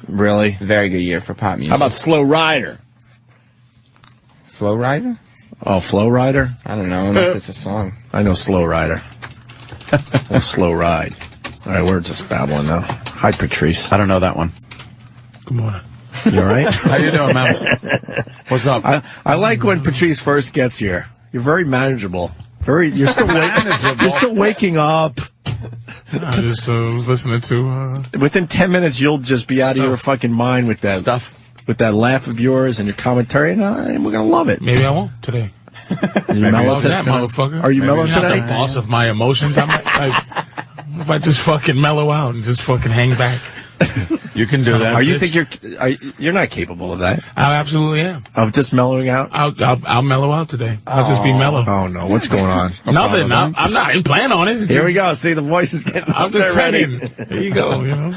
Really? Very good year for pop music. How about Slow Rider? Flow Rider? Oh, Flow Rider? I don't know, unless it's a song. I know Slow Rider. Or Slow Ride. All right, we're just babbling now. Hi, Patrice. I don't know that one. Good morning. You all right? How you doing, man? What's up? I like when Patrice first gets here. You're very manageable. You're still waking up. I just was listening to... Within 10 minutes, you'll just be out of your fucking mind with that stuff. With that laugh of yours and your commentary, and we're going to love it. Maybe I won't today. Are you mellow today? That motherfucker. Are you mellow You're today? not the boss of my emotions. If I just fucking mellow out and just fucking hang back. You can do that. You think you're not capable of that? I absolutely am. Of just mellowing out? I'll mellow out today. I'll just be mellow. Oh, no. What's going on? Nothing. I'm not even planning on it. Here we go. See, the voice is getting I'm just saying. Here you go, you know.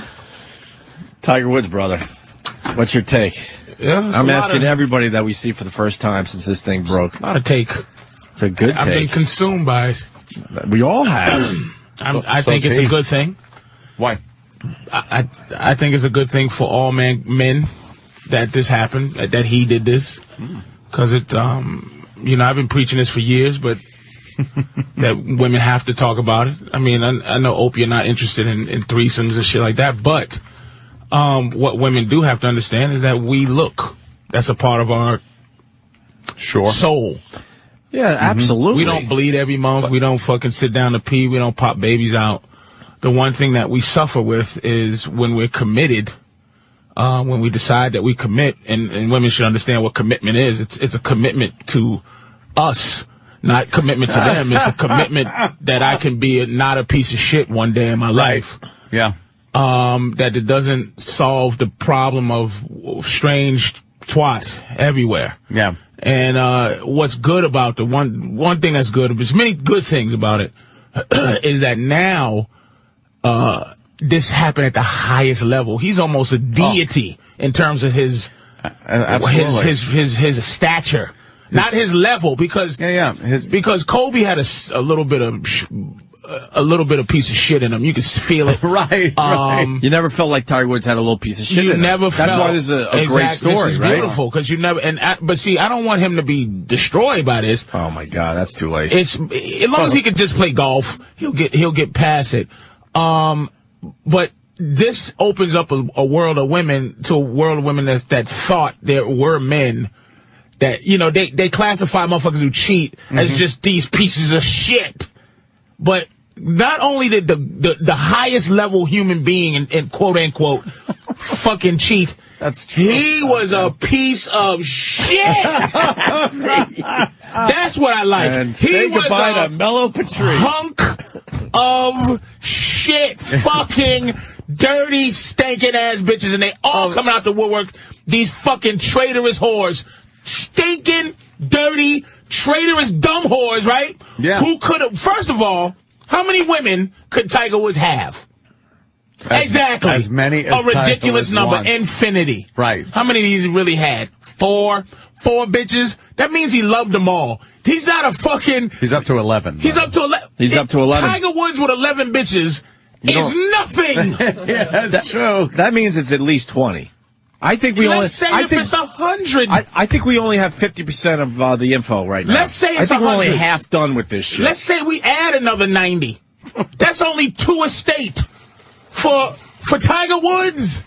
Tiger Woods, brother. What's your take? Yeah, I'm asking everybody that we see for the first time since this thing broke. Not a take. It's a good take. I've been consumed by it. We all have. I think it's a good thing. Why? I think it's a good thing for all men that this happened, that he did this. Because I've been preaching this for years, but that women have to talk about it. I mean, I know, Opie, you're not interested in threesomes and shit like that, but what women do have to understand is that we look. That's a part of our soul. Yeah, absolutely. We don't bleed every month. We don't fucking sit down to pee. We don't pop babies out. The one thing that we suffer with is when we're committed, when we decide that we commit, and women should understand what commitment is. It's a commitment to us, not commitment to them. It's a commitment that I can be not a piece of shit one day in my life. Yeah. That it doesn't solve the problem of strange twat everywhere. Yeah. And what's good about the one thing that's good, there's many good things about it, is that now this happened at the highest level. He's almost a deity in terms of his stature, not his level, because because Kobe had a little bit of piece of shit in him. You could feel it. Right. You never felt like Tiger Woods had a little piece of shit in him. That's why this is a great story, this is right? beautiful, because you never. But see, I don't want him to be destroyed by this. Oh my God, that's too late. As long as he can just play golf, he'll get past it. But this opens up a world of women that thought there were men that, they classify motherfuckers who cheat as just these pieces of shit. But not only did the highest level human being and quote unquote fucking cheat, he was a piece of shit. That's what I like. And he say was goodbye to Mellow Patrice. Hunk of shit, fucking dirty, stinking ass bitches, and they all coming out the woodwork. These fucking traitorous whores, stinking, dirty, traitorous, dumb whores, right? Yeah. Who could have? First of all, how many women could Tiger Woods have? Exactly. As many as a ridiculous Tiger number, wants. infinity. Right. How many of these he really had? Four bitches. That means he loved them all. He's not a fucking. He's up to 11. He's up to 11. He's up to 11. Tiger Woods with 11 bitches is nothing. Yeah, that's true. That means it's at least 20. I think we Let's say if it's 100. I think we only have 50% of the info right now. Let's say it's I think 100. we're only half done with this shit. Let's say we add another 90. That's only 2 estate for Tiger Woods,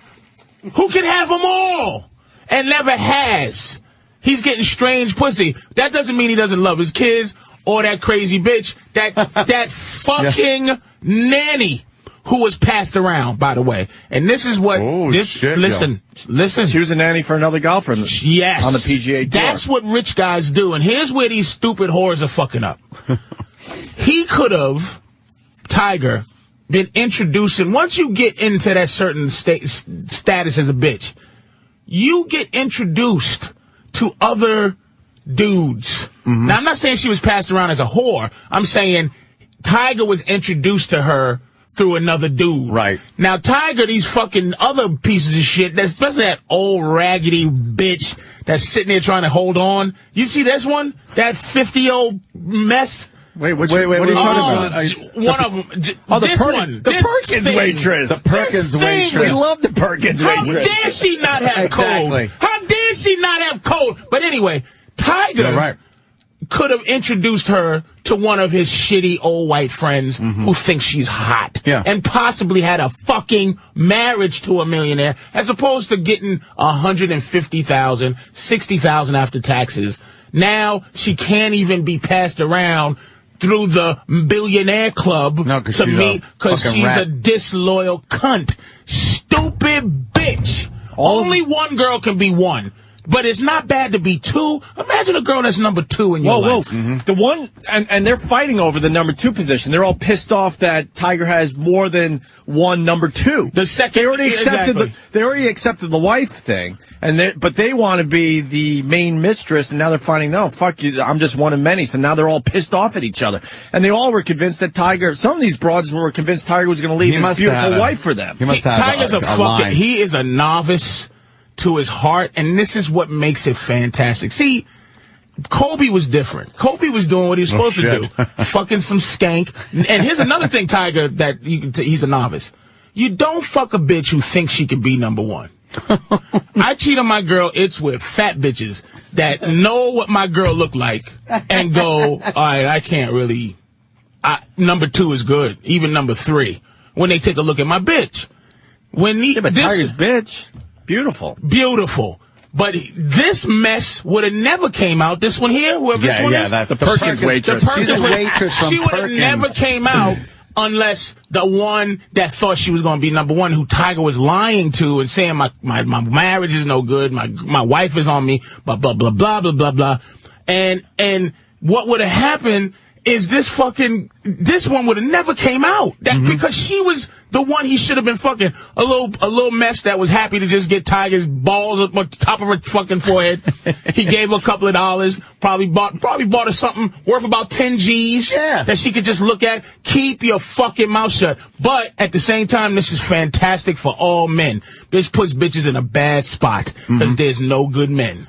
who can have them all and never has. He's getting strange pussy. That doesn't mean he doesn't love his kids or that crazy bitch, that fucking nanny who was passed around, by the way. And this is what listen. She was a nanny for another golfer. Yes. On the PGA Tour. That's what rich guys do. And here's where these stupid whores are fucking up. He could have, Tiger, been introducing, once you get into that certain status as a bitch, you get introduced to other dudes. Now, I'm not saying she was passed around as a whore. I'm saying Tiger was introduced to her through another dude. Right. Now, Tiger, these fucking other pieces of shit, especially that old raggedy bitch that's sitting there trying to hold on. You see this one? That 50-year-old mess? Wait, what are you talking about? One of them. The Perkins waitress. The Perkins waitress. We love the Perkins waitress. How dare she not have code? How dare she not have code? But anyway, Tiger could have introduced her to one of his shitty old white friends who thinks she's hot and possibly had a fucking marriage to a millionaire, as opposed to getting $150,000, $60,000 after taxes. Now she can't even be passed around through the billionaire club to meet because she's a disloyal cunt. Stupid bitch. Only one girl can be one. But it's not bad to be two. Imagine a girl that's number 2 in your life. The one, and they're fighting over the number 2 position. They're all pissed off that Tiger has more than one number 2. The second, they already accepted the wife thing, but they want to be the main mistress, and now they're finding, no, fuck you, I'm just one of many. So now they're all pissed off at each other, and they all were convinced that Tiger. Some of these broads were convinced Tiger was going to leave his beautiful wife for them. Tiger's he is a novice to his heart, and this is what makes it fantastic. See, Kobe was different. Kobe was doing what he was supposed to do, fucking some skank. And here's another thing, Tiger, that he's a novice. You don't fuck a bitch who thinks she could be number 1. I cheat on my girl. It's with fat bitches that know what my girl look like and go, all right, I can't really. Number 2 is good, even number 3. When they take a look at my bitch, but Tiger's bitch. Beautiful. But this mess would have never came out. This one here, whoever this one is. That's the Perkins waitress. She's a waitress from Perkins. She would have never came out unless the one that thought she was going to be number 1, who Tiger was lying to and saying my marriage is no good, my wife is on me, blah blah blah blah blah blah blah. And what would have happened is this one would have never came out. Because she was the one he should have been fucking. A little mess that was happy to just get Tiger's balls on the top of her fucking forehead. He gave her a couple of dollars, probably bought her something worth about 10 G's that she could just look at. Keep your fucking mouth shut. But at the same time, this is fantastic for all men. This puts bitches in a bad spot because there's no good men.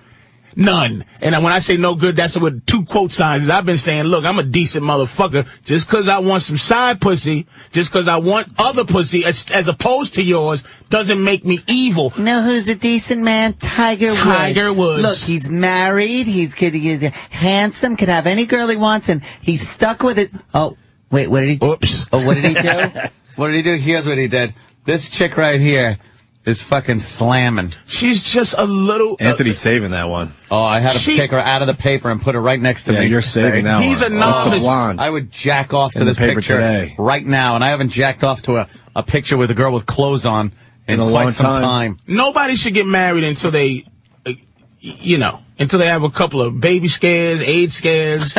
None. And when I say no good, that's with 2 quote signs. I've been saying, look, I'm a decent motherfucker. Just because I want some side pussy, just because I want other pussy as opposed to yours, doesn't make me evil. You know who's a decent man? Tiger Woods. Look, he's married. He's handsome, can have any girl he wants, and he's stuck with it. Oh, wait, what did he do? Oops. Oh, what did he do? What did he do? Here's what he did. This chick right here is fucking slamming. She's just a little... Anthony's saving that one. Oh, I had to take her out of the paper and put her right next to me. Yeah, you're saving that one. He's a novice. I would jack off to this picture right now, and I haven't jacked off to a picture with a girl with clothes on in quite some time. Nobody should get married until they, until they have a couple of baby scares, AIDS scares.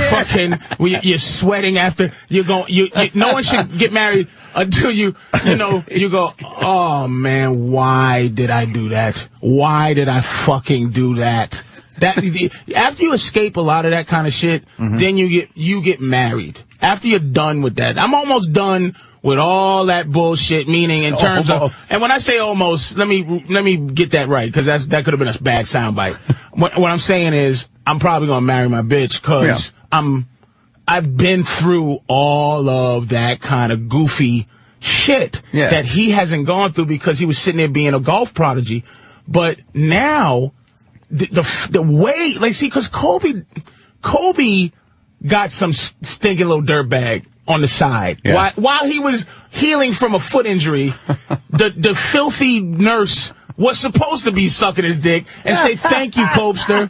Fucking, you're sweating after, no one should get married until you go, oh man, why did I do that? Why did I fucking do that? After you escape a lot of that kind of shit, then you get married. After you're done with that. I'm almost done with all that bullshit, meaning in terms of, and when I say almost, let me get that right, because that could have been a bad soundbite. What I'm saying is, I'm probably gonna marry my bitch, because I've been through all of that kind of goofy shit that he hasn't gone through because he was sitting there being a golf prodigy. But now, the way, because Kobe got some stinking little dirtbag on the side. Yeah. While he was healing from a foot injury, the filthy nurse was supposed to be sucking his dick and say, thank you, Copester.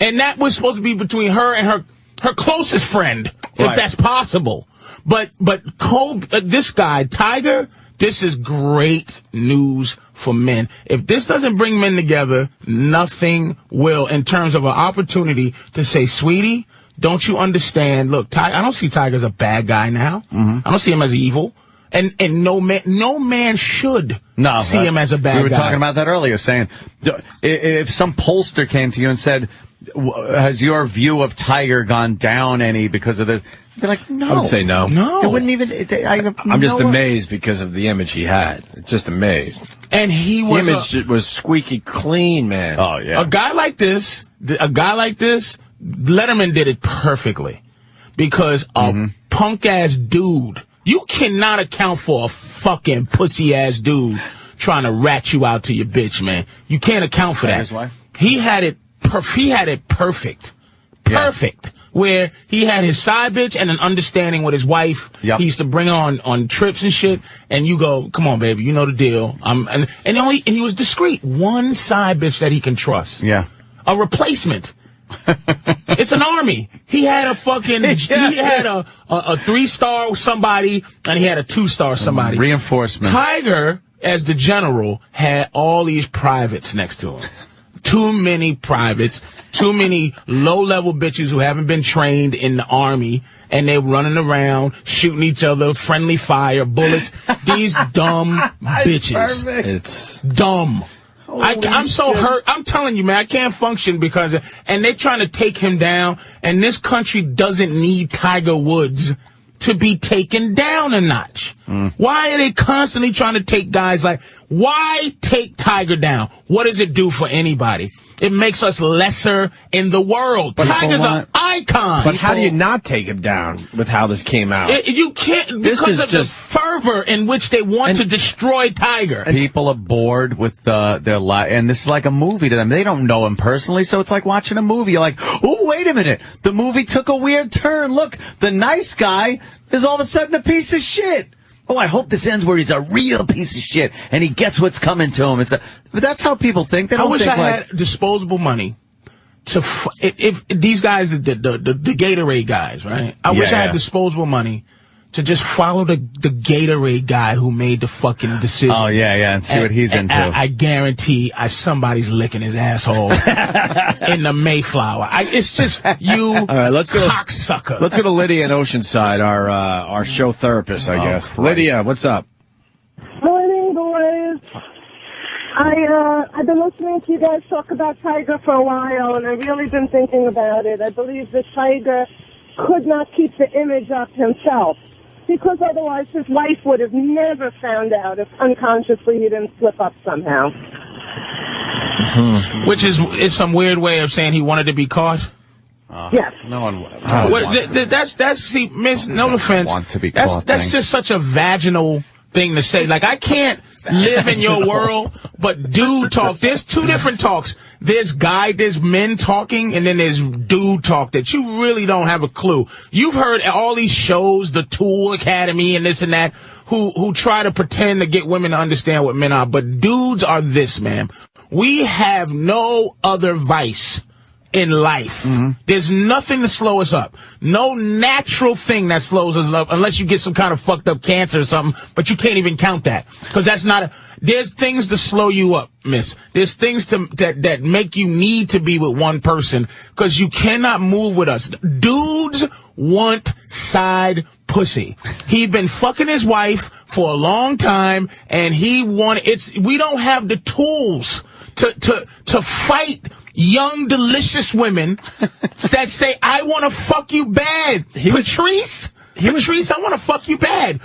And that was supposed to be between her and her closest friend, if that's possible. But Kobe, this guy, Tiger, this is great news for men. If this doesn't bring men together, nothing will, in terms of an opportunity to say, sweetie, don't you understand? Look, I don't see Tiger as a bad guy now. I don't see him as evil. And no man should see him as a bad guy. We were talking about that earlier, saying, if some pollster came to you and said, has your view of Tiger gone down any because of this? You're like, no. I would say no. No. It wouldn't even... I'm just amazed because of the image he had. Just amazed. And the image was squeaky clean, man. Oh, yeah. A guy like this Letterman did it perfectly because a punk-ass dude, you cannot account for a fucking pussy-ass dude trying to rat you out to your bitch, man. You can't account for that. He had it perfect. Perfect. Where he had his side bitch and an understanding with his wife. He used to bring her on trips and shit. And you go, come on, baby, you know the deal. And he was discreet. One side bitch that he can trust. Yeah. A replacement. It's an army. He had a fucking, he had a 3-star somebody and he had a 2-star somebody. Reinforcement. Tiger, as the general, had all these privates next to him. Too many privates, too many low-level bitches who haven't been trained in the army, and they're running around, shooting each other, friendly fire, bullets. These dumb bitches. It's dumb. I'm so hurt. I'm telling you, man, I can't function because, and they're trying to take him down, and this country doesn't need Tiger Woods to be taken down a notch. Why are they constantly trying to take guys like, why take Tiger down? What does it do for anybody? It makes us lesser in the world. Tiger's an icon. But how do you not take him down with how this came out? You can't, because of the fervor in which they want to destroy Tiger. People are bored with their life, and this is like a movie to them. They don't know him personally, so it's like watching a movie. You're like, oh, wait a minute. The movie took a weird turn. Look, the nice guy is all of a sudden a piece of shit. Oh, I hope this ends where he's a real piece of shit and he gets what's coming to him. But that's how people think. They don't wish think I had disposable money to if these guys, the Gatorade guys, right? I wish I had disposable money to just follow the Gatorade guy who made the fucking decision. Oh, and see what he's into. I guarantee somebody's licking his asshole in the Mayflower. It's just you, all right, let's go, cocksucker. Let's go to Lydia in Oceanside, our show therapist, I guess. Christ. Lydia, what's up? Morning, boys. I've been listening to you guys talk about Tiger for a while, and I've really been thinking about it. I believe that Tiger could not keep the image up himself, because otherwise his wife would have never found out if unconsciously he didn't slip up somehow. Which is some weird way of saying he wanted to be caught. Yes. No one. See, Miss. No offense. That's just such a vaginal thing to say. Like, I can't live in your world, but dude talk. There's two different talks. There's men talking, and then there's dude talk that you really don't have a clue. You've heard all these shows, the Tool Academy and this and that, who try to pretend to get women to understand what men are, but dudes are this, man. We have no other vice in life. There's nothing to slow us up. No natural thing that slows us up, unless you get some kind of fucked up cancer or something, but you can't even count that. Because that's not there's things to slow you up, miss. There's things that make you need to be with one person, because you cannot move with us. Dudes want side pussy. He'd been fucking his wife for a long time, and we don't have the tools to fight young, delicious women that say, I want to fuck you bad. Patrice, I want to fuck you bad.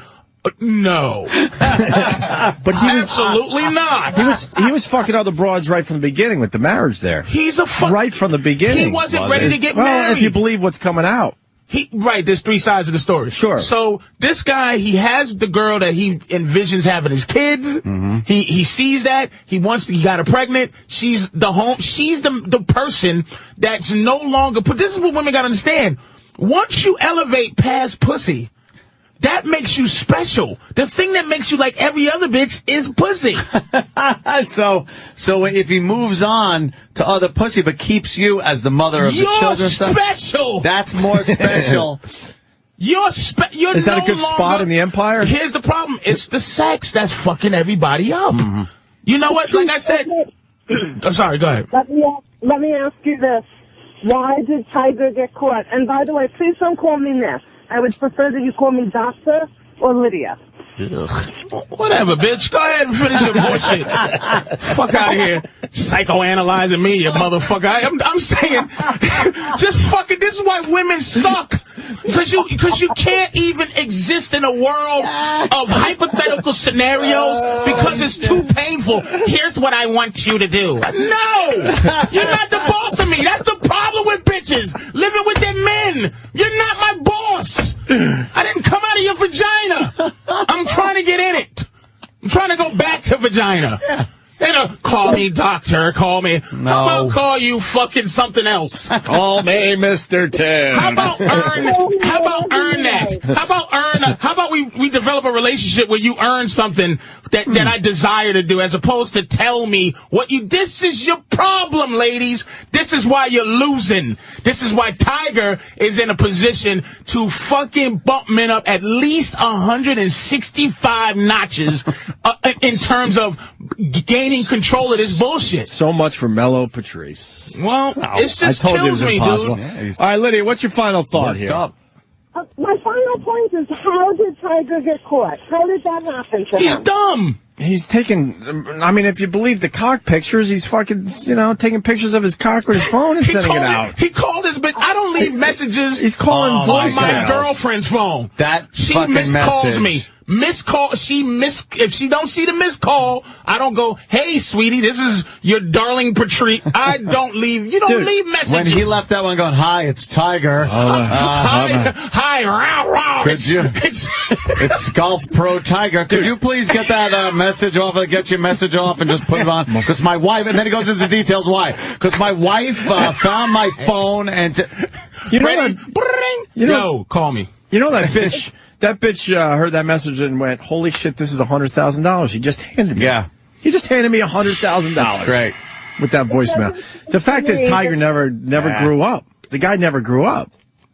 No. But he absolutely not. He was fucking other broads right from the beginning with the marriage there. He's a fuck. Right from the beginning. He wasn't ready to get married. Well, if you believe what's coming out. There's three sides of the story. Sure. So this guy, he has the girl that he envisions having his kids. He sees that. He got her pregnant. She's the person that's no longer, but this is what women gotta understand. Once you elevate past pussy, that makes you special. The thing that makes you like every other bitch is pussy. So if he moves on to other pussy but keeps you as the mother of the children, special. That's more special. Is that a good spot in the empire? Here's the problem. It's the sex that's fucking everybody up. You know what? Like I said. Oh, sorry, go ahead. Let me ask you this. Why did Tiger get caught? And by the way, please don't call me Ness. I would prefer that you call me Doctor or Lydia. Whatever, bitch. Go ahead and finish your bullshit. Fuck out of here. Psychoanalyzing me, you motherfucker. I'm saying, just fucking, this is why women suck. Because you can't even exist in a world of hypothetical scenarios because it's too painful. Here's what I want you to do. No! You're not the boss of me. That's the problem with bitches. Living with their men. You're not my boss. I didn't come out of your vagina. I'm trying to get in it. I'm trying to go back to vagina. They don't call me doctor, call me. No. How about call you fucking something else? Call me Mr. Tim. How about earn that? How about we develop a relationship where you earn something that I desire to do as opposed to tell me what you, this is your problem, ladies. This is why you're losing. This is why Tiger is in a position to fucking bump men up at least 165 notches in terms of gaining control of this bullshit. So much for mellow Patrice. Well, it's just I told you it kills was me, impossible. dude. All right, Lydia, what's your final thought here? My final point is, how did Tiger get caught? How did that happen to He's him? dumb. He's taking, I mean, if you believe the cock pictures, he's fucking, taking pictures of his cock with his phone and sending it out. He called his bitch. I don't leave messages. He's calling on voicemails. my girlfriend's phone. That she fucking miscalls message. me. If she don't see the missed call, I don't go, hey, sweetie, this is your darling Patrice. I don't leave. You don't leave messages. When he left that one going, hi, it's Tiger. Hi, rah, rah. Could you? It's Golf Pro Tiger. Could you please get that message off, get your message off and just put it on? Because my wife, and then he goes into the details why. Because my wife found my phone and... Call me. You know that bitch... That bitch heard that message and went, holy shit, this is $100,000. He just handed me. Yeah. He just handed me $100,000. That's great. With that voicemail. The fact is, Tiger never grew up. The guy never grew up.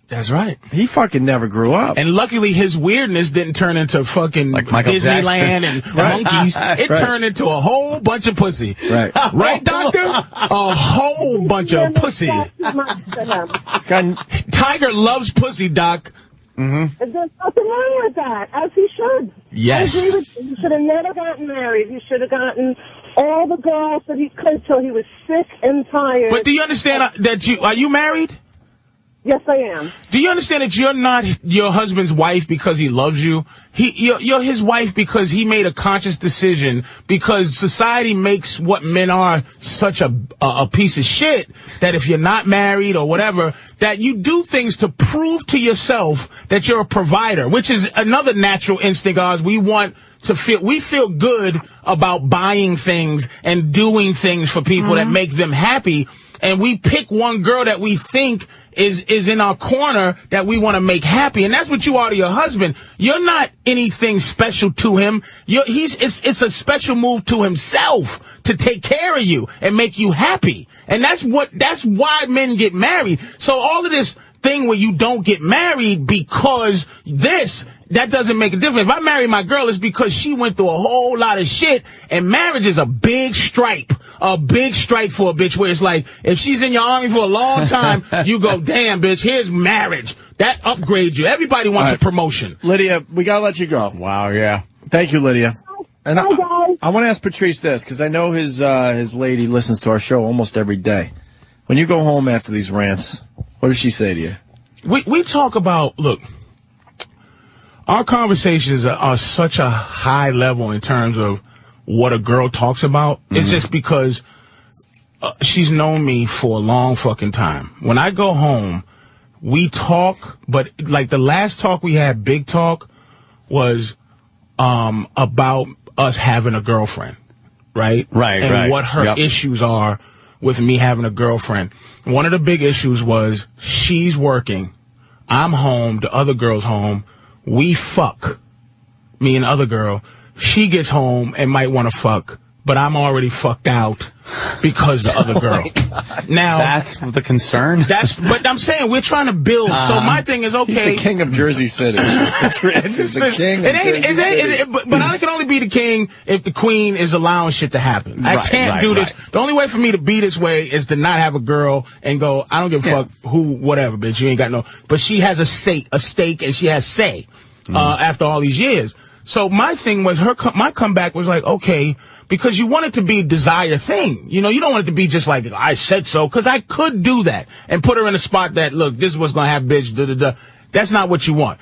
That's right. He fucking never grew up. And luckily, his weirdness didn't turn into fucking like Michael Disneyland Jackson. and monkeys. It turned into a whole bunch of pussy. Right. Right, doctor? A whole bunch of pussy. Tiger loves pussy, Doc. There's nothing wrong with that, as he should. Yes. I agree with you. He should have never gotten married. He should have gotten all the girls that he could till he was sick and tired. But do you understand are you married? Yes, I am. Do you understand that you're not your husband's wife because he loves you? You're his wife because he made a conscious decision, because society makes what men are such a piece of shit that if you're not married or whatever, that you do things to prove to yourself that you're a provider, which is another natural instinct ours. We feel good about buying things and doing things for people that make them happy. And we pick one girl that we think is in our corner that we want to make happy. And that's what you are to your husband. You're not anything special to him. It's a special move to himself to take care of you and make you happy. And that's why men get married. So all of this thing where you don't get married because that doesn't make a difference. If I marry my girl, it's because she went through a whole lot of shit, and marriage is a big stripe for a bitch, where it's like, if she's in your army for a long time, you go, damn, bitch, here's marriage. That upgrades you. Everybody wants a promotion. Lydia, we gotta let you go. Wow, yeah. Thank you, Lydia. And Hi, guys. I want to ask Patrice this, because I know his lady listens to our show almost every day. When you go home after these rants, what does she say to you? We talk about, look, our conversations are such a high level in terms of what a girl talks about. It's just because she's known me for a long fucking time. When I go home, we talk, but like the last talk we had, big talk, was about us having a girlfriend, right? Right, and right. what her issues are with me having a girlfriend. One of the big issues was she's working, I'm home, the other girl's home. We fuck, me and the other girl. She gets home and might want to fuck, but I'm already fucked out because the other girl. Now that's the concern. But I'm saying we're trying to build. So my thing is, okay. He's the king of Jersey City. He's the king of Jersey City. But I can only be the king if the queen is allowing shit to happen. I can't do this. The only way for me to be this way is to not have a girl and go, I don't give a fuck whatever, bitch. You ain't got no. But she has a stake, and she has say after all these years. So my thing was my comeback was like, okay, because you want it to be a desire thing. You don't want it to be just like, I said so, because I could do that and put her in a spot that, look, this is what's going to happen, bitch, da-da-da. That's not what you want.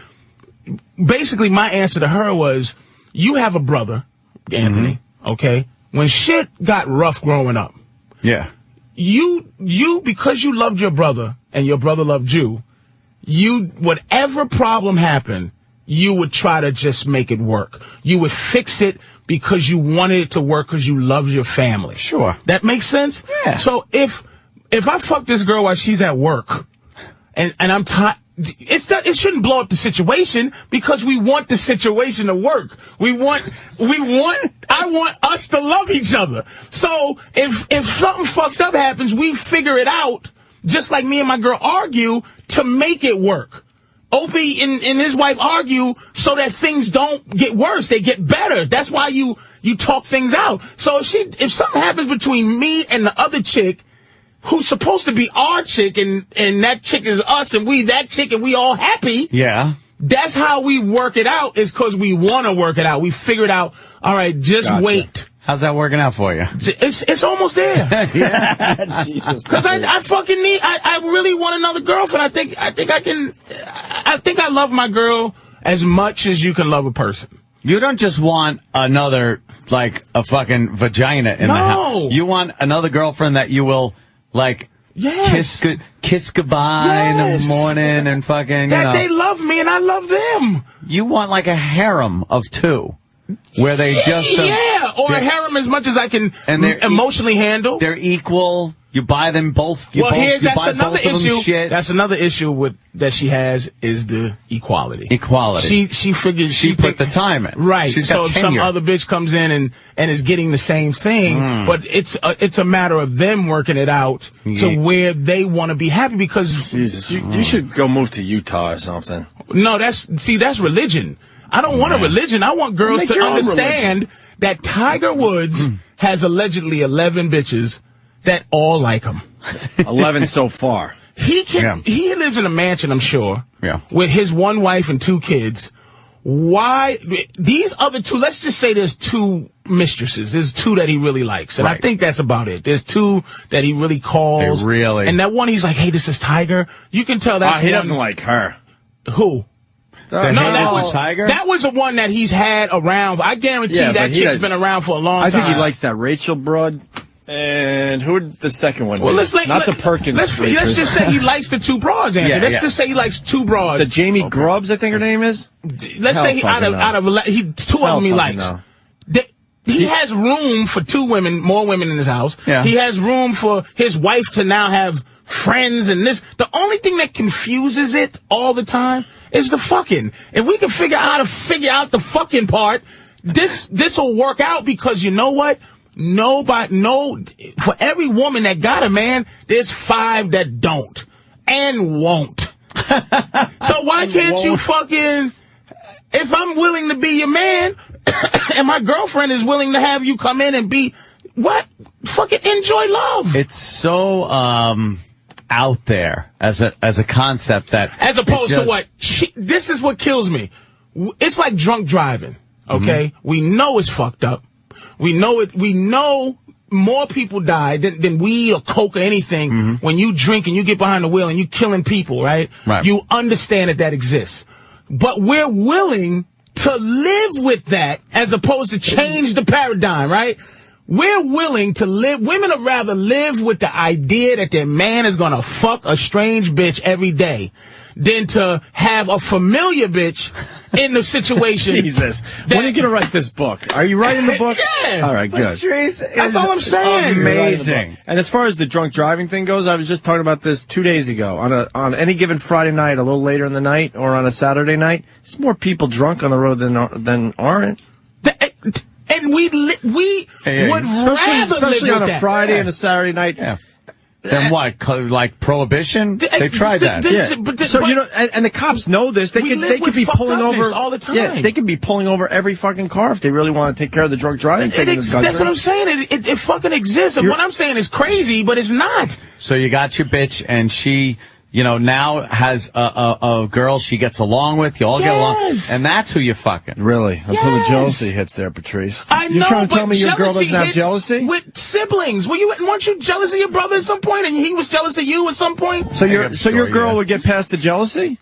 Basically, my answer to her was, you have a brother, Anthony, okay? When shit got rough growing up, you because you loved your brother and your brother loved you, whatever problem happened, you would try to just make it work. You would fix it because you wanted it to work because you loved your family. Sure. That makes sense? Yeah. So if I fuck this girl while she's at work and I'm tired, it shouldn't blow up the situation because we want the situation to work. I want us to love each other. So if something fucked up happens, we figure it out, just like me and my girl argue, to make it work. Opie and his wife argue so that things don't get worse, they get better. That's why you talk things out. So if something happens between me and the other chick, who's supposed to be our chick, and that chick is us, and we that chick, and we all happy. Yeah. That's how we work it out, is because we want to work it out. We figured out, all right, just wait. How's that working out for you? It's almost there. Because I fucking I really want another girlfriend. I think I love my girl as much as you can love a person. You don't just want another, like, a fucking vagina in the house. You want another girlfriend that you will, like, kiss goodbye in the morning and fucking, they love me and I love them. You want, like, a harem of two. Where they just... or a harem as much as I can emotionally handle. They're equal. You buy them both. That's another issue. That's another issue that she has, is the equality. She figured she put the time in. Right. So if some other bitch comes in and is getting the same thing, but it's a matter of them working it out to where they want to be happy, because... Jesus, you should go move to Utah or something. No, that's religion. I don't want a religion. I want girls to understand that Tiger Woods has allegedly 11 bitches that all like him. 11 so far. He lives in a mansion, I'm sure, with his one wife and 2 kids. Why these other 2? Let's just say there's 2 mistresses. There's 2 that he really likes, and I think that's about it. There's 2 that he really calls. And that one, he's like, hey, this is Tiger. You can tell that he doesn't like her. Who? That was the one that he's had around. I guarantee that chick's been around for a long time. I think he likes that Rachel broad. And who would the second one be? Not the Perkins. Let's just say he likes the 2 broads, Anthony. Let's just say he likes 2 broads. The Jamie Grubbs, I think her name is. Let's say out of 2 of them he likes. He has room for 2 women, more women in his house. Yeah. He has room for his wife to now have friends and this. The only thing that confuses it all the time is the fucking. If we can figure out how to figure out the fucking part, this will work out, because you know what? For every woman that got a man, there's 5 that don't and won't. So why can't you fucking, if I'm willing to be your man and my girlfriend is willing to have you come in and be, what? Fucking enjoy love. It's so, out there as a concept that, as opposed to what this is what kills me. It's like drunk driving. Okay, we know it's fucked up. We know it. We know more people die than weed or coke or anything when you drink and you get behind the wheel and you killing people. Right. You understand that exists, but we're willing to live with that as opposed to change the paradigm. Right. We're willing to live. Women would rather live with the idea that their man is going to fuck a strange bitch every day than to have a familiar bitch in the situation. Jesus. When are you going to write this book? Are you writing the book? Yeah. All right, good. That's all I'm saying. Amazing. And as far as the drunk driving thing goes, I was just talking about this 2 days ago. On any given Friday night, a little later in the night, or on a Saturday night, there's more people drunk on the road than aren't. And we would rather especially live on with a Friday that. and a Saturday night. Yeah. Then what? Like prohibition? They tried that. So you know, and the cops know this. They could be pulling over all the time. Yeah, they could be pulling over every fucking car if they really want to take care of the drunk driving thing. That's what I'm saying. It fucking exists. And what I'm saying is crazy, but it's not. So you got your bitch, and she, now has a girl she gets along with. You all get along, and that's who you're fucking. Really? Until the jealousy hits there, Patrice. I know, you're trying to tell me your girl doesn't have hits jealousy? with siblings. Weren't you jealous of your brother at some point, and he was jealous of you at some point? So your girl would get past the jealousy?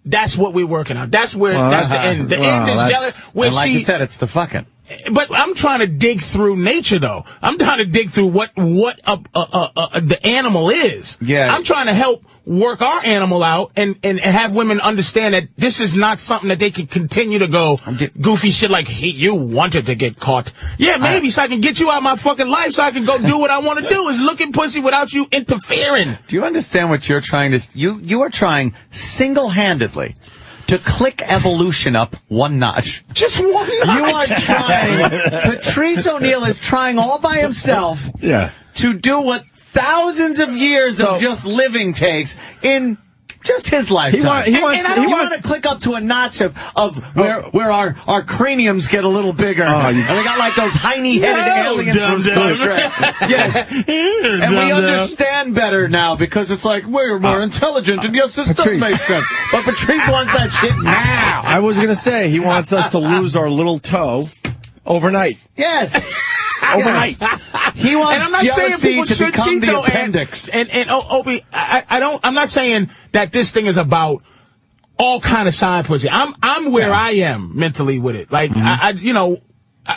That's what we're working on. That's where, that's the end. The end is jealous. Where and like you said, it's the fucking. But I'm trying to dig through nature, though. I'm trying to dig through what the animal is. Yeah. I'm trying to help work our animal out and have women understand that this is not something that they can continue to go goofy shit like, hey, you wanted to get caught. Yeah, maybe so I can get you out of my fucking life so I can go do what I want to do is look at pussy without you interfering. Do you understand what you're trying to... You are trying single-handedly to click evolution up one notch. Just one notch. You are trying... Patrice O'Neal is trying all by himself to do what thousands of years of just living takes in just his lifetime. He wants to click up to a notch of where our craniums get a little bigger. And we got like those hiney-headed aliens from Star Trek. Yes. And we understand better now because it's like, we're more intelligent, and yes, this does make sense. But Patrice wants that shit now. I was going to say, he wants us to lose our little toe overnight. Yes. Overnight. He wants and I'm not saying people to should become cheat, the though, appendix. And Opie, I'm not saying that this thing is about all kind of side pussy. I'm where I am mentally with it. Like,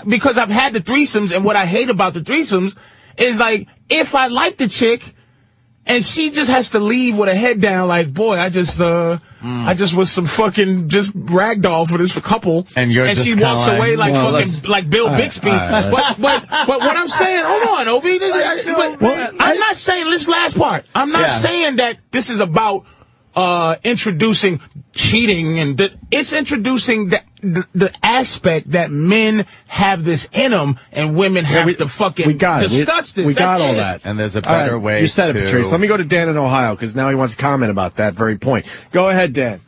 because I've had the threesomes, and what I hate about the threesomes is, like, if I like the chick, and she just has to leave with her head down, like, boy, I just was some fucking just ragdoll for this couple, and she walks away like fucking like Bill Bixby. But what I'm saying, hold on, Opie. I'm not saying this last part. I'm not saying that this is about introducing cheating, and it's introducing the aspect that men have this in them, and women have to fucking discuss this. We got all that. And there's a better way. You said it, Patrice. Let me go to Dan in Ohio, because now he wants to comment about that very point. Go ahead, Dan.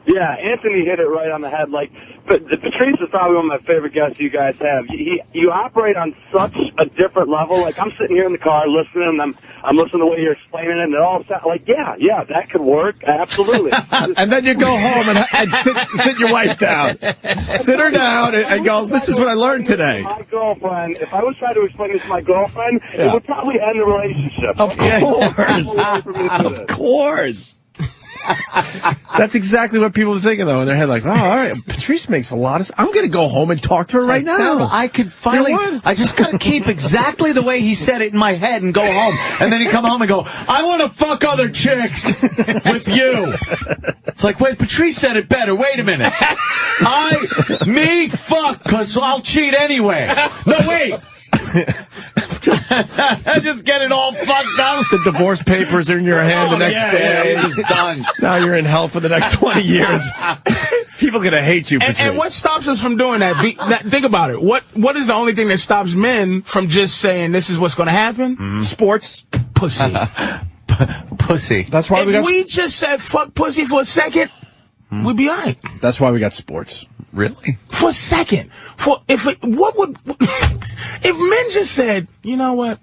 Yeah, Anthony hit it right on the head. Like, Patrice is probably one of my favorite guests you guys have. You operate on such a different level. Like, I'm sitting here in the car listening, and I'm listening to the way you're explaining it, and it all sounds like, yeah, that could work. Absolutely. And then you go home and sit your wife down. Sit her down and go, this is what I learned today. My girlfriend, if I was trying to explain this to my girlfriend, it would probably end the relationship. Of course. Of course. That's exactly what people are thinking, though, in their head. Like, oh, all right, Patrice makes a lot of... I'm going to go home and talk to her right now. No, I could finally... I just got to keep exactly the way he said it in my head and go home. And then he come home and go, I want to fuck other chicks with you. It's like, wait, Patrice said it better. Wait a minute. Fuck, because I'll cheat anyway. No, wait. I just get it all fucked up. The divorce papers are in your hand the next day. It's done. Now you're in hell for the next 20 years. People are going to hate you, Patrice. And what stops us from doing that? Think about it. What is the only thing that stops men from just saying this is what's going to happen? Sports. Pussy. Pussy. That's why if we just said fuck pussy for a second, we'd be all right. That's why we got sports. Really? For a second. If men just said, you know what?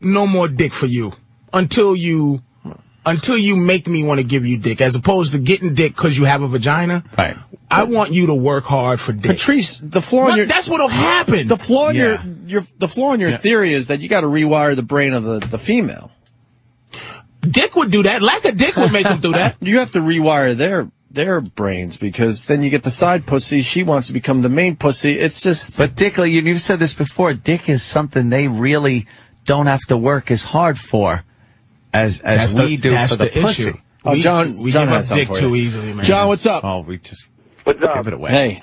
No more dick for you until you make me want to give you dick, as opposed to getting dick because you have a vagina. Right. I want you to work hard for dick. Patrice, the flaw in your... That's what'll happen. The flaw in your theory is that you got to rewire the brain of the female. Dick would do that. Lack of dick would make them do that. You have to rewire their brains, because then you get the side pussy. She wants to become the main pussy. It's just... But Dick, you've said this before, dick is something they really don't have to work as hard for as we do for the pussy. Issue. Oh, John we give up dick for too you. easily, man. John, what's up? Oh, we just What's up? give it away. Hey.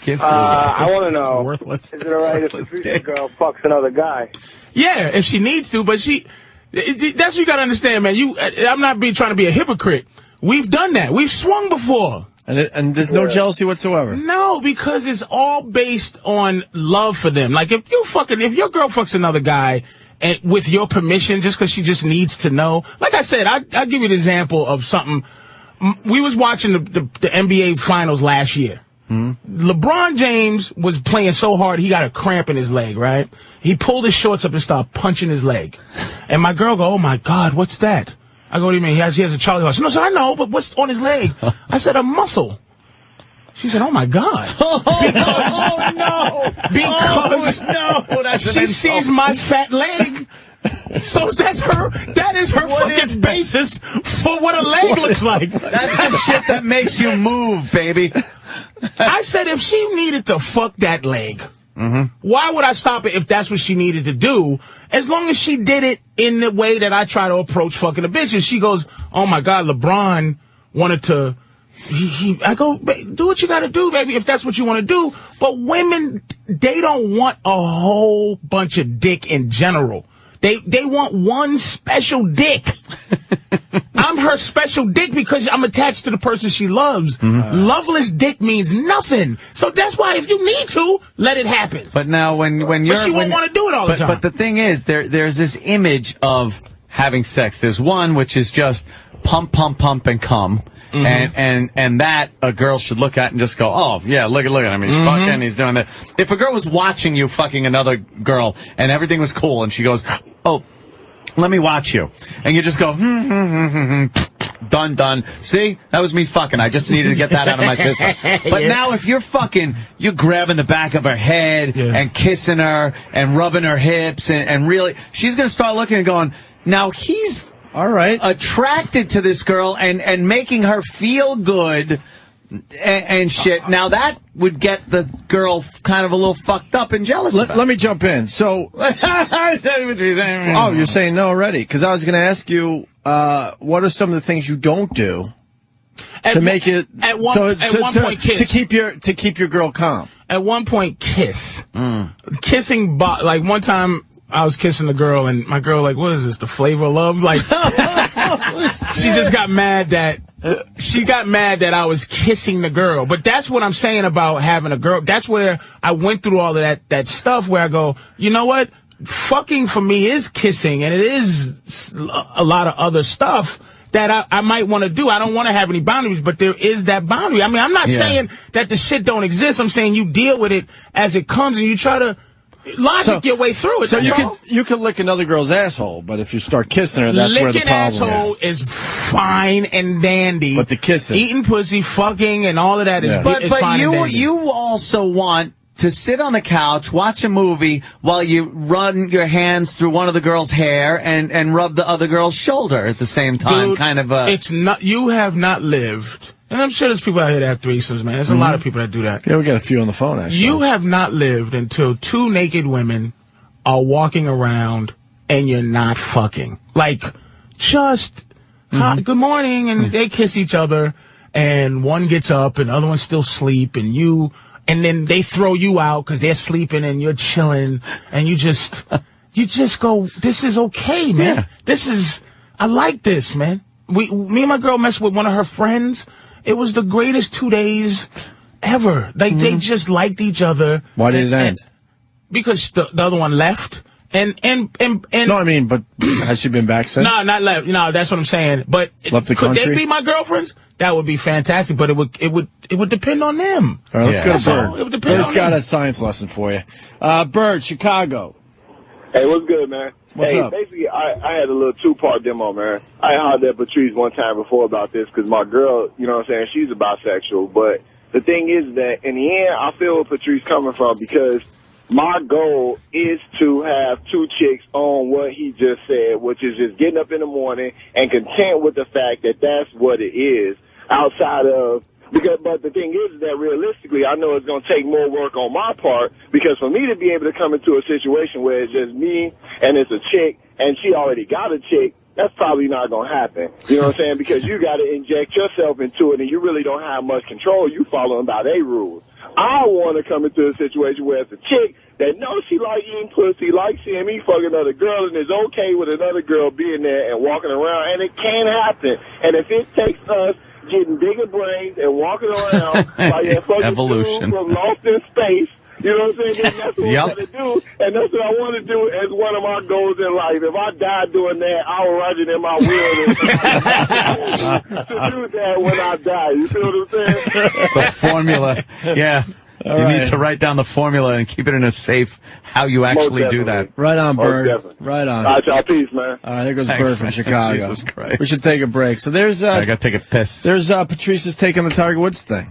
Give it away. I want to know, worthless. is it all right if the girl fucks another guy? Yeah, if she needs to, but that's what you got to understand, man. I'm not trying to be a hypocrite. We've done that. We've swung before. And there's no jealousy whatsoever. No, because it's all based on love for them. Like, if your girl fucks another guy and with your permission, just because she just needs to know. Like I said, I'll give you an example of something. We was watching the NBA finals last year. LeBron James was playing so hard, he got a cramp in his leg, right? He pulled his shorts up and started punching his leg. And my girl go, oh my God, what's that? I go, what do you mean? He has a Charlie horse. No, sir, I know, but what's on his leg? I said, a muscle. She said, oh my God. Because no. She sees my fat leg So that is her fucking basis for what a leg looks like. That's the shit that makes you move, baby. I said if she needed to fuck that leg, why would I stop it if that's what she needed to do? As long as she did it in the way that I try to approach fucking a bitch. And she goes, oh my God, LeBron wanted to... I go, do what you gotta do, baby, if that's what you want to do. But women, they don't want a whole bunch of dick in general. They want one special dick. I'm her special dick because I'm attached to the person she loves. Loveless dick means nothing. So that's why if you need to, let it happen. But now when you're... But she won't want to do it all the time. But the thing is, there's this image of having sex. There's one which is just pump, pump, pump, and come. And that a girl should look at and just go, oh, yeah, look at him. He's fucking, he's doing that. If a girl was watching you fucking another girl and everything was cool and she goes, oh, let me watch you. And you just go, done. See? That was me fucking. I just needed to get that out of my system. But now if you're fucking, you're grabbing the back of her head and kissing her and rubbing her hips and really, she's going to start looking and going, now he's... All right. Attracted to this girl and making her feel good and shit. Now that would get the girl kind of a little fucked up and jealous. Let me jump in. So, you're saying no already? Because I was going to ask you, what are some of the things you don't do to make it at one point kiss to keep your girl calm? At one point, kiss. Kissing, like one time. I was kissing the girl, and my girl like, what is this, the flavor of love? Like, she just got mad that I was kissing the girl. But that's what I'm saying about having a girl. That's where I went through all of that stuff where I go, you know what? Fucking for me is kissing, and it is a lot of other stuff that I might want to do. I don't want to have any boundaries, but there is that boundary. I mean, I'm not saying that the shit don't exist. I'm saying you deal with it as it comes, and you try to logic your way through it. So you can lick another girl's asshole, but if you start kissing her, that's where the problem asshole is fine and dandy. But the kissing, eating pussy, fucking, and all of that is but fine and dandy. You also want to sit on the couch, watch a movie while you run your hands through one of the girl's hair and rub the other girl's shoulder at the same time. Dude, kind of it's not. You have not lived. And I'm sure there's people out here that have threesomes, man. There's a lot of people that do that. Yeah, we got a few on the phone, actually. You have not lived until two naked women are walking around and you're not fucking. Like, just, hi, good morning, and they kiss each other, and one gets up, and the other one's still asleep, and then they throw you out because they're sleeping, and you're chilling, and you just go, this is okay, man. I like this, man. Me and my girl messed with one of her friends. It was the greatest 2 days ever. Like, they just liked each other. Why did it end? Because the other one left. And no, I mean, but has she been back since? No, not left. No, that's what I'm saying. But left the country? Could they be my girlfriends? That would be fantastic, but it would depend on them. All right, let's go to Bird. It would depend Bird's got a science lesson for you. Bird, Chicago. Hey, what's good, man? What's up? Basically, I had a little two-part demo, man. I hollered at Patrice one time before about this because my girl, you know what I'm saying, she's a bisexual. But the thing is that in the end, I feel where Patrice coming from because my goal is to have two chicks on what he just said, which is just getting up in the morning and content with the fact that that's what it is outside of but the thing is that realistically, I know it's going to take more work on my part because for me to be able to come into a situation where it's just me and it's a chick and she already got a chick, that's probably not going to happen. You know what I'm saying? Because you got to inject yourself into it and you really don't have much control. You following by their rules. I want to come into a situation where it's a chick that knows she like eating pussy, like seeing me fuck another girl, and is okay with another girl being there and walking around, and it can happen. And if it takes us getting bigger brains and walking around like that fucking dude from Lost in Space, you know what I'm saying? Then that's what we got to do, and that's what I want to do as one of my goals in life. If I die doing that, I'll write it in my will to do that when I die. You feel what I'm saying? The formula, yeah. You need to write down the formula and keep it in a safe how you actually do that. Right on, Bird. Right on. All right, y'all. Peace, man. All right, there goes Bird from Chicago. Jesus Christ. We should take a break. So there's I got to take a piss. There's Patrice's take on the Tiger Woods thing.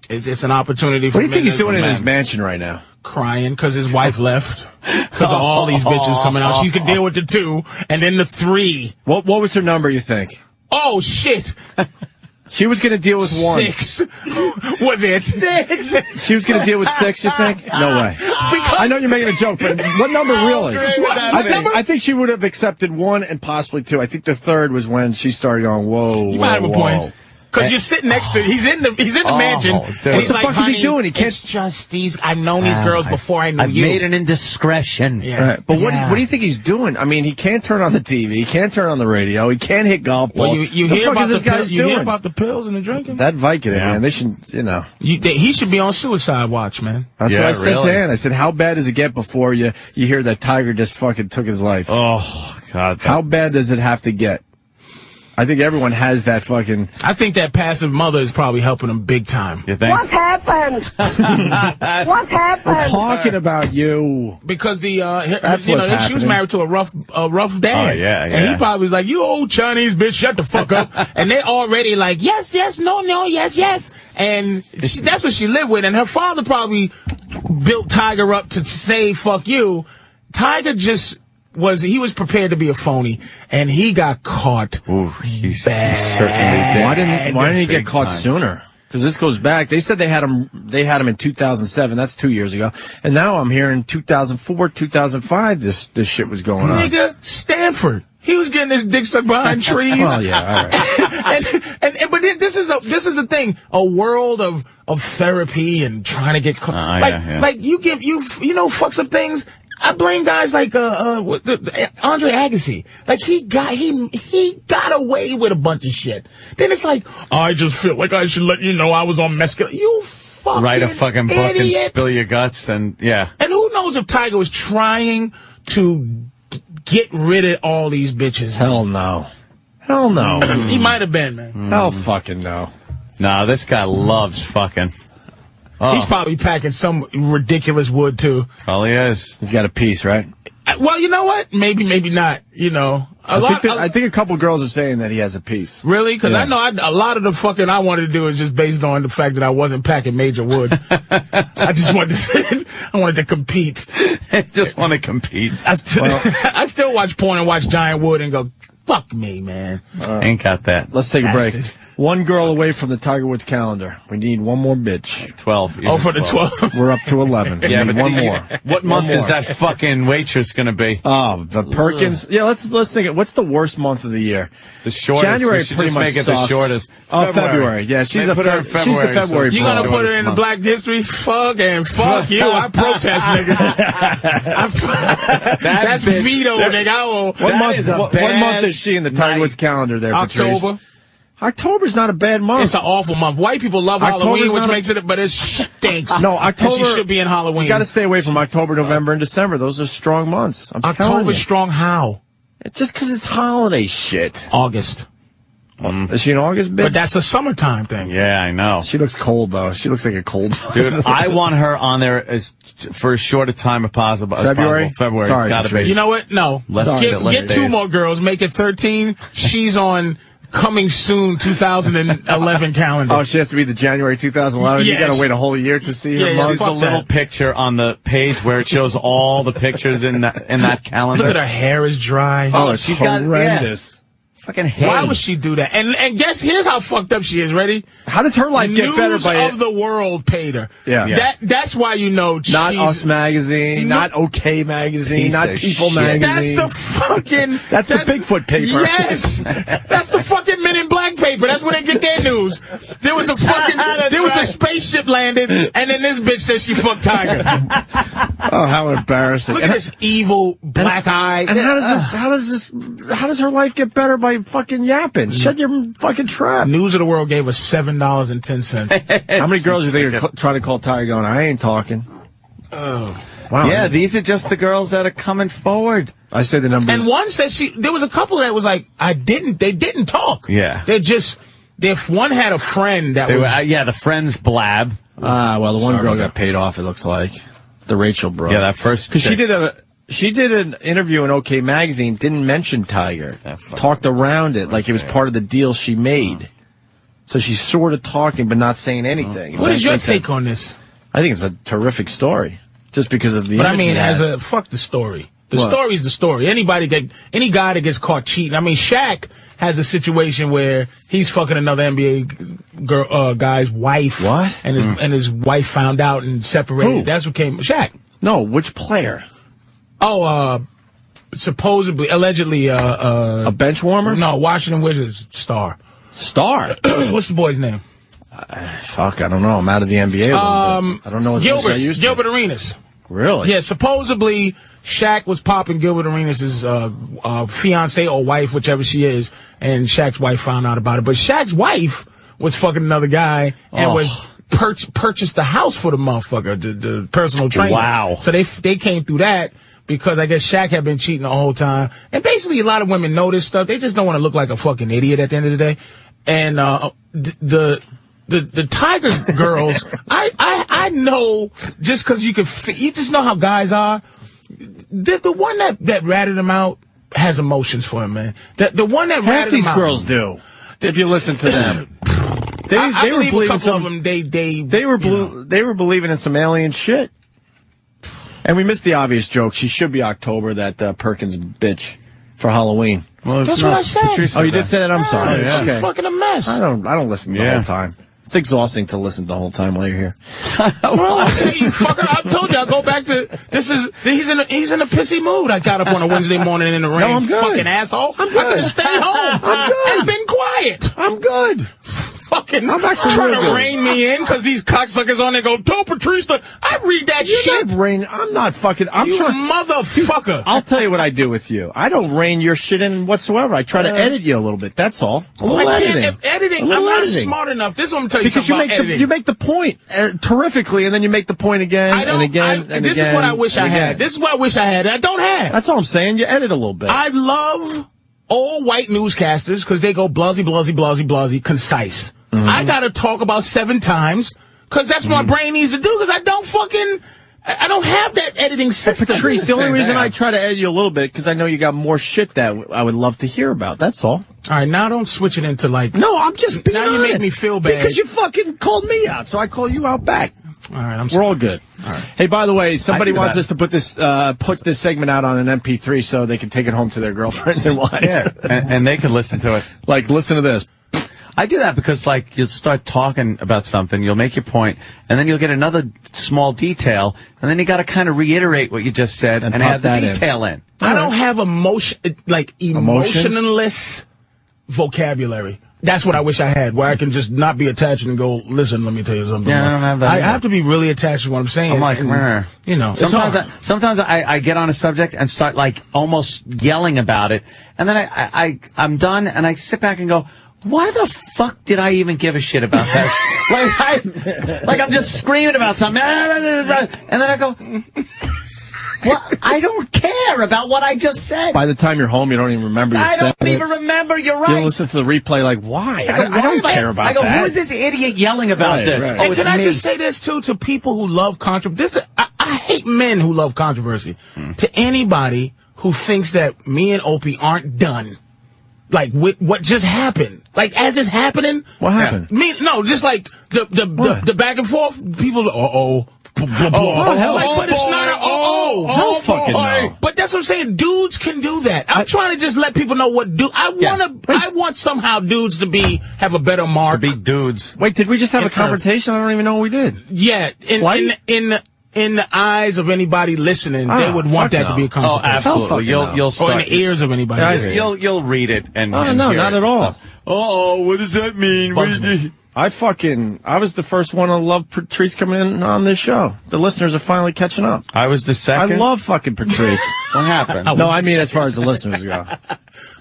It's an opportunity for What do you think he's doing in his mansion right now? crying because his wife left. Because of all these bitches coming out. She could deal with the 2, and then the 3. What was her number, you think? Oh, shit. She was going to deal with 1. 6. Was it 6? She was going to deal with 6, you think? No way. Because I know you're making a joke, but what number really? I think she would have accepted 1 and possibly 2. I think the 3rd was when she started going, whoa, you might have a point. Because you're sitting next to he's in the mansion. What the fuck is he doing? He can't. It's just these. I've known these girls before I knew I've you. made an indiscretion. Yeah. But what do you think he's doing? I mean, he can't turn on the TV. He can't turn on the radio. He can't hit golf balls. Well, you hear about the pills? You hear about the pills and the drinking? That Vicodin, man. They should, he should be on suicide watch, man. That's what I said to Ann. I said, how bad does it get before you hear that Tiger just fucking took his life? Oh, God. How bad does it have to get? I think everyone has that fucking... I think that passive mother is probably helping him big time. You think? What happened? What happened? We're talking about you. Because she was married to a rough dad. Oh, yeah. And he probably was like, you old Chinese bitch, shut the fuck up. And they already like, yes, no, yes. And that's what she lived with. And her father probably built Tiger up to say, fuck you. Tiger just... he was prepared to be a phoney, and he got caught. Ooh, he certainly did. Why didn't he get caught sooner? Because this goes back. They said they had him in 2007. That's 2 years ago. And now I'm hearing 2004, 2005. This shit was going on. Nigga, Stanford. He was getting his dick sucked behind trees. Oh yeah, all right. But this is a thing. A world of therapy and trying to get caught. Like you fucks up things. I blame guys like Andre Agassi. Like he got away with a bunch of shit. Then it's like, I just feel like I should let you know I was on mescaline. You fucking write a fucking book and spill your guts and yeah. And who knows if Tiger was trying to get rid of all these bitches? Hell no. Hell no. He might have been, man. Hell fucking no. Nah, this guy loves fucking. Oh. He's probably packing some ridiculous wood, too. Probably is. He's got a piece, right? Well, you know what? Maybe not. I think a couple girls are saying that he has a piece. Really? Because I know a lot of the fucking I wanted to do is just based on the fact that I wasn't packing major wood. I just wanted to compete. Just want to compete. I still watch porn and watch giant wood and go, fuck me, man. Ain't got that. Let's take a break. One girl away from the Tiger Woods calendar. We need one more bitch. 12. Oh, for the 12. We're up to 11. Yeah, but one more. What month is that fucking waitress going to be? Oh, the Perkins. Yeah, let's think it. What's the worst month of the year? The shortest. January pretty much make it sucks. the shortest. Oh, February. Yeah, she's a February. You gonna put her in the Black History? Fuck you. I protest, nigga. That's veto, nigga. What month is she in the Tiger Woods calendar there, Patrice? October. October's not a bad month. It's an awful month. White people love Halloween, which makes it, but it stinks. No, October. And she should be in Halloween. You got to stay away from October, November, and December. Those are strong months. October's strong how? Just because it's holiday shit. August. Is she in August, bitch? But that's a summertime thing. Yeah, I know. She looks cold, though. She looks like a cold. Dude, I want her on there for as short a time as possible. February? February. Sorry, it's gotta be. You know what? No. Get 2 more girls. Make it 13. She's on Coming Soon 2011 calendar. Oh, she has to be the January 2011? Yes. You got to wait a whole year to see her. There's a little picture on the page where it shows all the pictures in that calendar. Look at her hair is dry. Oh, she's horrendous. Fucking hate. Why would she do that? And guess here's how fucked up she is. Ready? How does her life get better by News of the World paid her. Yeah. That's why you know she's not Us Magazine, not OK Magazine, not People Magazine. That's the fucking. That's the Bigfoot paper. Yes, that's the fucking Men in Black paper. That's where they get their news. There was a spaceship landed, and then this bitch said she fucked Tiger. Oh, how embarrassing! Look at this evil black eye. And how does her life get better by fucking yapping? Shut your fucking trap. News of the World gave us $7.10. How many girls do you think are trying to call Tiger going, I ain't talking? Oh. Wow. Yeah, these are just the girls that are coming forward. I say the numbers. And one said there was a couple that was like, they didn't talk. Yeah. If one had a friend that was. The friend's blab. Well, the one girl got paid off, it looks like. The Rachel bro. Yeah, that first. Because she did an interview in OK Magazine, didn't mention Tiger. Talked around it like it was part of the deal she made. So she's sort of talking but not saying anything. What is your take on this? I think it's a terrific story. just because of the. But I mean, fuck the story. The story's the story. Any guy that gets caught cheating. I mean, Shaq has a situation where he's fucking another NBA guy's wife. What? And his wife found out and separated. Who? That's what came. Shaq. No, which player? Supposedly, allegedly, a bench warmer? No, Washington Wizards star. Star? What's the boy's name? Fuck, I don't know. I'm out of the NBA. I don't know. Gilbert Arenas. Really? Yeah, supposedly Shaq was popping Gilbert Arenas' fiance or wife, whichever she is, and Shaq's wife found out about it. But Shaq's wife was fucking another guy and was purchased the house for the motherfucker, the personal trainer. Wow. So they came through that because I guess Shaq had been cheating the whole time. And basically a lot of women know this stuff. They just don't want to look like a fucking idiot at the end of the day. And the Tiger girls, I know just because you just know how guys are. The one that ratted him out has emotions for him, man. The one that ratted him out. Half these girls do. If you listen to them, they were believing some. Of them, they were believing in some alien shit. And we missed the obvious joke. She should be October, that Perkins bitch, for Halloween. Well, that's what I said. Patrice you did say that? I'm sorry. Yeah. She's fucking a mess. I don't listen the whole time. It's exhausting to listen the whole time while you're here. Well, okay, you fucker. I told you I'll go back to this. He's in a pissy mood. I got up on a Wednesday morning in the rain. No, I'm good. Fucking asshole. I'm good. I could have stayed home. I'm good. And been quiet. I'm good. Fucking I'm actually trying real to good. rein me in because these cocksuckers on there go, "Tell Patrice that I read that shit." I'm not fucking. I'm you trying. Motherfucker. I'll tell you what I do with you. I don't rein your shit in whatsoever. I try to edit you a little bit. That's all. A little editing. I'm not smart enough. This is what I'm telling you. Because editing. you make the point terrifically, and then you make the point again and again. This is what I wish I had. This is what I wish I had. I don't have. That's all I'm saying. You edit a little bit. I love old white newscasters because they go blasey, blasey, blasey, blasey, concise. Mm-hmm. I got to talk about 7 times because that's what my brain needs to do because I don't have that editing system. Patrice, the only reason I try to edit you a little bit because I know you got more shit that I would love to hear about. That's all. All right, now don't switch it into like. No, I'm just being honest. Now you make me feel bad because you fucking called me out, so I call you out back. All right, we're all good. All right. Hey, by the way, somebody wants us to put this segment out on an MP3 so they can take it home to their girlfriends and wives. Yeah, and they can listen to it. Like, listen to this. I do that because, like, you'll start talking about something, you'll make your point, and then you'll get another small detail, and then you got to kind of reiterate what you just said and add the detail in. I don't have emotionless vocabulary. That's what I wish I had, where I can just not be attached and go, listen, let me tell you something. Yeah, I don't have that. I have to be really attached to what I'm saying. I'm like, you know. Sometimes I get on a subject and start, like, almost yelling about it, and then I'm done, and I sit back and go, why the fuck did I even give a shit about that? like I'm just screaming about something, and then I go, well, I don't care about what I just said. By the time you're home, you don't even remember you said it. I don't even remember. You're right. You'll listen to the replay like, why? I don't care about that. I go, who is this idiot yelling about this? Right. Oh, can I just say this, too, to people who love controversy? I hate men who love controversy. To anybody who thinks that me and Opie aren't done. Like, with what just happened. Like, as it's happening. What happened? Just like the back and forth. People, but it's not hell fucking no. But that's what I'm saying. Dudes can do that. I'm trying to just let people know what I want somehow dudes to have a better mark. To be dudes. Wait, did we just have a confrontation? I don't even know what we did. Yeah. In the eyes of anybody listening, they would want that to be a confrontation. Oh, absolutely. You'll start. Or in the ears of anybody. You'll read it and. No, not at all. Oh, what does that mean? I was the first one to love Patrice coming in on this show. The listeners are finally catching up. I was the second. I love fucking Patrice. What happened? No, I mean as far as the listeners go.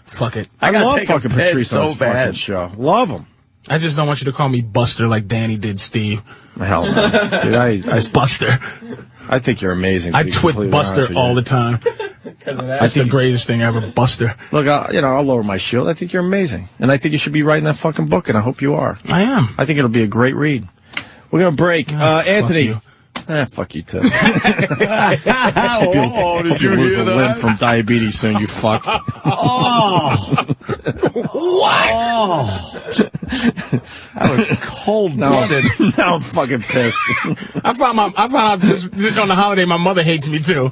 Fuck it. I love fucking Patrice on this fucking show. Love him. I just don't want you to call me Buster like Danny did Steve. Hell no. Dude, I Buster. I think you're amazing. I twit Buster all the time. That's the greatest thing ever, Buster. Look, I'll lower my shield. I think you're amazing. And I think you should be writing that fucking book, and I hope you are. I am. I think it'll be a great read. We're going to break. Anthony, Fuck you too. Did you lose hear a that? limb from diabetes soon, you fuck. What? That was cold-blooded. Now I'm fucking pissed. I found out this on the holiday. My mother hates me too.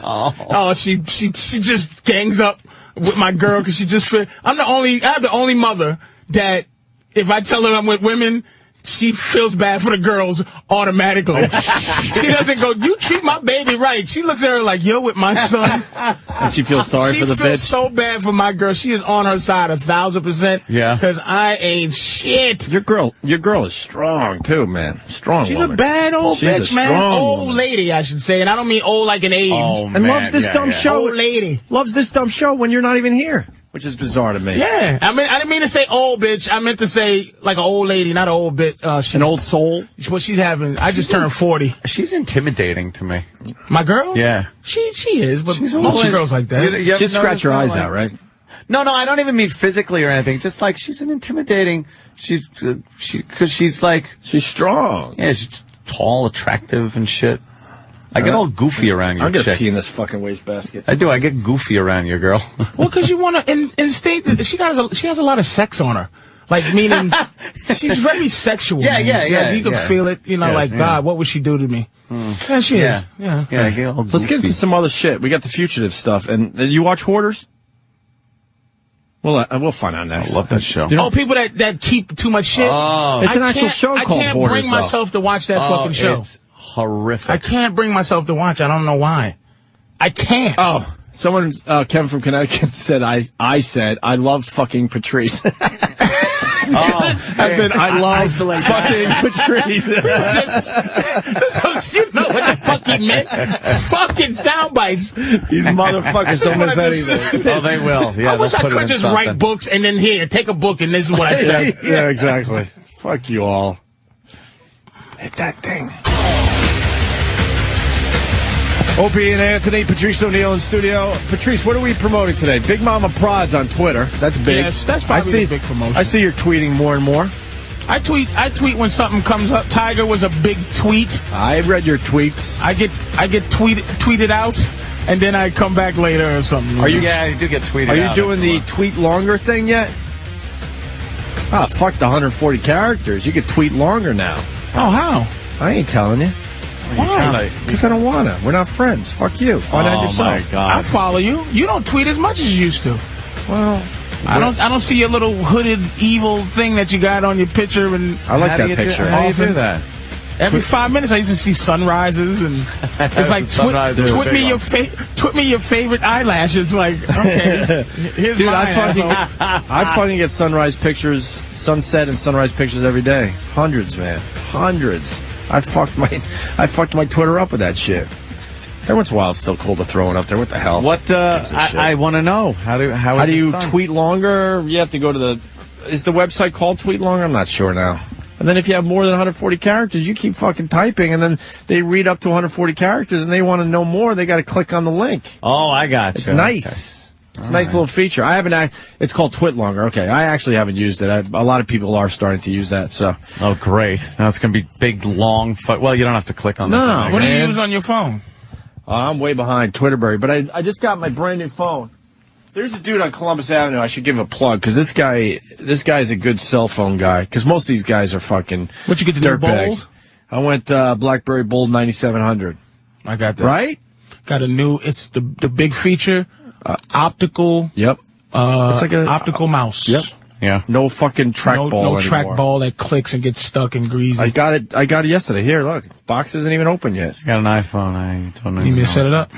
Oh, she just gangs up with my girl because she just. I have the only mother that if I tell her I'm with women, she feels bad for the girls automatically. She doesn't go, you treat my baby right. She looks at her like, you're with my son. And she feels sorry for the bitch. She feels bitch. so bad for my girl. She is on her side 1,000%. Yeah. Because I ain't shit. Your girl is strong too, man. Strong She's woman. a bad old She's bitch, a man. strong Old woman. lady, I should say. And I don't mean old like an age. Oh, And loves this dumb show. Old lady. Loves this dumb show when you're not even here, which is bizarre to me. Yeah. I didn't mean to say old bitch. I meant to say like an old lady, not an old bitch. An old soul. What she's having. I just turned 40. She's intimidating to me. My girl? Yeah. She is, but She's a most little- girls like that. You ever She'd scratch notice your that, eyes like- out, right? No, I don't even mean physically or anything. Just like she's an intimidating. Because she's like, She's strong. yeah, she's tall, attractive, and shit. I get all goofy around your I'm gonna chick. pee in this fucking wastebasket. I do. I get goofy around your girl. Well, because you want to instinct. She has a lot of sex on her. Like, meaning, she's very sexual. Yeah, man. yeah. Like, you can feel it, Yeah, like, yeah. God, what would she do to me? Yeah, she is. Yeah. I get all Let's get goofy. into some other shit. We got the Fugitive stuff. And you watch Hoarders? We'll find out next. I love that show. You know, People that keep too much shit. Oh. It's an I actual can't- show called I can't Hoarders, bring though. myself to watch that fucking show. It's horrific. I can't bring myself to watch. I don't know why. I can't. Oh, someone, Kevin from Connecticut said, I said, I loved fucking Patrice. I said, I love fucking Patrice. So you know what the fuck he meant? Fucking sound bites. These motherfuckers don't miss anything. Oh, they will. Yeah, I wish they'll I put it could in just something. write books and then here, take a book and this is what I said. Yeah, exactly. Fuck you all. Hit that thing. Opie and Anthony, Patrice O'Neill in studio. Patrice, what are we promoting today? Big Mama Prods on Twitter. That's big. Yes, that's probably the big promotion. I see you're tweeting more and more. I tweet when something comes up. Tiger was a big tweet. I read your tweets. I get tweeted out, and then I come back later or something. Are you? Yeah, you do get tweeted Are you out doing the afterward. tweet longer thing yet? Ah, fuck the 140 characters. You can tweet longer now. Oh, how? I ain't telling you. Why? Because I don't want to. We're not friends. Fuck you. Find out yourself. my God. I follow you. You don't tweet as much as you used to. Well, I don't see your little hooded evil thing that you got on your picture. And I like How that do you picture. How do you Often. do that? every 5 minutes I used to see sunrises, and it's like Sunrise is a tweet big me one. tweet me your favorite eyelashes. Like, okay, here's Dude, mine. I fucking get sunrise pictures, sunset and sunrise pictures every day. Hundreds, man. Hundreds. I fucked my Twitter up with that shit. Every once in a while, it's still cool to throw it up there. What the hell? What? Gives a shit? I want to know how do you tweet longer? You have to go to is the website called Tweet Longer? I'm not sure now. And then if you have more than 140 characters, you keep fucking typing, and then they read up to 140 characters, and they want to know more. They got to click on the link. Oh, I got you. It's nice. Okay. It's a nice little feature. It's called Twit Longer. Okay, I actually haven't used it. A lot of people are starting to use that. So. Oh, great. Now it's going to be big, long. Well, you don't have to click on the No. thing. What do you use on your phone? I'm way behind Twitterberry, but I just got my brand new phone. There's a dude on Columbus Avenue. I should give him a plug because this guy's a good cell phone guy. Because most of these guys are fucking What you get the new dirtbags. Bowls? I went BlackBerry Bold 9700. I got that. Right? Got a new. It's the big feature, optical. Yep. It's like a optical mouse. Yep. Yeah. No fucking trackball No anymore. trackball that clicks and gets stuck and greasy. I got it yesterday. Here, look. Box isn't even open yet. I got an iPhone. I don't know. You need me to set it up?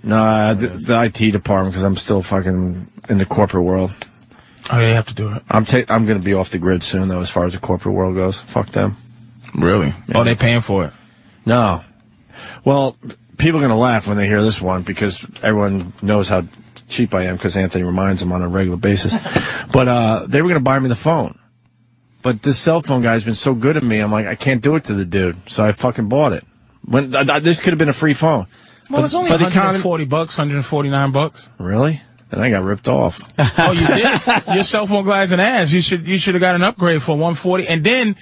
No, the IT department because I'm still fucking in the corporate world. Oh, they have to do it. I'm going to be off the grid soon, though, as far as the corporate world goes. Fuck them. Really? Yeah. Oh, they paying for it? No. Well, people are going to laugh when they hear this one because everyone knows how cheap I am because Anthony reminds them on a regular basis. But they were going to buy me the phone. But this cell phone guy's been so good at me, I'm like, I can't do it to the dude. So I fucking bought it. This could have been a free phone. Well, it's only the $140, $149. Really? And I got ripped off. Oh, you did? Your cell phone guy's an ass. You should have got an upgrade for $140. And then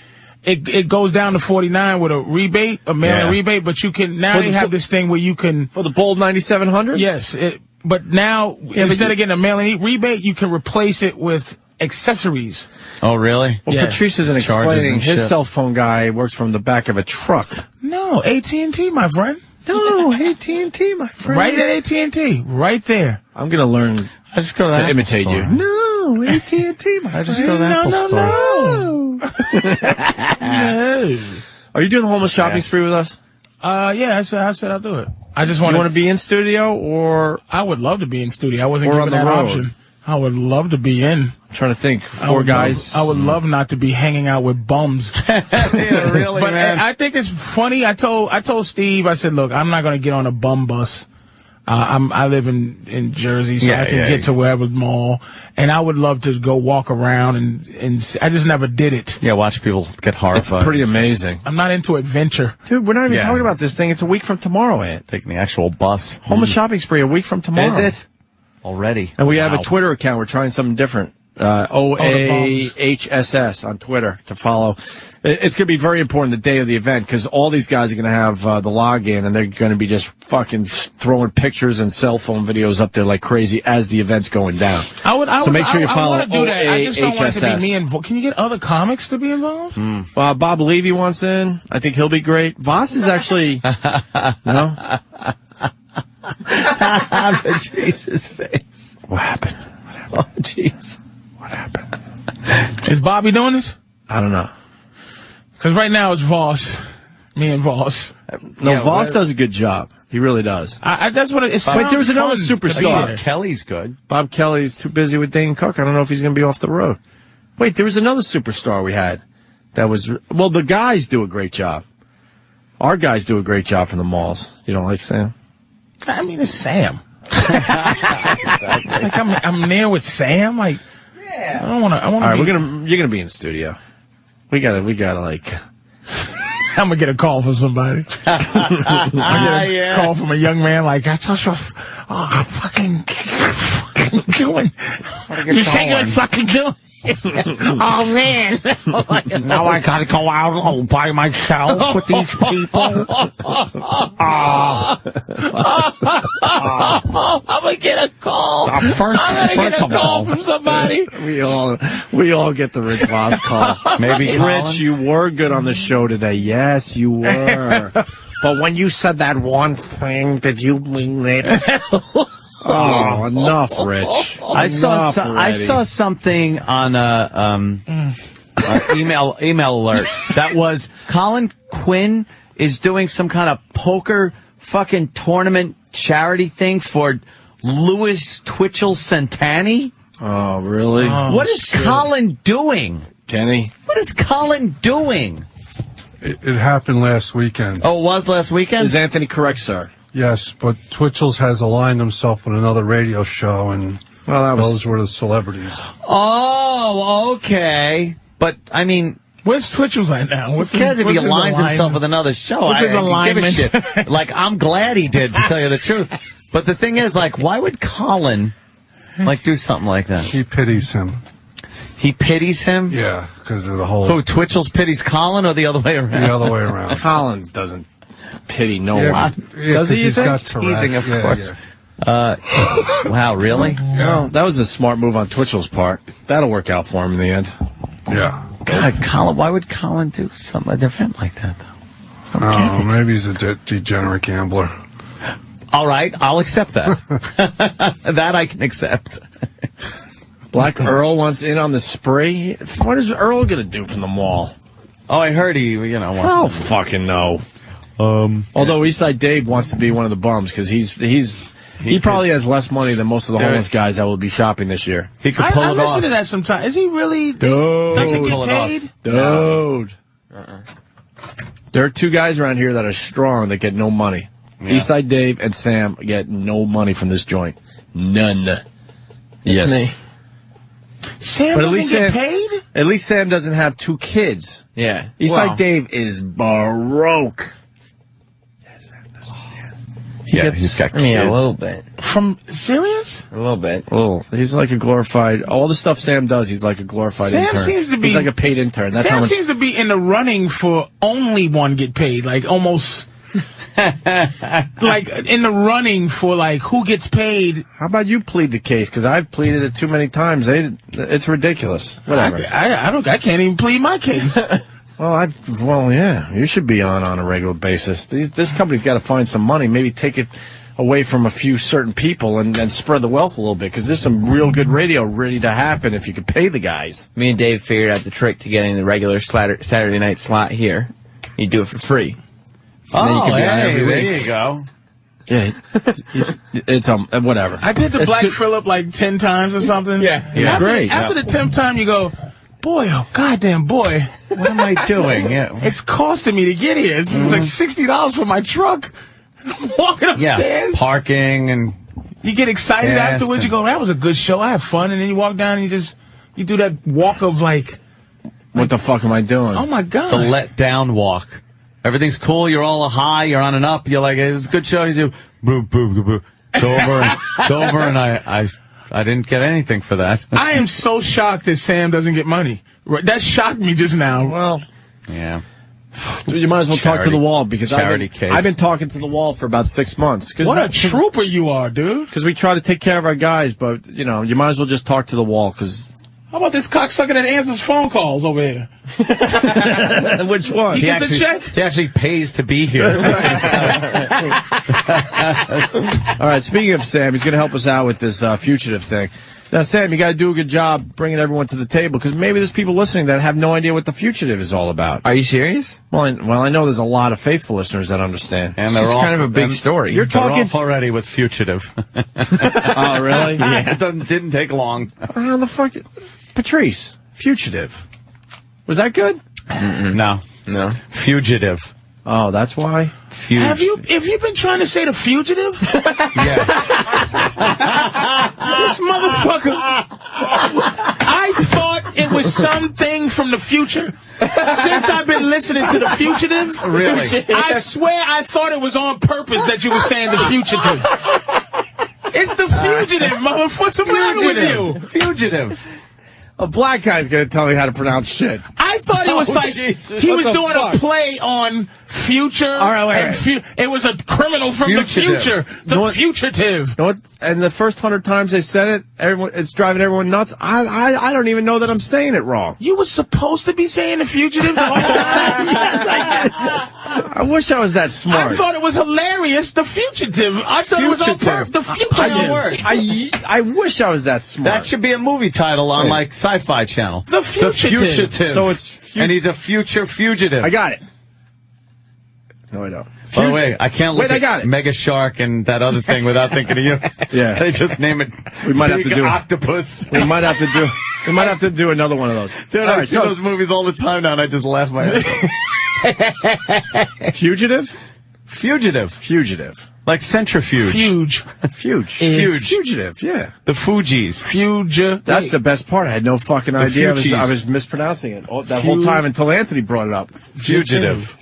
it goes down to 49 with a rebate, a mail-in rebate, but you can, now they have this thing where you can. For the Bold 9700? Yes. But now, instead of getting a mail-in rebate, you can replace it with accessories. Oh, really? Well, Patrice isn't explaining. His shit. cell phone guy works from the back of a truck. No, AT&T, my friend. No, AT&T, my friend. Right at AT&T. Right there. I'm going to learn I just go to imitate you. No, AT&T, my I just go to the Apple Store. No. Are you doing the homeless shopping spree with us? Yeah, I said I'll do it. I just You want want to be in studio or I would love to be in studio. I wasn't Or given on the that road. option. I would love to be in. I'm trying to think. Four guys. I would love not to be hanging out with bums. Yeah, really, But man. I think it's funny. I told Steve, I said, look, I'm not going to get on a bum bus. I live in Jersey, so I can get to wherever mall. And I would love to go walk around and I just never did it. Yeah, watch people get horrified. It's pretty amazing. I'm not into adventure. Dude, we're not even talking about this thing. It's a week from tomorrow, Ant. Taking the actual bus. Homeless shopping spree a week from tomorrow. Is it? Already. And we have a Twitter account. We're trying something different. OAHSS on Twitter to follow. It's going to be very important the day of the event because all these guys are going to have the login and they're going to be just fucking throwing pictures and cell phone videos up there like crazy as the event's going down. So make sure you follow I want to do that. I just don't want it to OAHSS. be me involved. Can you get other comics to be involved? Bob Levy wants in. I think he'll be great. Voss is actually no. Jesus' face. What happened? Oh, jeez. What happened? Is Bobby doing this? I don't know. Because right now it's Voss. Me and Voss. No, Voss does a good job. He really does. That's what it sounds. Wait, there was another fun superstar. to be Kelly's good. Bob Kelly's too busy with Dane Cook. I don't know if he's going to be off the road. Wait, there was another superstar we had. That was, well, the guys do a great job. Our guys do a great job from the malls. You don't like Sam? I mean, it's Sam. It's like I'm there with Sam. Like, I don't want to. All right, you're gonna be in studio. We gotta like. I'm gonna get a call from somebody. I get a call from a young man like, I told you, I'm fucking doing. You say you're fucking doing. Oh man! Now I gotta go out all by myself with these people. I'm gonna get a call. I'm gonna get a call from somebody. We all get the Rich Voss call. Maybe Rich, you were good on the show today. Yes, you were. But when you said that one thing, did you mean it? Oh, enough, Rich. I saw something on email alert that was Colin Quinn is doing some kind of poker fucking tournament charity thing for Louis Twitchell Santani. Oh, really? What is Colin doing? Kenny? What is Colin doing? It happened last weekend. Oh, it was last weekend? Is Anthony correct, sir? Yes, but Twitchell's has aligned himself with another radio show, and those were the celebrities. Oh, okay. But, I mean... Where's Twitchell's right now? Who cares if he aligns himself with another show? What's his alignment? Give a shit. Like, I'm glad he did, to tell you the truth. But the thing is, like, why would Colin, like, do something like that? He pities him. He pities him? Yeah, because of the whole... Who, Twitchell's pities Colin or the other way around? The other way around. Colin doesn't pity no one. Yeah, Does he, you he's think? got Tourette's. Teasing, of course. Yeah. Wow, really? Well, that was a smart move on Twitchell's part. That'll work out for him in the end. Yeah. God, Colin, why would Colin do an event like that, though? Oh, maybe he's a degenerate gambler. All right, I'll accept that. That I can accept. Black Earl wants in on the spree. What is Earl going to do from the mall? Oh, I heard he, wants I don't fucking know. Although Eastside Dave wants to be one of the bums because he probably has less money than most of the homeless guys that will be shopping this year. He could pull I it listen off. to that sometimes. Is he really? Dude. Does he Pull get it off. paid? Dude. There are two guys around here that are strong that get no money. Yeah. Eastside Dave and Sam get no money from this joint. None. Yes. Me. Sam But at doesn't least get Sam- paid? At least Sam doesn't have two kids. Yeah. Eastside Wow. Dave is baroque. he's got kids. Yeah, a little bit. From serious? A little bit. Oh, he's like a glorified. All the stuff Sam does, he's like a glorified intern. Seems to be. He's like a paid intern. That's Sam how much. Seems to be in the running for only one get paid, like almost. Like in the running for like who gets paid. How about you plead the case? Because I've pleaded it too many times. It's ridiculous. Whatever. I can't even plead my case. Well, yeah, you should be on a regular basis. This company's got to find some money, maybe take it away from a few certain people and spread the wealth a little bit, because there's some real good radio ready to happen if you could pay the guys. Me and Dave figured out the trick to getting the regular Saturday night slot here. You do it for free. Oh, there you go. Yeah, it's whatever. I did the Black Phillip like 10 times or something. Yeah. Great. After the 10th time, you go, boy, oh goddamn boy, what am I doing? Yeah. It's costing me to get here. It's like $60 for my truck. I'm walking upstairs. Yeah, parking and you get excited afterwards. You go, that was a good show. I have fun, and then you walk down and you do that walk of like, what the fuck am I doing? Oh my god, the let down walk. Everything's cool. You're all high. You're on and up. You're like, it's a good show. You do, boo, boo, boo, boo. It's over, and I didn't get anything for that. I am so shocked that Sam doesn't get money. That shocked me just now. Well, yeah. You might as well talk to the wall, because I've been talking to the wall for about 6 months. What a trooper you are, dude. Because we try to take care of our guys, but, you might as well just talk to the wall, because... How about this cocksucker that answers phone calls over here? Which one? He gets a check? He actually pays to be here. All right, speaking of Sam, he's going to help us out with this Fugitive thing. Now, Sam, you got to do a good job bringing everyone to the table, because maybe there's people listening that have no idea what the Fugitive is all about. Are you serious? Well, I know there's a lot of faithful listeners that understand. And they're all kind of a big story. You're talking already with Fugitive. Oh, really? Yeah, it didn't take long. How the fuck? Patrice, Fugitive. Was that good? No. Fugitive. Oh, that's why? Have you been trying to say the Fugitive? Yes. This motherfucker. I thought it was something from the future. Since I've been listening to the Fugitive, really, I swear I thought it was on purpose that you were saying the Fugitive. It's the Fugitive, motherfucker. What's the matter with you? Fugitive. A black guy's going to tell me how to pronounce shit. I thought it was like Jesus. he was What the doing fuck? A play on future. All right, wait. It was a criminal from the future. The Fugitive. You know what? And the first 100 times they said it, it's driving everyone nuts. I don't even know that I'm saying it wrong. You were supposed to be saying the Fugitive the whole time. Yes, I did. I wish I was that smart. I thought it was hilarious. The Fugitive. I thought it was on purpose. The Fugitive. I wish I was that smart. That should be a movie title on like Sci-Fi Channel. The Fugitive. So it's and he's a future fugitive. I got it. No, I don't. By the way, I can't look I got at it. Mega Shark and that other thing without thinking of you. Yeah. They just name it. We might Big have to do Octopus. We might have to do another one of those. Dude, I see those movies all the time now, and I just laugh my head off. Fugitive? Fugitive. Like Centrifuge. Fugitive, yeah. The Fugees. That's the best part. I had no fucking idea. I was mispronouncing it that whole time until Anthony brought it up. Fugitive.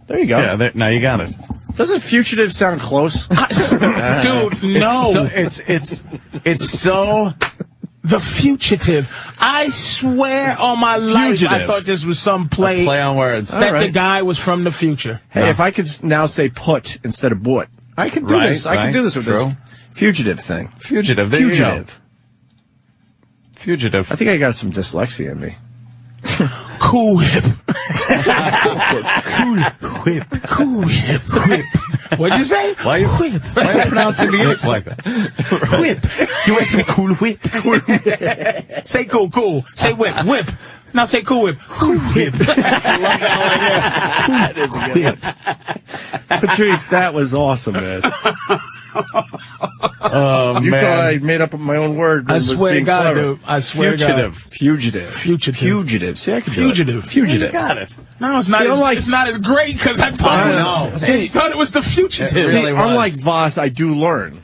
There you go. Yeah, now you got it. Doesn't Fugitive sound close? Dude, no. It's so... The Fugitive. I swear on my life, I thought this was some play on words. That the guy was from the future. Hey, if I could now say put instead of boot, I could do this. I could do this with this Fugitive thing. Fugitive. There you go. Fugitive. I think I got some dyslexia in me. Cool Whip. Cool Whip. What'd you say? Why are you pronouncing the H like that? Whip. You want some Cool Whip? Say cool. Say whip. Now say Cool Whip. Cool Whip. That is a good one. Patrice, that was awesome, man. You thought I made up my own word. I swear to God, dude. I swear to God. Fugitive. See, I could do it. Fugitive. You got it. No, it's not. It's not as great because I thought it was the Fugitive. See, unlike Voss, I do learn.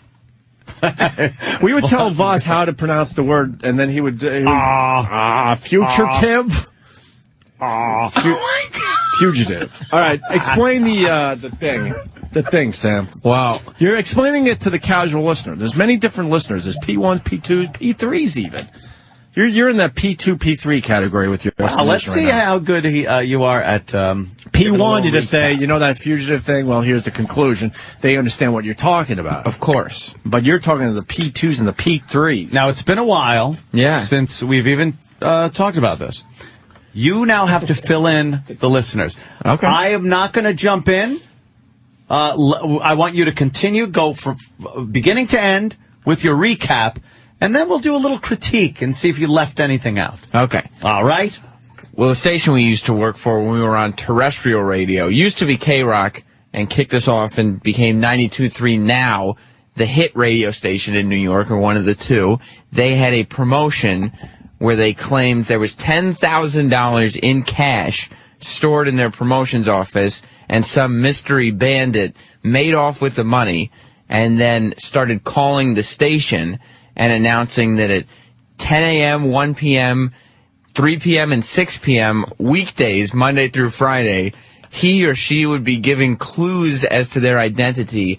We would tell Voss how to pronounce the word, and then he would fugitive. Fugitive. All right, explain the thing. the thing, Sam. Wow. You're explaining it to the casual listener. There's many different listeners. There's P1s, P2s, P3s even. You're in that P2, P3 category with your Well, let's see how good you are at P1. You just say, you know that fugitive thing? Well, here's the conclusion. They understand what you're talking about. Of course. But you're talking to the P2s and the P3s. Now, it's been a while since we've even talked about this. You now have to fill in the listeners. Okay. I am not going to jump in. I want you to continue, go from beginning to end with your recap, and then we'll do a little critique and see if you left anything out. Okay. All right? Well, the station we used to work for when we were on terrestrial radio used to be K-Rock and kicked us off and became 92.3 Now, the hit radio station in New York, or one of the two. They had a promotion where they claimed there was $10,000 in cash stored in their promotions office, and some mystery bandit made off with the money and then started calling the station and announcing that at 10 a.m., 1 p.m., 3 p.m., and 6 p.m., weekdays, Monday through Friday, he or she would be giving clues as to their identity.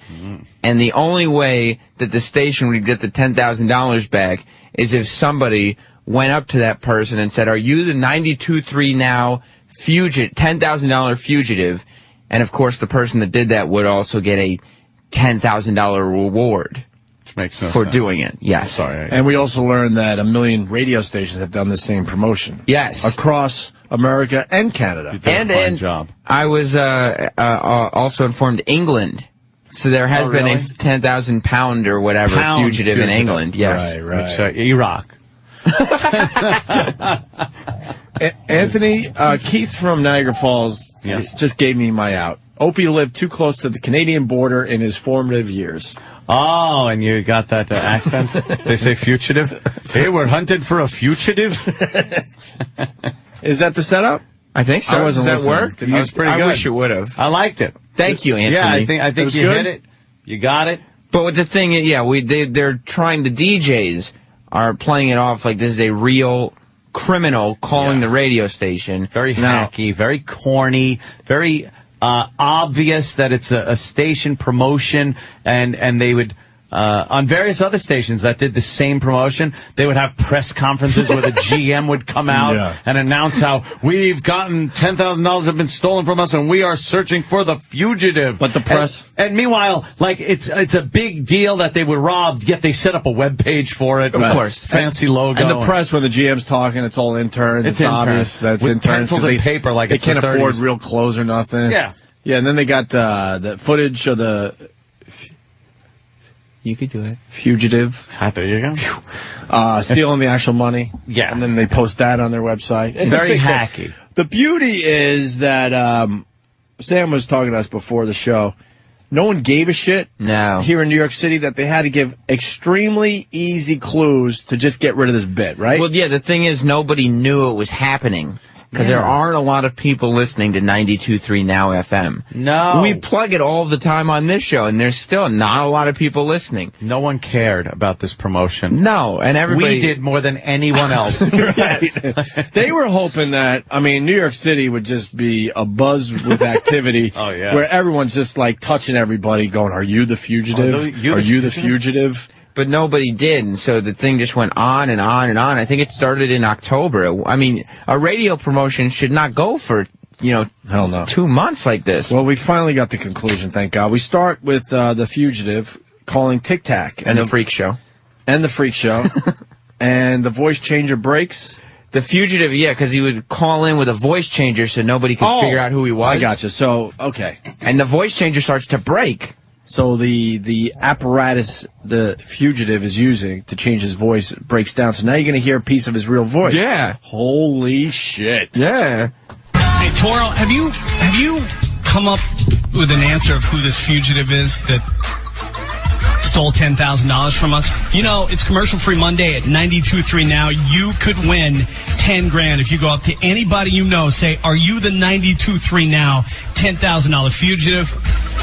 And the only way that the station would get the $10,000 back is if somebody went up to that person and said, "Are you the 92.3 Now $10,000 fugitive?" And, of course, the person that did that would also get a $10,000 reward. Makes no for sense. doing it, yes. Sorry. And we also learned that 1 million radio stations have done the same promotion. Yes. Across America and Canada. You did a fine job. I was also informed England. So there has been a 10,000 pound or whatever fugitive in England. Yes. Right. Which, Iraq. Anthony, Keith from Niagara Falls just gave me my out. Opie lived too close to the Canadian border in his formative years. Oh, and you got that accent? They say fugitive? Hey, we're hunted for a fugitive? Is that the setup? I think so. I wasn't Does that listening. work? It was pretty good. I wish it would have. I liked it. Thank you, Anthony. Yeah, I think you hit it. You got it. But with the thing, they're trying, the DJs are playing it off like this is a real criminal calling the radio station. Very hacky, very corny, very obvious that it's a station promotion, and they would on various other stations that did the same promotion, they would have press conferences where the GM would come out and announce how we've gotten $10,000 have been stolen from us and we are searching for the fugitive. But the press and meanwhile, like it's a big deal that they were robbed, yet they set up a web page for it. Of course, fancy logo. And the press, when the GM's talking, it's all interns. It's obvious that's with interns. Pencils and paper, like they it's can't the 30s. afford real clothes or nothing. Yeah. And then they got the footage of the. You could do it. Fugitive. There you go. Stealing the actual money. Yeah. And then they post that on their website. It's very hacky. The beauty is that Sam was talking to us before the show. No one gave a shit here in New York City that they had to give extremely easy clues to just get rid of this bit, right? Well, yeah, the thing is nobody knew it was happening. Because there aren't a lot of people listening to 92.3 Now FM. No. We plug it all the time on this show, and there's still not a lot of people listening. No one cared about this promotion. No, and everybody... We did more than anyone else. Yes. They were hoping that, New York City would just be a buzz with activity. Where everyone's just, like, touching everybody, going, are you the fugitive? Are you the fugitive? But nobody did, and so the thing just went on and on and on. I think it started in October. A radio promotion should not go for, hell no, 2 months like this. Well, we finally got the conclusion, thank God. We start with the fugitive calling Tic Tac. And the Freak Show. And the Freak Show. And the voice changer breaks. The fugitive, because he would call in with a voice changer so nobody could figure out who he was. I gotcha. So, okay. And the voice changer starts to break. So the apparatus the fugitive is using to change his voice breaks down. So now you're going to hear a piece of his real voice. Yeah. Holy shit. Yeah. Hey, Toro, have you come up with an answer of who this fugitive is that stole $10,000 from us? It's commercial-free Monday at 92.3 Now. You could win $10,000 if you go up to anybody you know, say, are you the 92.3 Now $10,000 fugitive?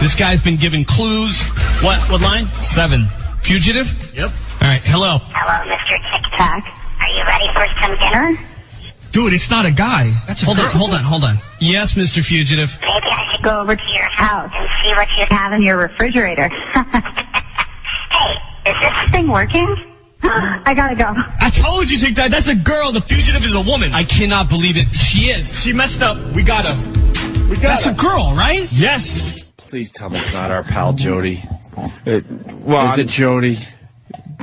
This guy's been giving clues. What line? 7. Fugitive? Yep. All right, hello. Hello, Mr. Tic Tac. Are you ready for some dinner? Dude, it's not a guy. Hold on. Yes, Mr. Fugitive. Maybe I should go over to your house and see what you have in your refrigerator. Hey, is this thing working? I gotta go. I told you, Tic Tac. That's a girl. The Fugitive is a woman. I cannot believe it. She is. She messed up. We got her. That's a girl, right? Yes. Please tell me it's not our pal Jody. Is it Jody?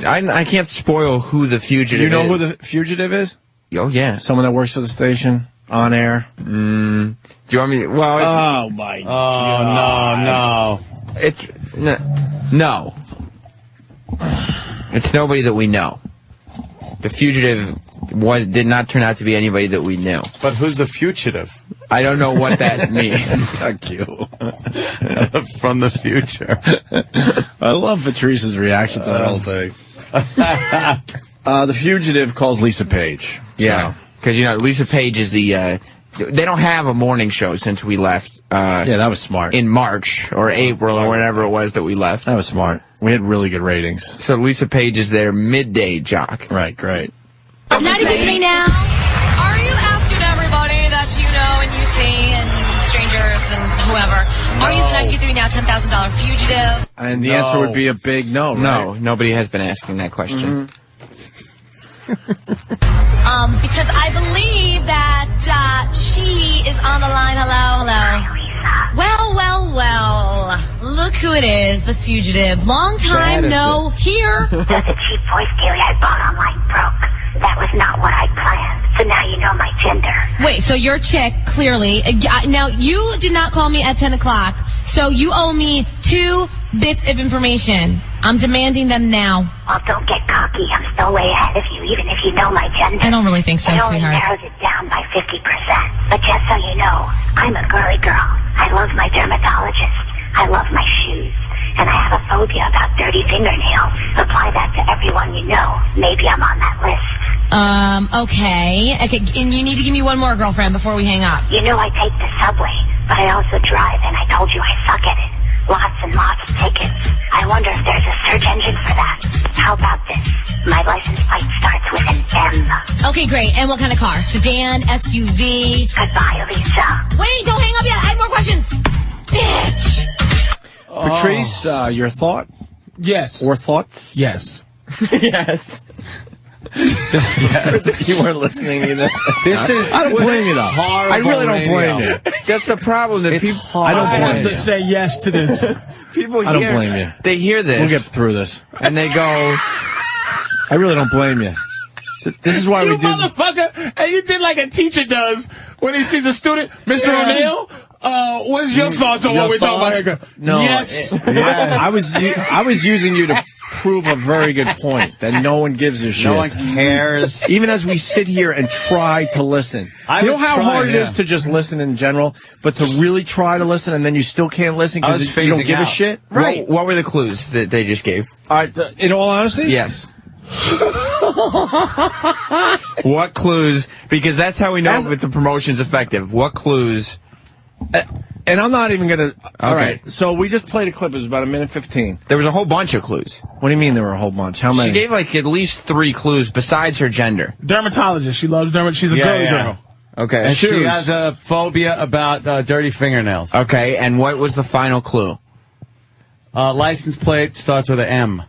I can't spoil who the Fugitive is. You know who the Fugitive is? Oh, yeah. Someone that works for the station, on air. Do you want me? Well. Oh my God. No. It's nobody that we know. The Fugitive did not turn out to be anybody that we knew. But who's the Fugitive? I don't know what that means. Fuck you. From the future. I love Patrice's reaction to that whole thing. The Fugitive calls Lisa Page. Yeah. Because, Lisa Page is the... they don't have a morning show since we left. Yeah, that was smart. In March or April or whatever it was that we left. That was smart. We had really good ratings. So Lisa Page is their midday jock. Right, great. 92.3 now. Are you asking everybody that you know and you see and strangers and whoever? No. Are you the 92.3 now $10,000 fugitive? And the answer would be a big no, right? No, nobody has been asking that question. Because I believe that she is on the line. Hello. Well. Look who it is, the Fugitive. Long time no here. The cheap voice daily I bought online broke. That was not what I planned. So now you know my gender. Wait, so your chick, clearly. Now, you did not call me at 10 o'clock, so you owe me 2 bits of information. I'm demanding them now. Well, don't get cocky. I'm still way ahead of you, even if you know my gender. I don't really think so, it only sweetheart. narrows it down by 50%. But just so you know, I'm a girly girl. I love my dermatologist. I love my shoes. And I have a phobia about dirty fingernails. Apply that to everyone you know. Maybe I'm on that list. Okay, and you need to give me one more, girlfriend, before we hang up. You know I take the subway, but I also drive, and I told you I suck at it. Lots and lots of tickets. I wonder if there's a search engine for that. How about this? My license plate starts with an M. Okay, great. And what kind of car? Sedan, SUV? Goodbye, Lisa. Wait, don't hang up yet. I have more questions. Bitch! Patrice, your thought? Yes. Or thoughts? Yes. Yes. Yes. You weren't listening either. I don't blame you, though. I really don't blame you. That's the problem. That people. I don't blame have you. to say yes to this. People I don't blame you. They hear this. We'll get through this. And they go, I really don't blame you. This is why you we do. Motherfucker. And you did like a teacher does when he sees a student. Mr. O'Neill, what's your thoughts on what we're talking about? No. Yes. I was using you to prove a very good point that no one gives a shit. No one cares. Even as we sit here and try to listen. You know how hard it is to just listen in general, but to really try to listen and then you still can't listen because you don't give a shit? Right. What were the clues that they just gave? In all honesty? Yes. What clues? Because that's how we know if the promotion's effective. What clues? And I'm not even going to... All Okay. right, so we just played a clip. It was about 1:15. There was a whole bunch of clues. What do you mean there were a whole bunch? How many? She gave like at least 3 clues besides her gender. Dermatologist. She loves dermatology. She's a girly girl. Okay. And she has a phobia about dirty fingernails. Okay, and what was the final clue? License plate starts with an M.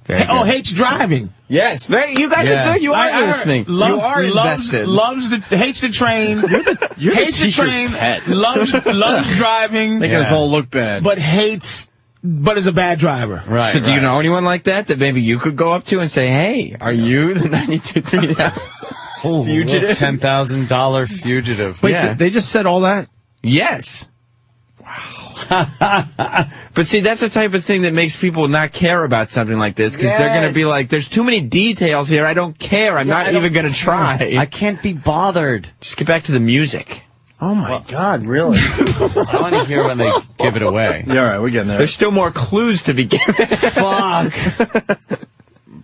Hates driving. Yes, you guys are good. You are listening. You are invested. Hates the train. Hates the train. Pet. Loves driving. Making us all look bad. But is a bad driver. Right. So do you know anyone like that maybe you could go up to and say, hey, are you the 92.3 Fugitive? $10,000 fugitive. Wait, they just said all that? Yes. But see, that's the type of thing that makes people not care about something like this, because they're going to be like, there's too many details here. I don't care. I'm not even going to try. I can't be bothered. Just get back to the music. Oh, my God, really? I want to hear when they give it away. Yeah, all right, we're getting there. There's still more clues to be given. Fuck.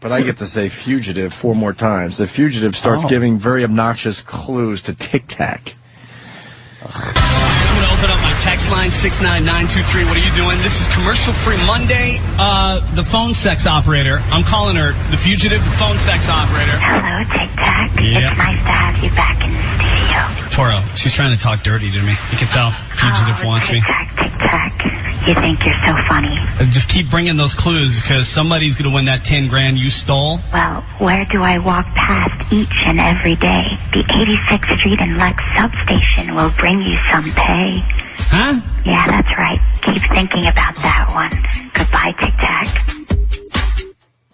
But I get to say Fugitive 4 more times. The Fugitive starts giving very obnoxious clues to Tic Tac. I'm going to open up my text line, 69923. What are you doing? This is commercial-free Monday. The phone sex operator. I'm calling her the Fugitive, the phone sex operator. Hello, Tic Tac. Yeah. It's nice to have you back in the Toro, she's trying to talk dirty to me. You can tell Fugitive wants me. You think you're so funny. Just keep bringing those clues because somebody's going to win that 10 grand you stole. Well, where do I walk past each and every day? The 86th Street and Lex substation will bring you some pay. Huh? Yeah, that's right. Keep thinking about that one. Goodbye, Tic Tac.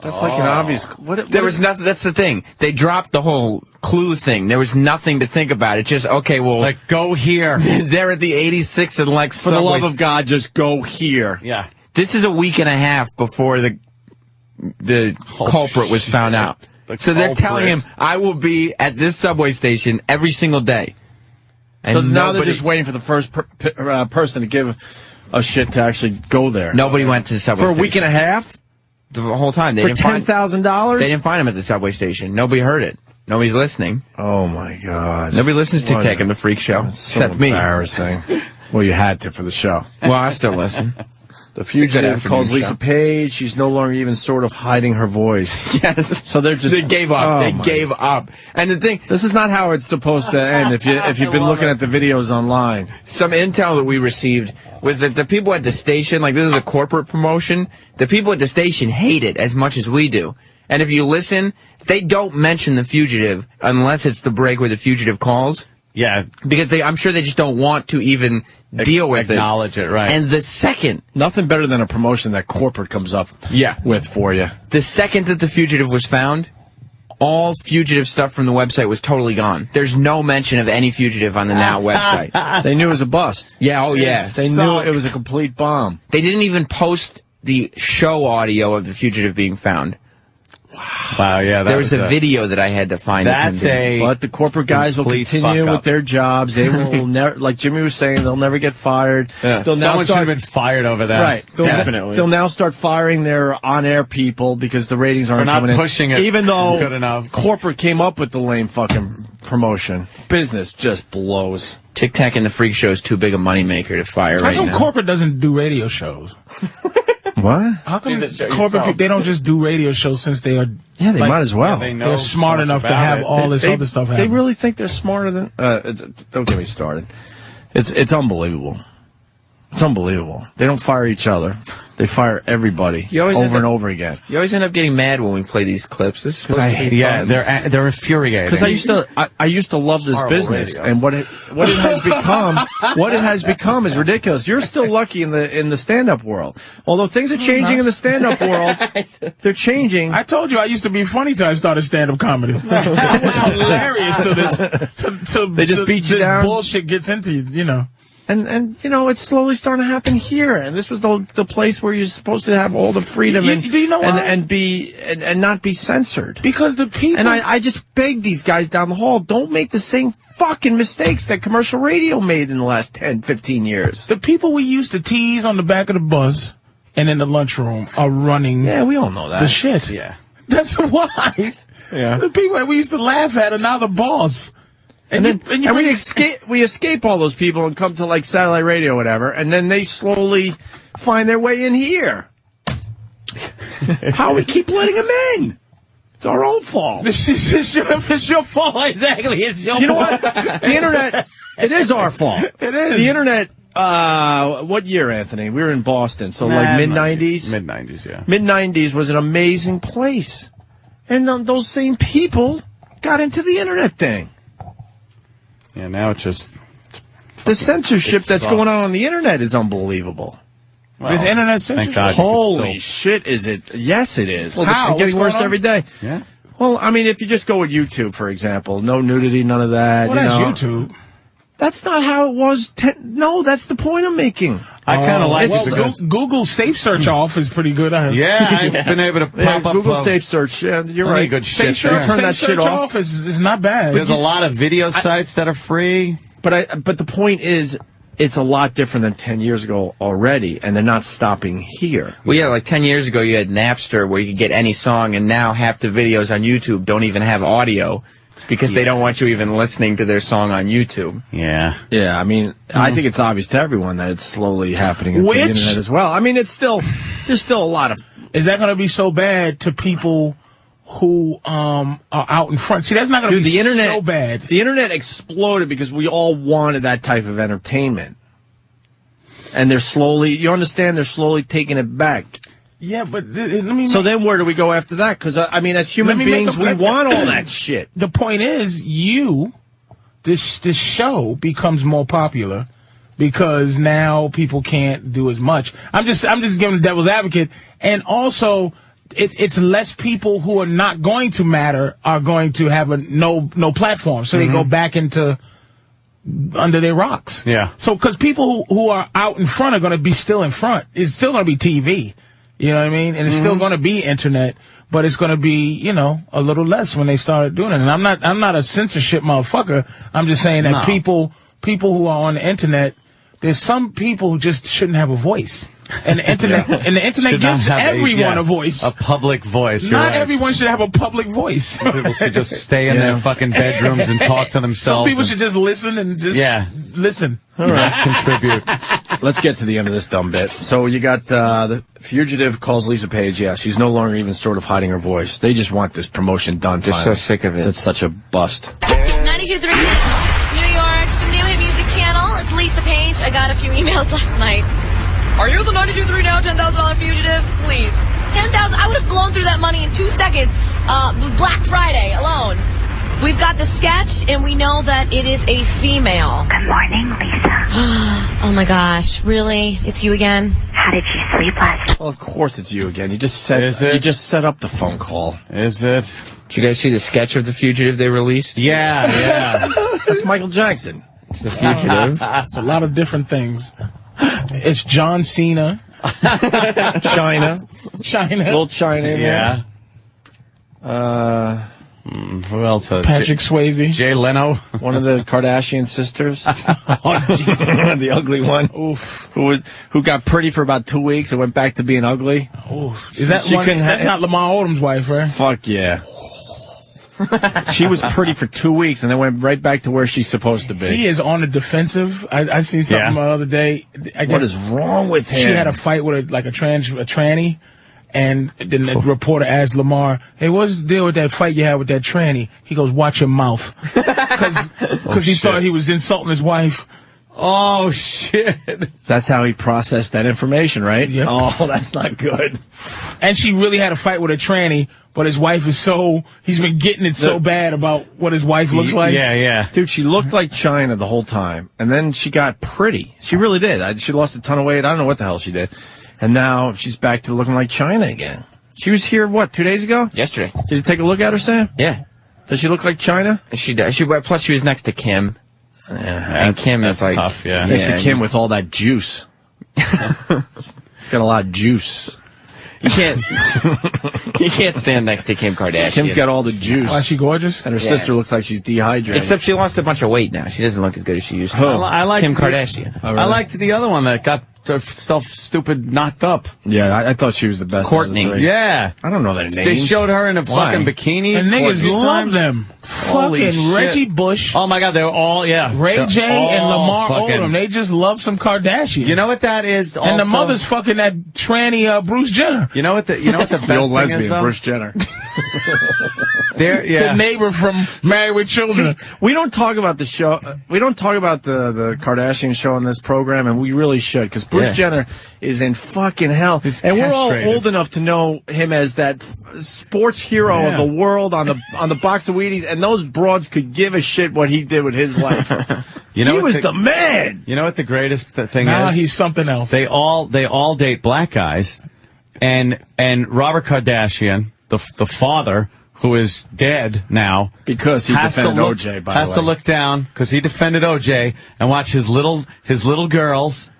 That's like an obvious... There was nothing. That's the thing. They dropped the whole clue thing. There was nothing to think about. It just, okay, well... Like, go here. They're at the 86 and Lex For the love of God, just go here. Yeah. This is a week and a half before the culprit was found out. So they're telling him, I will be at this subway station every single day. And so now they're just waiting for the first person to give a shit to actually go there. Nobody went to the subway station. For a week and a half? The whole time. For $10,000? They didn't find him at the subway station. Nobody heard it. Nobody's listening. Oh, my God. Nobody listens to Tic and the Freak Show. Except me. Embarrassing. Well, you had to for the show. Well, I still listen. The Fugitive calls Lisa Page. She's no longer even sort of hiding her voice. Yes. So they're just... They gave up. They gave up. And the thing... This is not how it's supposed to end if you've been looking at the videos online. Some intel that we received was that the people at the station, like this is a corporate promotion, the people at the station hate it as much as we do. And if you listen, they don't mention the Fugitive unless it's the break where the Fugitive calls. Yeah. Because I'm sure they just don't want to even deal with it. Acknowledge it, right. And the second... Nothing better than a promotion that corporate comes up with for you. The second that the Fugitive was found, all Fugitive stuff from the website was totally gone. There's no mention of any Fugitive on the Now website. They knew it was a bust. Yeah, oh yeah. They knew it was a complete bomb. They didn't even post the show audio of the Fugitive being found. Wow, yeah. There was a video that I had to find. But the corporate guys will continue with their jobs. They will never, like Jimmy was saying, they'll never get fired. Yeah. Someone should have been fired over that. Right. Definitely. They'll now start firing their on-air people because the ratings aren't not coming pushing in. it Even though good enough. Corporate came up with the lame fucking promotion. Business just blows. Tic Tac and the Freak Show is too big a moneymaker to fire right now. How come corporate doesn't do radio shows? What? How come corporate people, they don't just do radio shows since they are... Yeah, they might as well. Yeah, they're smart enough to have all this other stuff happen. They really think they're smarter than... don't get me started. It's unbelievable. It's unbelievable. They don't fire each other. They fire everybody over and over again. You always end up getting mad when we play these clips. This is supposed to be fun. They're infuriating. Because I used to love this business, and what it has become is ridiculous. You're still lucky in the stand-up world, although things are changing in the stand-up world. They're changing. I told you I used to be funny till I started stand-up comedy. It was hilarious till they just beat you down. Bullshit gets into you, you know. And you know, it's slowly starting to happen here. And this was the place where you're supposed to have all the freedom and not be censored. Because the people... And I just beg these guys down the hall, don't make the same fucking mistakes that commercial radio made in the last 10, 15 years. The people we used to tease on the back of the bus and in the lunchroom are running... Yeah, we all know that. The shit. Yeah. That's why. Yeah. The people that we used to laugh at are now the boss. And we escape all those people and come to like satellite radio or whatever, and then they slowly find their way in here. How we keep letting them in? It's our own fault. It's your fault, exactly. It's your fault. You know what? The internet, it is our fault. It is. The internet, what year, Anthony? We were in Boston, so like mid-90s? Mid-90s, yeah. Mid-90s was an amazing place. And those same people got into the internet thing. Yeah, now it's just... The censorship that's going on the internet is unbelievable. Well, this internet censorship? Thank God. Holy shit, is it? Yes, it is. Well, how? It's getting worse every day. Yeah. Well, I mean, if you just go with YouTube, for example, no nudity, none of that. Well, that's YouTube. That's not how it was. No, that's the point I'm making. I kind of like it because Google Safe Search off is pretty good. Yeah, I've been able to pop up Google Safe Search. Yeah, you're right. Good shit. Turn that shit off. Is not bad. There's a lot of video sites that are free. But the point is, it's a lot different than 10 years ago already, and they're not stopping here. Well, yeah, like 10 years ago, you had Napster where you could get any song, and now half the videos on YouTube don't even have audio. Because they don't want you even listening to their song on YouTube. Yeah. Yeah, I mean, I think it's obvious to everyone that it's slowly happening on the internet as well. I mean, there's still a lot of... Is that going to be so bad to people who are out in front. See, that's not going to be the internet, so bad. The internet exploded because we all wanted that type of entertainment. And they're slowly taking it back. Yeah, but so then where do we go after that? Because, I mean, as human beings, we want all that shit. The point is, this show becomes more popular because now people can't do as much. I'm just giving the devil's advocate. And also, it's less people who are not going to matter are going to have no platform. So they go back into under their rocks. Yeah. So, because people who are out in front are going to be still in front. It's still going to be TV. You know what I mean? And it's still going to be internet, but it's going to be, a little less when they start doing it. And I'm not a censorship motherfucker. I'm just saying that people who are on the internet, there's some people who just shouldn't have a voice. And the internet gives everyone a voice. A public voice. Not everyone should have a public voice. Some people should just stay in their fucking bedrooms and talk to themselves. Some people should just listen and listen. All right. Contribute. Let's get to the end of this dumb bit. So you got the Fugitive calls Lisa Page. Yeah, she's no longer even sort of hiding her voice. They just want this promotion done. They're so sick of it. It's such a bust. 92.3 New York's new hit music channel. It's Lisa Page. I got a few emails last night. Are you the 92.3 now $10,000 fugitive? Please. 10,000. I would have blown through that money in 2 seconds. Black Friday alone. We've got the sketch, and we know that it is a female. Good morning, Lisa. Oh my gosh, really? It's you again? How did you sleep last night? Well, of course it's you again. You just set up the phone call. Is it? Did you guys see the sketch of The Fugitive they released? Yeah. That's Michael Jackson. It's The Fugitive. It's a lot of different things. It's John Cena. China. Little China. Yeah. Who else? Patrick Swayze. Jay Leno. One of the Kardashian sisters. Oh, Jesus. The ugly one. Oof. Who got pretty for about 2 weeks and went back to being ugly. Oof. Is that one? That's not Lamar Odom's wife, right? Fuck yeah. She was pretty for 2 weeks and then went right back to where she's supposed to be. He is on the defensive. I seen something the other day. I guess what is wrong with him? She had a fight with a tranny, and then the reporter asked Lamar, "Hey, what's the deal with that fight you had with that tranny?" He goes, "Watch your mouth," because he thought he was insulting his wife. Oh, shit. That's how he processed that information, right? Yep. Oh, that's not good. And she really had a fight with a tranny, but his wife is he's been getting it so bad about what his wife looks like. Yeah. Dude, she looked like China the whole time. And then she got pretty. She really did. She lost a ton of weight. I don't know what the hell she did. And now she's back to looking like China again. She was here, 2 days ago? Yesterday. Did you take a look at her, Sam? Yeah. Does she look like China? She does. Plus, she was next to Kim. Yeah, and Kim is like tough, yeah. Next to Kim with all that juice. She's got a lot of juice. You can't stand next to Kim Kardashian. Kim's got all the juice. Why, is she gorgeous? And her sister looks like she's dehydrated. Except she lost a bunch of weight now. She doesn't look as good as she used to. I like Kim Kardashian. Oh, really? I liked the other one that got herself stupid knocked up. Yeah, I thought she was the best. Courtney. Yeah. I don't know their names. They showed her in a fucking bikini. And niggas love them. Holy fucking shit. Reggie Bush. Oh my God, they were all, Ray J and Lamar Odom. They just love some Kardashian. You know what that is? Also, and the mother's fucking that tranny Bruce Jenner. You know what the best the old thing lesbian, is, though? Bruce Jenner. The neighbor from Married with Children. See, we don't talk about the show. We don't talk about the Kardashian show on this program, and we really should, because Bruce Jenner is in fucking hell. And we're all old enough to know him as that sports hero of the world on the box of Wheaties, and those broads could give a shit what he did with his life. He was the man. You know what the greatest thing now is? He's something else. They all date black guys, and Robert Kardashian, the father, who is dead now, because he defended OJ. By the way, has to look down because he defended OJ and watch his little girls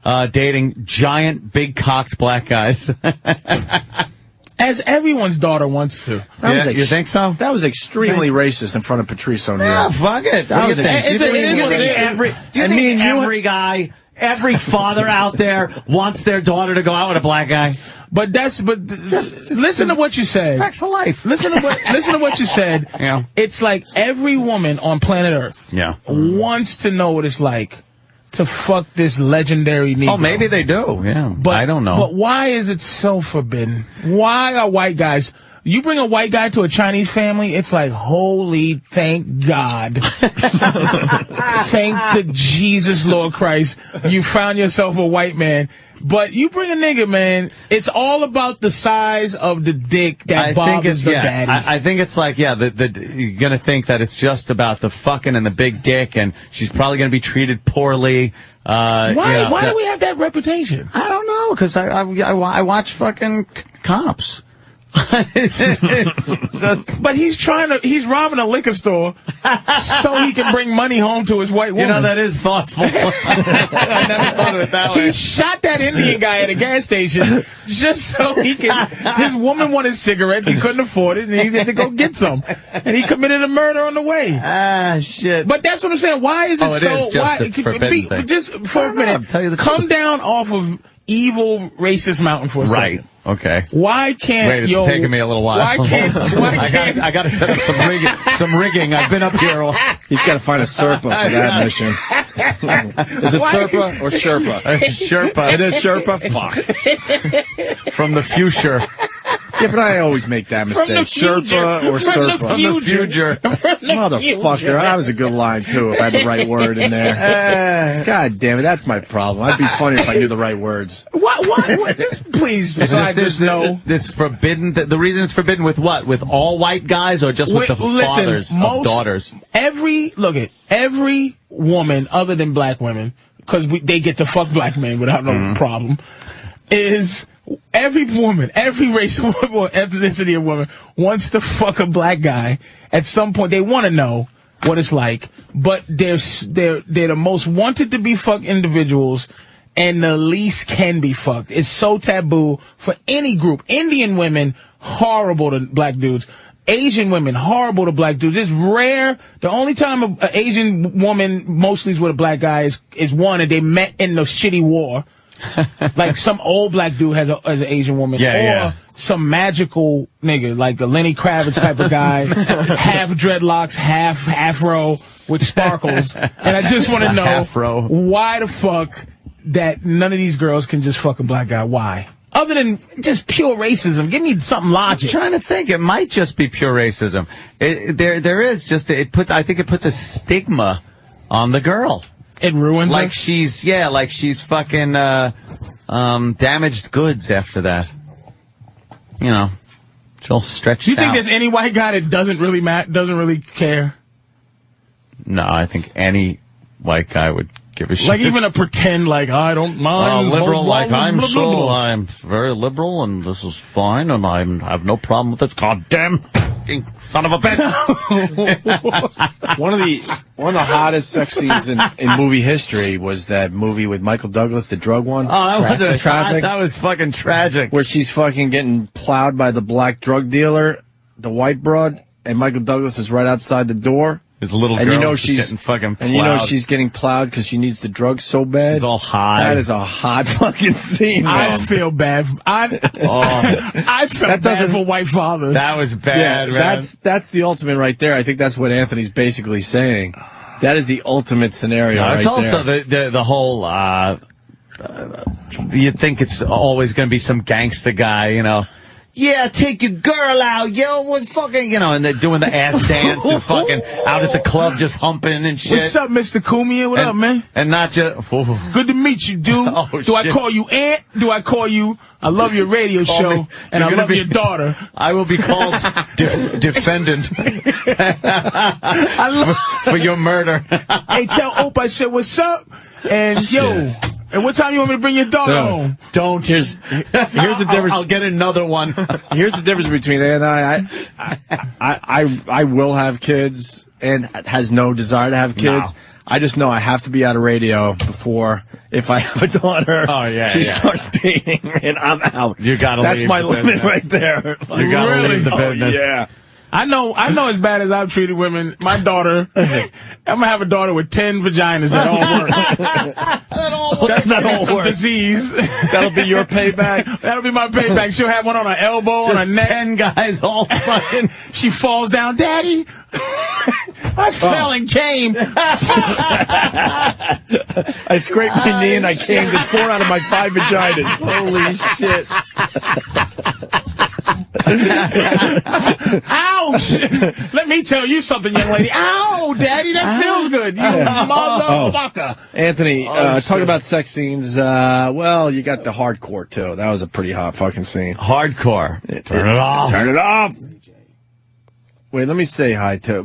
dating giant, big cocked black guys. As everyone's daughter wants to. You think so? That was extremely racist in front of Patrice O'Neal. Yeah, fuck it. That was Every father out there wants their daughter to go out with a black guy. But listen to what you said. Facts of life. Listen to what you said. Yeah. It's like every woman on planet Earth wants to know what it's like to fuck this legendary Negro. Oh, maybe they do. Yeah. But I don't know. But why is it so forbidden? Why are white guys You bring a white guy to a Chinese family, it's like, holy thank God. Thank the Jesus Lord Christ. You found yourself a white man. But you bring a nigga, man, it's all about the size of the dick that bothers the daddy. I think it's like, you're going to think that it's just about the fucking and the big dick, and she's probably going to be treated poorly. Why do we have that reputation? I don't know, because I watch fucking Cops. But he's robbing a liquor store so he can bring money home to his white woman. You know, that is thoughtful. I never thought of it that way. He shot that Indian guy at a gas station just so he can. His woman wanted cigarettes. He couldn't afford it, and he had to go get some. And he committed a murder on the way. Ah, shit. But that's what I'm saying. Why is it so? It is just a forbidden thing. Just for a minute, come down off of evil racist mountain for a second. Right. Okay. Why can't Wait, it's taking me a little while. Why can't I got to set up some rigging. I've been up here. He's got to find a Serpa for that mission. Is it Serpa or Sherpa? Sherpa. It is Sherpa? Fuck. From the future. Yeah, but I always make that mistake. Sherpa or Serpa. From the future. Motherfucker. That was a good line, too, if I had the right word in there. God damn it, that's my problem. I'd be funny if I knew the right words. What? Just please, this forbidden, the reason it's forbidden with what? With all white guys or just with the fathers of daughters? Every woman, other than black women, because they get to fuck black men without no problem, is... Every woman, every race of woman, or ethnicity of woman wants to fuck a black guy. At some point, they want to know what it's like. But they're the most wanted to be fucked individuals, and the least can be fucked. It's so taboo for any group. Indian women, horrible to black dudes. Asian women, horrible to black dudes. It's rare. The only time an Asian woman mostly is with a black guy is one, and they met in the shitty war. Like some old black dude has an Asian woman, or some magical nigga like a Lenny Kravitz type of guy, half dreadlocks, half afro with sparkles. And I just want to know why the fuck that none of these girls can just fuck a black guy. Why? Other than just pure racism, give me something logic. I'm trying to think. It might just be pure racism. There is just I think it puts a stigma on the girl. It ruins her? Like she's fucking damaged goods after that. You know, she'll stretch. You think there's any white guy that doesn't really care? No, I think any white guy would give a shit. Like even a pretend like I don't mind. Liberal, like I'm very liberal and this is fine and I have no problem with this. Goddamn son of a bitch. One of the hottest sex scenes in movie history was that movie with Michael Douglas, the drug one. Oh, that wasn't Traffic. That was fucking tragic. Where she's fucking getting plowed by the black drug dealer, the white broad, and Michael Douglas is right outside the door. His little girl she's getting fucking plowed. And you know she's getting plowed because she needs the drugs so bad. She's all high. That is a hot fucking scene, man. I feel bad. I felt bad for white fathers. That was bad, man. That's the ultimate right there. I think that's what Anthony's basically saying. That is the ultimate scenario right there. It's also the whole, you think it's always going to be some gangster guy, you know. Yeah, take your girl out, yo, with fucking, you know, and they're doing the ass dance and fucking out at the club just humping and shit. What's up, Mr. Kumia? What up, man? And not just... Good to meet you, dude. Do I call you Aunt? Do I call you... I love your radio show, and I love your daughter. I will be called defendant for your murder. Hey, tell Opie I said, what's up? And, yo... And what time you want me to bring your daughter home? Don't. Here's the difference. I'll get another one. Here's the difference between Ann and I will have kids and has no desire to have kids. No. I just know I have to be out of radio before, if I have a daughter, she starts dating and I'm out. You gotta That's leave my the limit business. right there. You gotta leave the business. Yeah. I know as bad as I've treated women, my daughter, I'm gonna have a daughter with 10 vaginas that all work. That's not all work. Disease. That'll be your payback. That'll be my payback. She'll have one on her elbow, on her neck. 10 guys all fucking. She falls down, Daddy. I fell and came. I scraped my knee and I came to 4 out of my 5 vaginas. Holy shit. Ouch! Let me tell you something, young lady. Ow, Daddy, that feels good. You motherfucker. Anthony, talking about sex scenes, well, you got the hardcore, too. That was a pretty hot fucking scene. Hardcore. Turn it off. Turn it off. Wait, let me say hi to...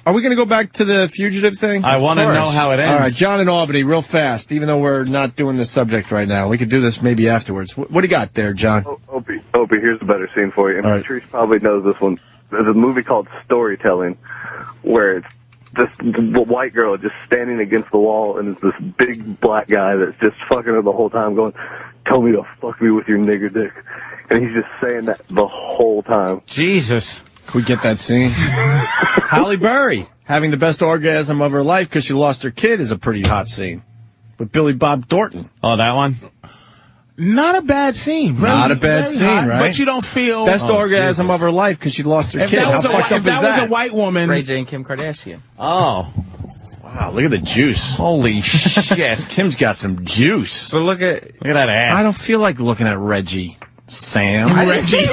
Are we going to go back to the Fugitive thing? I want to know how it ends. All right, John in Albany, real fast, even though we're not doing the subject right now. We could do this maybe afterwards. What do you got there, John? Opie, here's a better scene for you. And right. Patrice probably knows this one. There's a movie called Storytelling where it's the white girl just standing against the wall, and it's this big black guy that's just fucking her the whole time going, tell me to fuck me with your nigger dick. And he's just saying that the whole time. Jesus. Can we get that scene? Halle Berry having the best orgasm of her life because she lost her kid is a pretty hot scene. With Billy Bob Thornton. Oh, that one? Not a bad scene. Not a bad scene, hot, right? But you don't feel... Best orgasm of her life because she lost her kid. How fucked up is that? If that was a white woman... Ray J and Kim Kardashian. Oh. Wow, look at the juice. Holy shit. Kim's got some juice. But look at that ass. I don't feel like looking at Reggie. Sam. Reggie.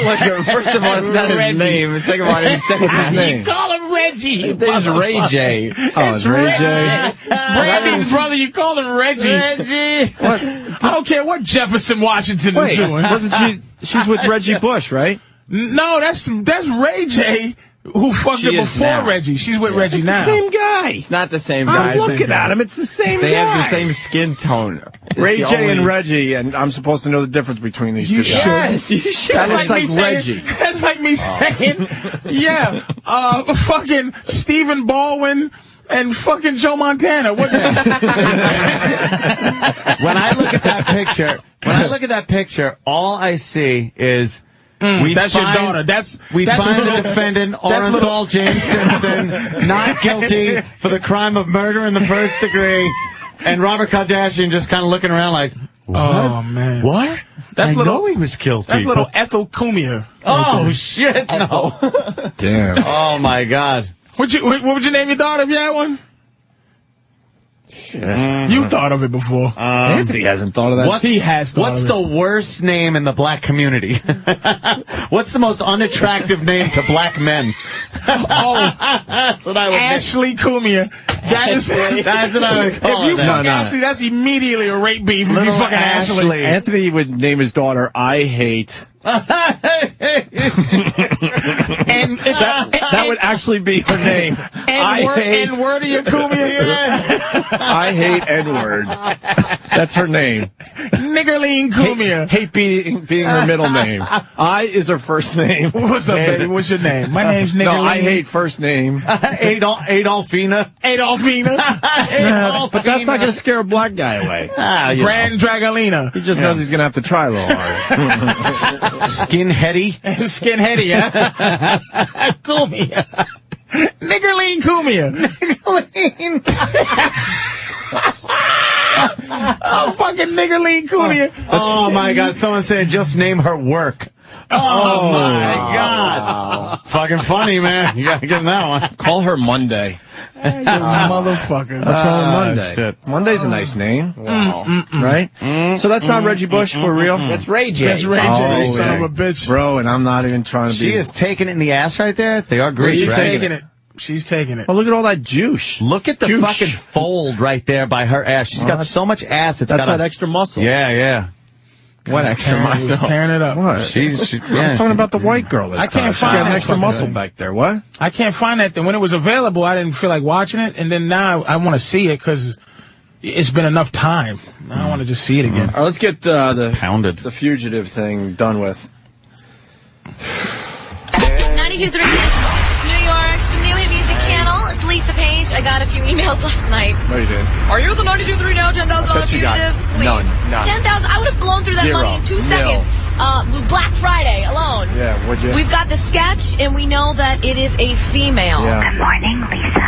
First of all, it's not his name. And second of all, I didn't say his name. You call him Reggie. His name's Ray J. Oh, it's Ray J. Brandy's brother, you call him Reggie. Reggie. What? I don't care what Jefferson Washington is doing. Wasn't she? She's with Reggie Bush, right? No, that's Ray J. Who fucked her before now. Reggie? She's with Reggie It's now. the same guy. It's not the same guy. I'm looking at him. It's the same They guy. have the same skin tone. Ray J and Reggie, and I'm supposed to know the difference between these two guys. Yes, you should. That looks like Reggie. That's like me saying, yeah, fucking Stephen Baldwin and fucking Joe Montana. What? When I look at that picture, all I see is that's your daughter. We find the defendant, Orenthal James Simpson, not guilty for the crime of murder in the first degree, and Robert Kardashian just kind of looking around like, what? Oh man, what? I know he was guilty. That's little Ethel Cumia. Oh shit! No. Damn. Oh my God. What would you name your daughter if you had one? You thought of it before. Anthony hasn't thought of that. He has thought What's of the worst name in the black community? What's the most unattractive name to black men? That's what I would Ashley Cumia. That's what I would call If you it. fuck Ashley, that's immediately a rape beef. If you fucking Ashley. Anthony would name his daughter I Hate. And that would actually be her name. N-word of your Cumia. I hate N-word. That's her name. Niggerline Cumia. Hate being her middle name. I is her first name. What's up, baby? What's your name? My name's Niggerline. No, I hate first name. Adolfina. But that's not going to scare a black guy away. Grand Dragolina. He just knows he's going to have to try a little hard. Skinheady. Skinheady, huh? Cumia. Niggerline Cumia. Niggerline. Oh, fucking Niggerline Cumia. Oh, my God. Someone said just name her work. Oh, my God. Fucking funny, man. You got to give him that one. Call her Monday. Hey, you motherfucker. What's wrong with Monday? Shit. Monday's a nice name. Wow. Right? So that's not Reggie Bush for real? That's Ray J. That's Ray J, son of a bitch. Bro, and I'm not even trying to be... She is taking it in the ass right there. They are great. She's right? taking it. She's taking it. Well, look at all that juice. Look at the fucking fold right there by her ass. She's got so much ass. It's That's got that extra muscle. Yeah. What extra muscle? Tearing it up. What? Yeah. I was talking about the white girl this I can't time. She got find an that extra fucking muscle thing. back there. What? I can't find that thing. When it was available, I didn't feel like watching it, and then now I want to see it because it's been enough time. Now I want to just see it again. All right, let's get the Fugitive thing done with. 92.3 New York's new hit music channel. It's Lisa Page. I got a few emails last night. No, you did. Are you the 92.3 now? $10,000 bet you got Fugitive? Please. none. 10,000. I would have blown through that Zero. money in 2 Nil. seconds. Black Friday alone. Yeah, would you? We've got the sketch, and we know that it is a female. Yeah. Good morning, Lisa.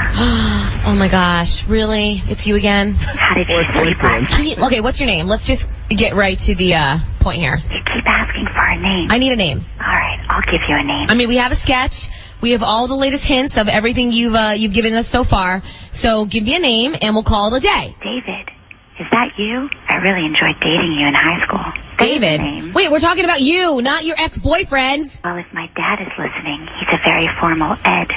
Oh my gosh, really? It's you again? How did you sleep? Okay, what's your name? Let's just get right to the point here. You keep asking for a name. I need a name. All right, I'll give you a name. I mean, we have a sketch. We have all the latest hints of everything you've given us so far. So give me a name, and we'll call it a day. David. Is that that you? I really enjoyed dating you in high school. David. Wait, we're talking about you, not your ex-boyfriend. Well, if my dad is listening, he's a very formal Ed.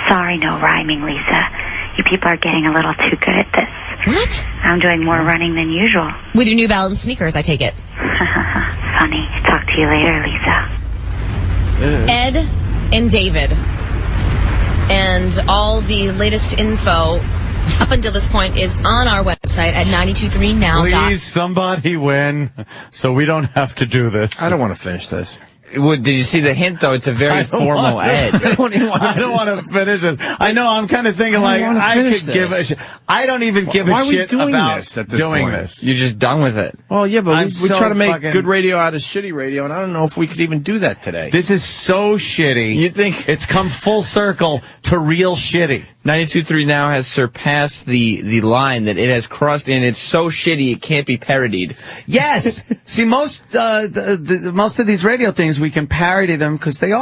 Sorry, no rhyming, Lisa. You people are getting a little too good at this. What? I'm doing more running than usual. With your New Balance sneakers, I take it. Funny. Talk to you later, Lisa. Ed and David. And all the latest info up until this point is on our website at 923now. Please, somebody win, so we don't have to do this. I don't want to finish this. Did you see the hint, though? It's a very formal Ed. I don't want to finish it. I know, I'm kind of thinking like, I could give a shit. I don't even give a shit about doing this. You're just done with it. Well, yeah, but we try to make good radio out of shitty radio, and I don't know if we could even do that today. This is so shitty. You think it's come full circle to real shitty. 92.3 Now has surpassed the line that it has crossed, and it's so shitty it can't be parodied. Yes. See, most most of these radio things we can parody them because they're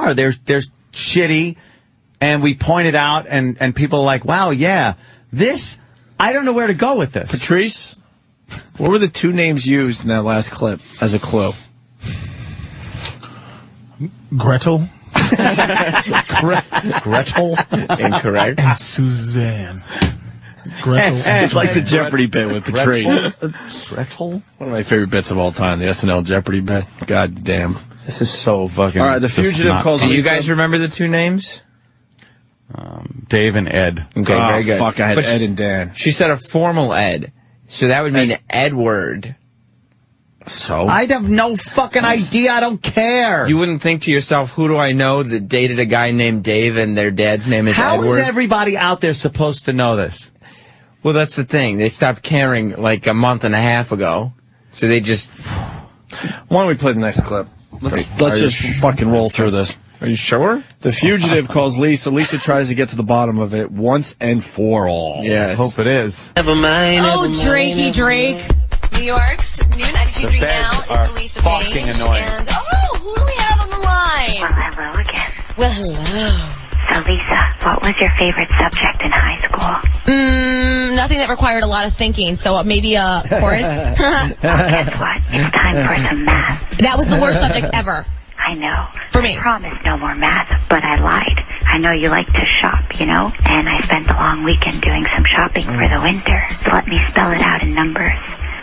shitty, and we point it out, and people are like, wow, yeah, this. I don't know where to go with this. Patrice, what were the two names used in that last clip as a clue? Gretel. Gretel? Incorrect. And Suzanne. Gretel. It's like the Jeopardy bit with Patrice. Gretel? One of my favorite bits of all time, the SNL Jeopardy bit. God damn. This is so fucking... All right, the Fugitive calls... Do you guys remember the two names? Dave and Ed. Okay, very good. Fuck, I had Ed and Dan. She said a formal Ed. So that would mean Edward. So? I have no fucking idea. I don't care. You wouldn't think to yourself, who do I know that dated a guy named Dave and their dad's name is Edward? How is everybody out there supposed to know this? Well, that's the thing. They stopped caring like a month and a half ago. So they just... Why don't we play the next clip? Let's just fucking roll through this. Are you sure? The Fugitive calls Lisa. Lisa tries to get to the bottom of it once and for all. Yes. Hope it is. Oh, Drakey Drake. New York's new 92.3 Now is Lisa Page. Annoying. And, who do we have on the line? Well, hello again. Well, hello. So, Lisa, what was your favorite subject in high school? Nothing that required a lot of thinking, so maybe a chorus. Well, guess what? It's time for some math. That was the worst subject ever. I know. For me. I promised no more math, but I lied. I know you like to shop, you know? And I spent a long weekend doing some shopping for the winter. So let me spell it out in numbers.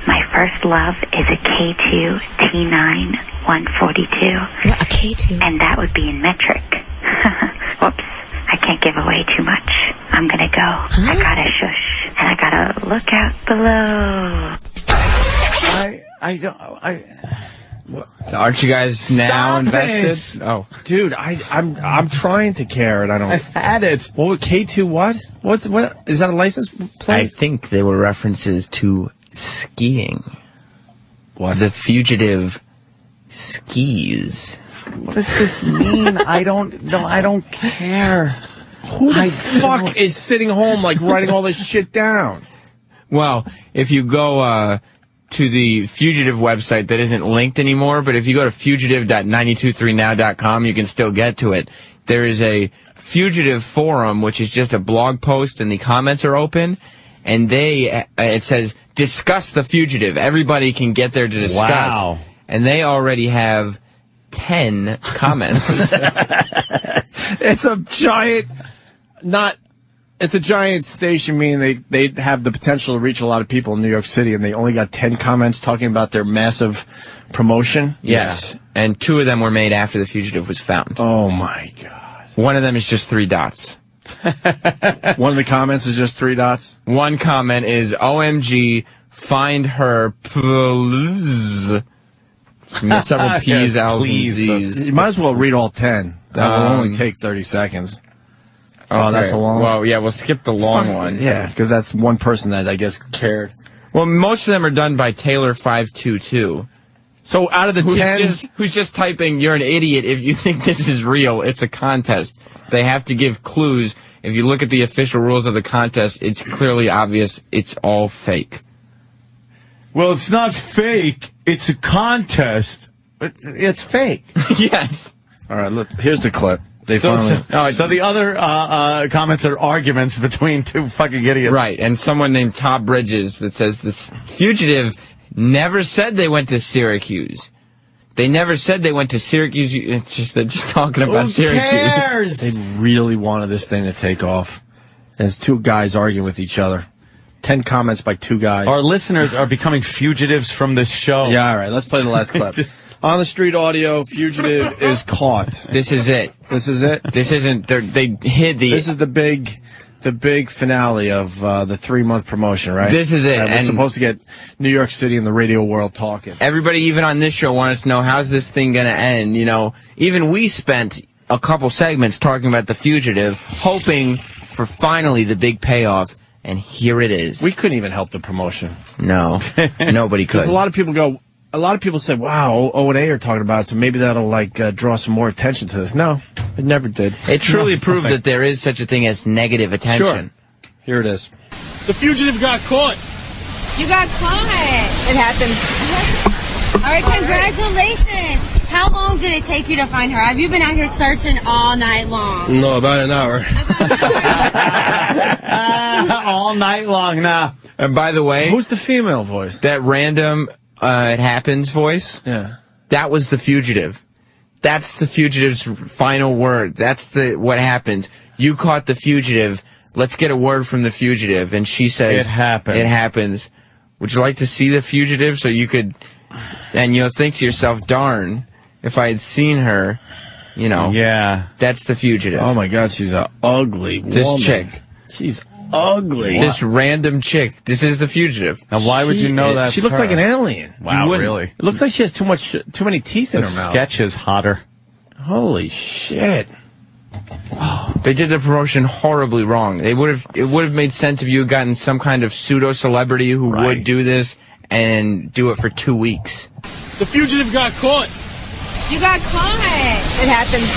My first love is a K2 T9 142. What, a K2? And that would be in metric. Whoops. I can't give away too much. I'm gonna go. Huh? I gotta shush. And I gotta look out below. Aren't you guys now invested? This. Oh, dude, I'm trying to care, and I don't. I've had it. What K2? What? What is that a license plate? I think they were references to skiing. What? The Fugitive skis. What does this mean? I don't know. I don't care. Who the fuck is sitting home like writing all this shit down? Well, if you go to the Fugitive website that isn't linked anymore, but if you go to fugitive.923now.com, you can still get to it. There is a Fugitive forum, which is just a blog post, and the comments are open, and it says, discuss the Fugitive. Everybody can get there to discuss. Wow. And they already have 10 comments. It's a giant, it's a giant station, meaning they have the potential to reach a lot of people in New York City, and they only got 10 comments talking about their massive promotion. Yes. Yeah. And 2 of them were made after the Fugitive was found. Oh, my God. One of them is just 3 dots. One of the comments is just 3 dots? One comment is, OMG, find her, please. Several P's, L's, and Z's. You might as well read all 10. That will only take 30 seconds. Oh, that's a long one? Well, yeah, we'll skip the long one. Yeah, because that's one person that I guess cared. Well, most of them are done by Taylor522. So out of the 10... Who's just typing, you're an idiot if you think this is real. It's a contest. They have to give clues. If you look at the official rules of the contest, it's clearly obvious it's all fake. Well, it's not fake. It's a contest. It's fake. Yes. All right, look, here's the clip. So the other comments are arguments between two fucking idiots. Right, and someone named Todd Bridges that says this fugitive never said they went to Syracuse. They never said they went to Syracuse. It's just they're just talking about Syracuse. Who cares? They really wanted this thing to take off. There's two guys arguing with each other. 10 comments by two guys. Our listeners are becoming fugitives from this show. Yeah, all right. Let's play the last clip. On the street audio, fugitive is caught. This is it. This is it. This isn't. They hid the. This is the big finale of the 3-month promotion, right? This is it. We're supposed to get New York City and the radio world talking. Everybody, even on this show, wanted to know how's this thing going to end. You know, even we spent a couple segments talking about the fugitive, hoping for finally the big payoff, and here it is. We couldn't even help the promotion. No, nobody could. Because a lot of people said, wow, O&A are talking about it, so maybe that'll, draw some more attention to this. No, it never did. It truly proved that there is such a thing as negative attention. Sure. Here it is. The fugitive got caught. You got caught. It happened. All right, congratulations. How long did it take you to find her? Have you been out here searching all night long? No, about an hour. All night long now. And by the way, who's the female voice? That random it happens voice. Yeah. That was the fugitive. That's the fugitive's final word. That's what happens. You caught the fugitive. Let's get a word from the fugitive. And she says, it happens. It happens. Would you like to see the fugitive so you could, and you'll think to yourself, darn, if I had seen her, you know. Yeah. That's the fugitive. Oh my God, she's an ugly woman. This chick. She's ugly. This random chick. This is the fugitive. Now, why would you know that? She looks like an alien. Wow, really? It looks like she has too many teeth in her mouth. The sketch is hotter. Holy shit. They did the promotion horribly wrong. It would have made sense if you had gotten some kind of pseudo celebrity who would do this and do it for 2 weeks. The fugitive got caught. You got caught. It happened.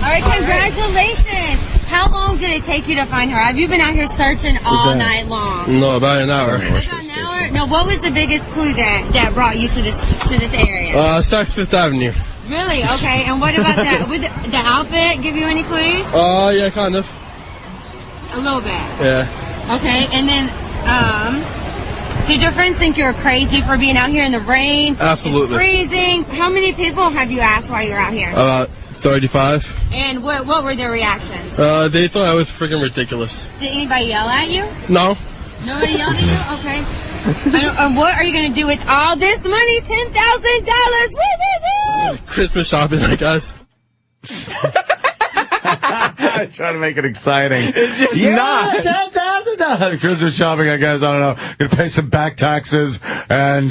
All right, congratulations. How long did it take you to find her? Have you been out here searching all night long? No, about an hour. About an hour? No, what was the biggest clue that brought you to this area? Saks Fifth Avenue. Really? Okay. And what about that? Would the outfit give you any clues? Yeah, kind of. A little bit. Yeah. Okay. And then, did your friends think you were crazy for being out here in the rain? Absolutely. It's freezing. How many people have you asked while you were out here? 35. And what were their reactions? They thought I was freaking ridiculous. Did anybody yell at you? No. Nobody yelled at you? Okay. And what are you going to do with all this money? $10,000. Woo, woo, woo! Christmas shopping, I guess. Trying to make it exciting. It's just not. $10,000. Christmas shopping, I guess. I don't know. Gonna pay some back taxes and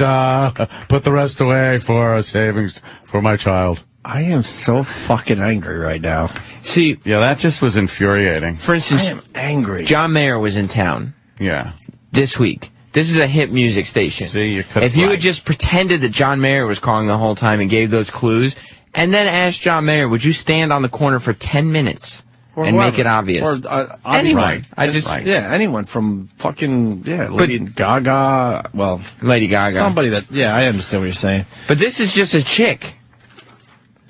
put the rest away for a savings for my child. I am so fucking angry right now. See, yeah, that just was infuriating. For instance, I am angry. John Mayer was in town. Yeah. This week. This is a hip music station. See, if you had just pretended that John Mayer was calling the whole time and gave those clues, and then asked John Mayer, would you stand on the corner for 10 minutes and make it obvious? Or anyone. Right. Anyone from fucking, Lady Gaga. Well, Lady Gaga. Somebody that, I understand what you're saying. But this is just a chick.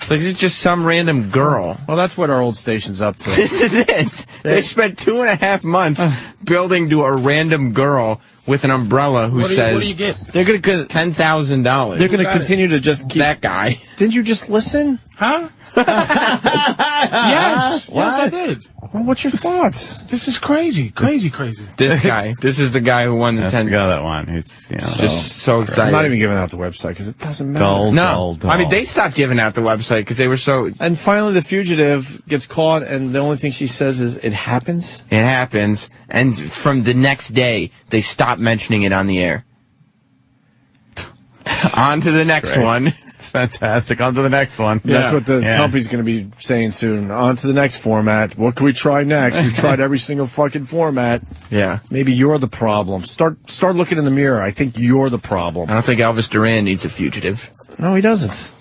Like, this is just some random girl. Well, that's what our old station's up to. This is it. They spent 2.5 months building to a random girl with an umbrella who says, what do you get? They're going to get $10,000. They're going to continue to just keep that guy. Didn't you just listen? Huh? Yes, I did. Well, what's your thoughts? This is crazy. Crazy. This guy. This is the guy who won the 10. That's the guy that won. He's, just so excited. I'm not even giving out the website because it doesn't matter. Dull. I mean, they stopped giving out the website because they were so. And finally, the fugitive gets caught, and the only thing she says is, "It happens." It happens, and from the next day, they stopped mentioning it on the air. On to the next one. It's fantastic. On to the next one. That's what the company's going to be saying soon. On to the next format. What can we try next? We've tried every single fucking format. Yeah. Maybe you're the problem. Start looking in the mirror. I think you're the problem. I don't think Elvis Duran needs a fugitive. No, he doesn't.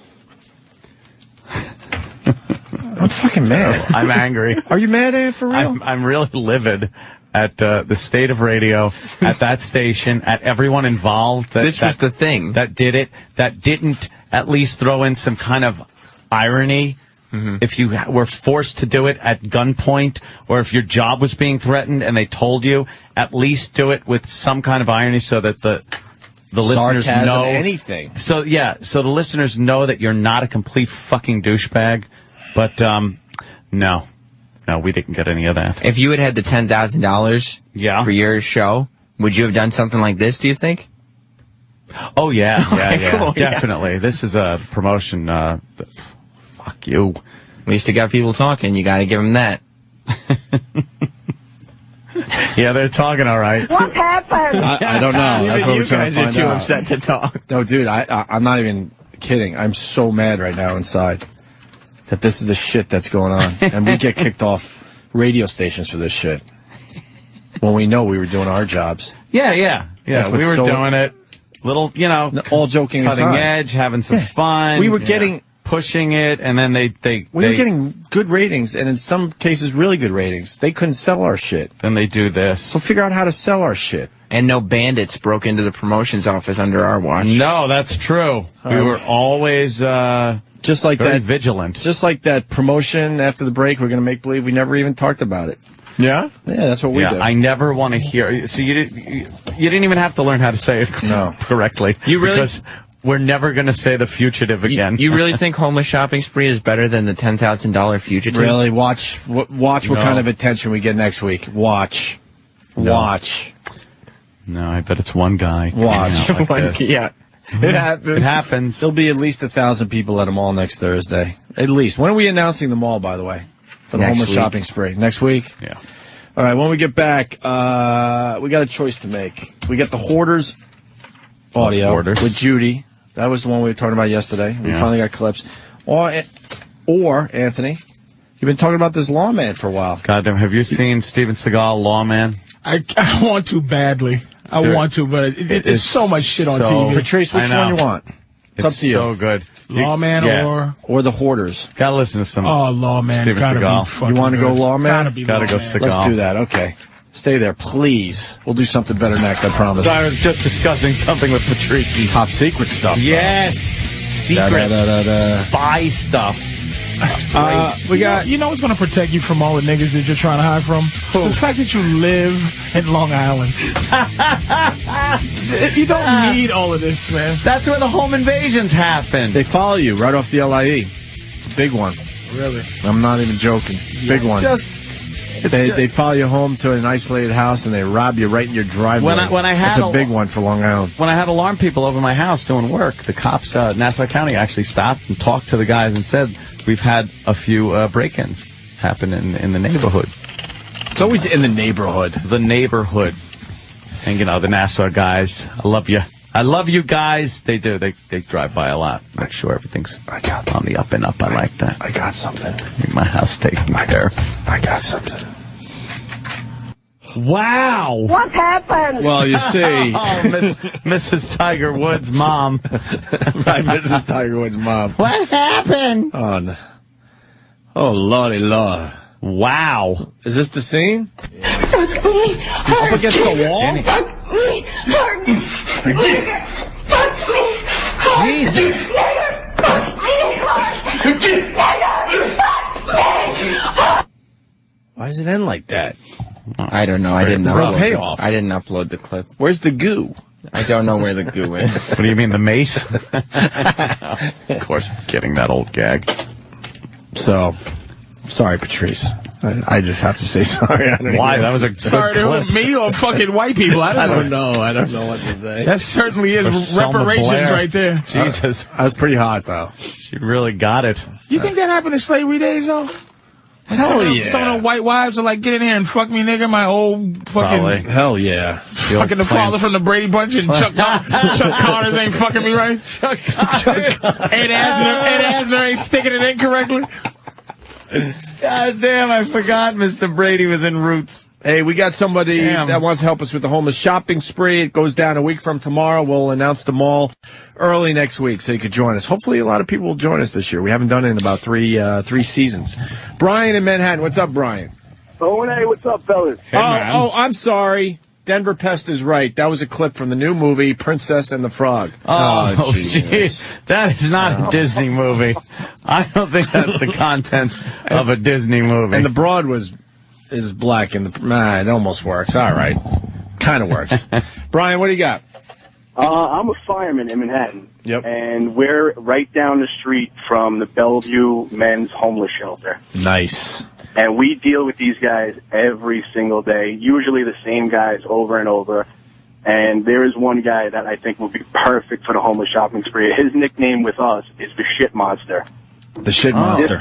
I'm fucking mad. I'm angry. Are you mad, Ed, for real? I'm really livid at the state of radio, at that station, at everyone involved. This was the thing. That did it, that didn't at least throw in some kind of irony if you were forced to do it at gunpoint, or if your job was being threatened and they told you, at least do it with some kind of irony so that the listeners know anything. So the listeners know that you're not a complete fucking douchebag. But no, we didn't get any of that. If you had the $10,000 for your show, would you have done something like this, do you think? Oh, yeah, definitely. This is a promotion. Fuck you. At least it got people talking. You got to give them that. Yeah, they're talking all right. What happened? I don't know. That's what you we're trying guys to are find too out. upset to talk. No, dude, I'm not even kidding. I'm so mad right now inside that this is the shit that's going on. And we get kicked off radio stations for this shit. When we know we were doing our jobs. Yeah, we were doing it. Little, all joking cutting aside. edge, having some fun. We were getting... pushing it, and then they were getting good ratings, and in some cases really good ratings. They couldn't sell our shit. Then they do this. So figure out how to sell our shit. And no bandits broke into the promotions office under our watch. No, that's true. We were always just like very that, vigilant. Just like that promotion after the break, we're going to make believe we never even talked about it. Yeah? Yeah, that's what we do. I never want to hear. So you didn't even have to learn how to say it correctly. You really... Because we're never going to say the Fugitive again. You really think Homeless Shopping Spree is better than the $10,000 Fugitive? Really? Watch what kind of attention we get next week. Watch. No. Watch. No, I bet it's one guy. Watch. Yeah. It happens. It happens. There'll be at least 1,000 people at a mall next Thursday. At least. When are we announcing the mall, by the way? For the Homeless Shopping Spree. Next week? Yeah. All right, when we get back, we got a choice to make. We got the Hoarders audio with Judy. That was the one we were talking about yesterday. We finally got clips. Or Anthony, you've been talking about this Lawman for a while. Goddamn, have you seen Steven Seagal, Lawman? I want to badly. I want to, but it's so much shit on TV. Patrice, which one you want? It's up to you. So good. Lawman or the Hoarders. Gotta listen to some. Oh, Lawman. Steven Seagal. You want to go Lawman? Gotta go Seagal. Let's do that. Okay. Stay there, please. We'll do something better next, I promise. I was just discussing something with Patrice. Top secret stuff. Yes. Secret spy stuff. We got. You know what's going to protect you from all the niggas that you're trying to hide from? The fact that you live in Long Island. You don't need all of this, man. That's where the home invasions happen. They follow you right off the LIE. It's a big one. Really? I'm not even joking. Big one. They follow you home to an isolated house and they rob you right in your driveway. That's a big one for Long Island. When I had alarm people over my house doing work, the cops, Nassau County, actually stopped and talked to the guys and said, we've had a few break-ins happen in the neighborhood. It's always in the neighborhood. The neighborhood. And, the Nassau guys, I love you. I love you guys. They do. They drive by a lot. Make sure everything's on the up and up. I like that. I got something. Make my house taken care. I got something. Wow. What happened? Well, you see. Mrs. Tiger Woods' mom. Right, Mrs. Tiger Woods' mom. What happened? Oh, no. Oh, lordy lord. Wow. Is this the scene? Fuck me. Up against the wall? Fuck me. Fuck me. Fuck me. Jesus. Fuck me. Why does it end like that? I don't know. I didn't upload. payoff. I didn't upload the clip. Where's the goo? I don't know where the goo is. What do you mean, the mace? Of course, I'm kidding, that old gag. So, sorry, Patrice. I just have to say sorry. Why? That was a sorry to me or fucking white people. I don't know. I don't know what to say. That certainly is reparations right there. Jesus. I was pretty hot, though. She really got it. You think that happened in slavery days, though? Hell yeah. Some of the white wives are like, get in here and fuck me, nigga. My old fucking... Probably. Hell yeah. Fucking the father from the Brady Bunch and Chuck Connors ain't fucking me right. Chuck Connors. Ed Asner ain't sticking it in correctly. God damn, I forgot Mr. Brady was in Roots. Hey, we got somebody that wants to help us with the homeless shopping spree. It goes down a week from tomorrow. We'll announce the mall early next week so you could join us. Hopefully a lot of people will join us this year. We haven't done it in about three seasons. Brian in Manhattan. What's up, Brian? Oh, hey, what's up, fellas? I'm sorry. Denver Pest is right. That was a clip from the new movie, Princess and the Frog. Oh, jeez. That is not a Disney movie. I don't think that's the content of a Disney movie. And the broad is black, and it almost works. All right. Kind of works. Brian, what do you got? I'm a fireman in Manhattan. Yep. And we're right down the street from the Bellevue Men's Homeless Shelter. Nice. And we deal with these guys every single day, usually the same guys over and over. And there is one guy that I think will be perfect for the homeless shopping spree. His nickname with us is the Shit Monster. The Shit Monster.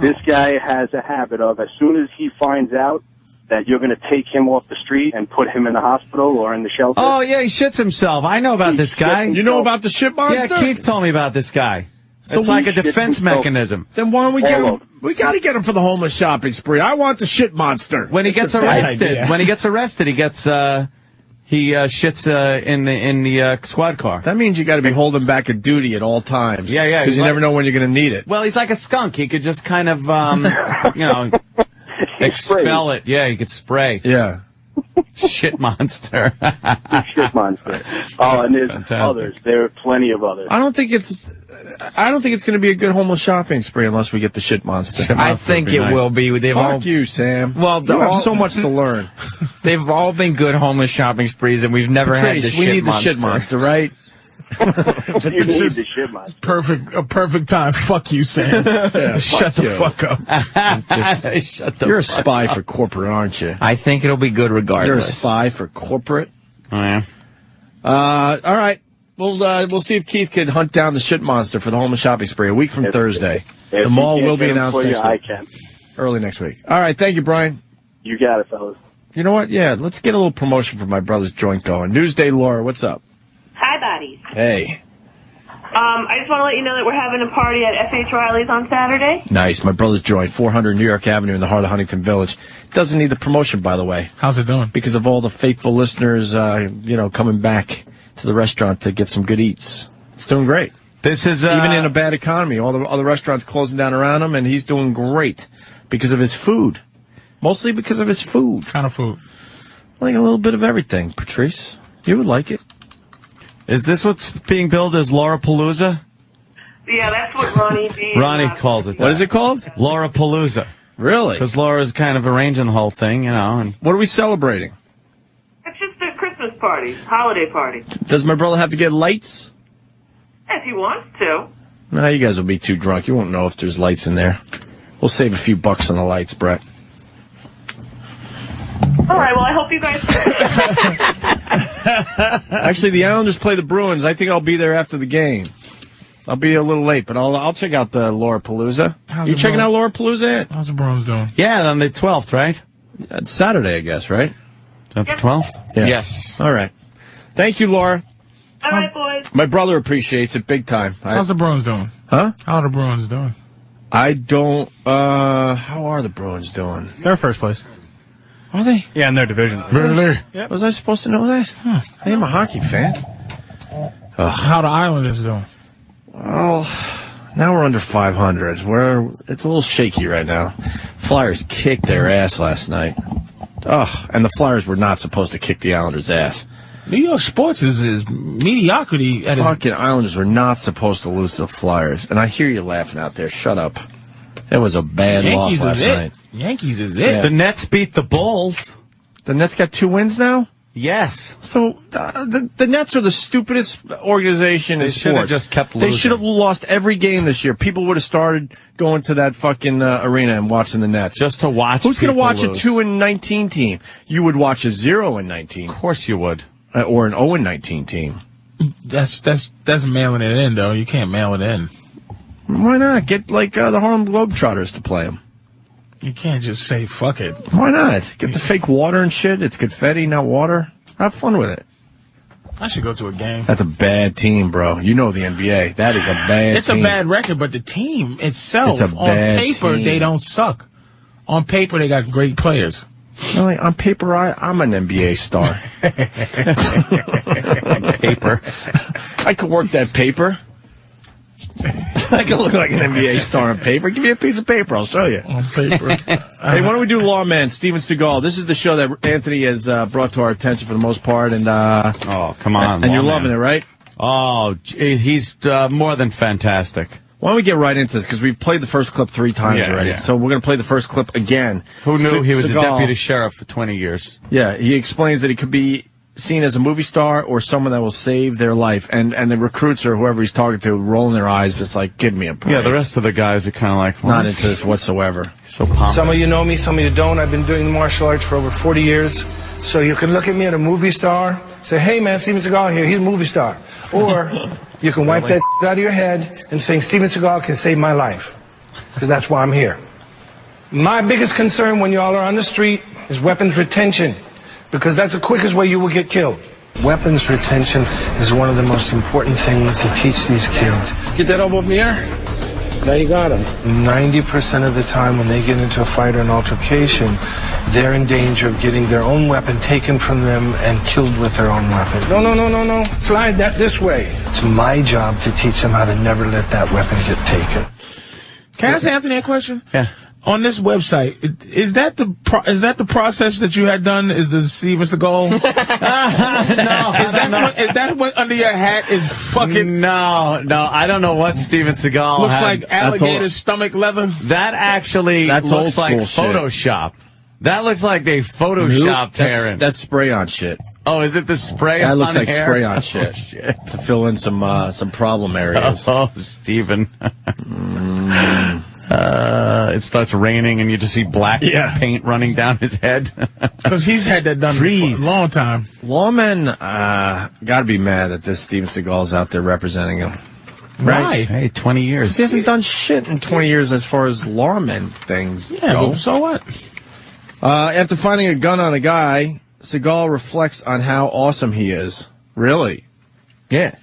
This guy has a habit of, as soon as he finds out that you're going to take him off the street and put him in the hospital or in the shelter. Oh, yeah, he shits himself. I know about this guy. You know about the Shit Monster? Yeah, Keith told me about this guy. So it's like a defense mechanism. Then why don't we get him? We got to get him for the homeless shopping spree. I want the Shit Monster. When he gets arrested, he gets he shits in the squad car. That means you got to be holding back a duty at all times. Yeah. Because you never know when you're going to need it. Well, he's like a skunk. He could just kind of, expel it. Yeah, he could spray. Yeah. Shit Monster. Shit Monster. Oh, and there's others. There are plenty of others. I don't think it's going to be a good homeless shopping spree unless we get the Shit Monster. I think it will be. Fuck you, Sam. Well, you have so much to learn. They've all been good homeless shopping sprees, and we've never had the Shit Monster. We need the Shit Monster, right? It's just the Shit Monster. A perfect time. Fuck you, Sam. Shut the fuck up. You're a spy for corporate, aren't you? I think it'll be good regardless. You're a spy for corporate? Oh, yeah. All right. We'll see if Keith can hunt down the Shit Monster for the homeless shopping spree a week from Thursday. If the mall will be get him announced for you, next I week. can. Early next week. All right. Thank you, Brian. You got it, fellas. You know what? Yeah, let's get a little promotion for my brother's joint going. Newsday Laura, what's up? Hi, buddies. Hey. I just want to let you know that we're having a party at F.H. Riley's on Saturday. Nice. My brother's joint, 400 New York Avenue in the heart of Huntington Village. Doesn't need the promotion, by the way. How's it doing? Because of all the faithful listeners, coming back to the restaurant to get some good eats. It's doing great. This is even in a bad economy. All the other restaurants closing down around him, and he's doing great because of his food. Mostly because of his food. Kind of food. Like a little bit of everything, Patrice. You would like it. Is this what's being billed as Laura Palooza? Yeah, that's what Ronnie D. Ronnie calls it that. What is it called? Laura Palooza. Really? Because Laura's kind of arranging the whole thing, And what are we celebrating? It's just a Christmas party, holiday party. Does my brother have to get lights? If he wants to. No, you guys will be too drunk. You won't know if there's lights in there. We'll save a few bucks on the lights, Brett. All right, well, I hope you guys... Actually, the Islanders play the Bruins. I think I'll be there after the game. I'll be a little late, but I'll check out the Laura Palooza. You checking out Laura Palooza? How's the Bruins doing? Yeah, on the 12th, right? It's Saturday, I guess, right? Is that the 12th? Yeah. Yes. All right. Thank you, Laura. All right, boys. My brother appreciates it big time. How's the Bruins doing? Huh? How are the Bruins doing? I don't... how are the Bruins doing? They're first place. Are they? Yeah, in their division. Really? Yeah. Was I supposed to know that? I am a hockey fan. How the Islanders doing? Well, now we're under 500. It's a little shaky right now. Flyers kicked their ass last night. And the Flyers were not supposed to kick the Islanders' ass. New York sports is mediocrity. Fucking Islanders were not supposed to lose to the Flyers. And I hear you laughing out there. Shut up. It was a bad loss last night. Yankees is it. Yeah. The Nets beat the Bulls. The Nets got 2 wins now? Yes. So the Nets are the stupidest organization in sports. They should have just kept losing. They should have lost every game this year. People would have started going to that fucking arena and watching the Nets. Just to watch. Who's going to watch a 2-19 team? You would watch a 0-19. Of course you would. Or an 0-19 team. That's mailing it in, though. You can't mail it in. Why not? Get the Harlem Globetrotters to play them. You can't just say fuck it. Why not? Get the fake water and shit. It's confetti, not water. Have fun with it. I should go to a game. That's a bad team, bro. You know the NBA. That is a bad It's team. a bad record, but the team itself, It's a bad on paper, team. they don't suck. On paper, they got great players. Really, on paper, I'm an NBA star. Paper. I could work that paper. I can look like an NBA star on paper. Give me a piece of paper. I'll show you. On paper. Hey, why don't we do Lawman, Steven Seagal? This is the show that Anthony has brought to our attention for the most part. And oh, come on. And you're loving it, right? Oh, he's more than fantastic. Why don't we get right into this? Because we've played the first clip 3 times already. Yeah. So we're going to play the first clip again. Who knew he was Seagal, a deputy sheriff for 20 years? Yeah, he explains that he could be seen as a movie star or someone that will save their life. And the recruits or whoever he's talking to rolling their eyes just like, give me a break. Yeah, the rest of the guys are kind of like, not into this whatsoever. So pompous. Some of you know me, some of you don't. I've been doing martial arts for over 40 years. So you can look at me as a movie star, say, hey man, Steven Seagal here, he's a movie star. Or you can wipe that out of your head and think Steven Seagal can save my life. Because that's why I'm here. My biggest concern when y'all are on the street is weapons retention. Because that's the quickest way you will get killed. Weapons retention is one of the most important things to teach these kids. Get that elbow up in the air. Now you got him. 90% of the time when they get into a fight or an altercation, they're in danger of getting their own weapon taken from them and killed with their own weapon. No. Slide that this way. It's my job to teach them how to never let that weapon get taken. Can I ask Anthony a question? Yeah. On this website, is that the process that you had done? Is the Steven Seagal? No. Is that what under your hat is fucking? No, I don't know what Steven Seagal looks had. like alligator stomach leather. That actually looks like Photoshop. Shit. That looks like they photoshopped hair. That's spray-on shit. Oh, is it the spray on hair? That looks like hair? spray-on shit. Oh, shit. To fill in some problem areas. Oh, Steven. It starts raining and you just see black paint running down his head. Because he's had that done for a long time. Lawman got to be mad that this Steven Seagal's out there representing him. Right. Hey, 20 years. He hasn't done shit in 20 years as far as lawman things go. Well, so what? After finding a gun on a guy, Seagal reflects on how awesome he is. Really? Yeah.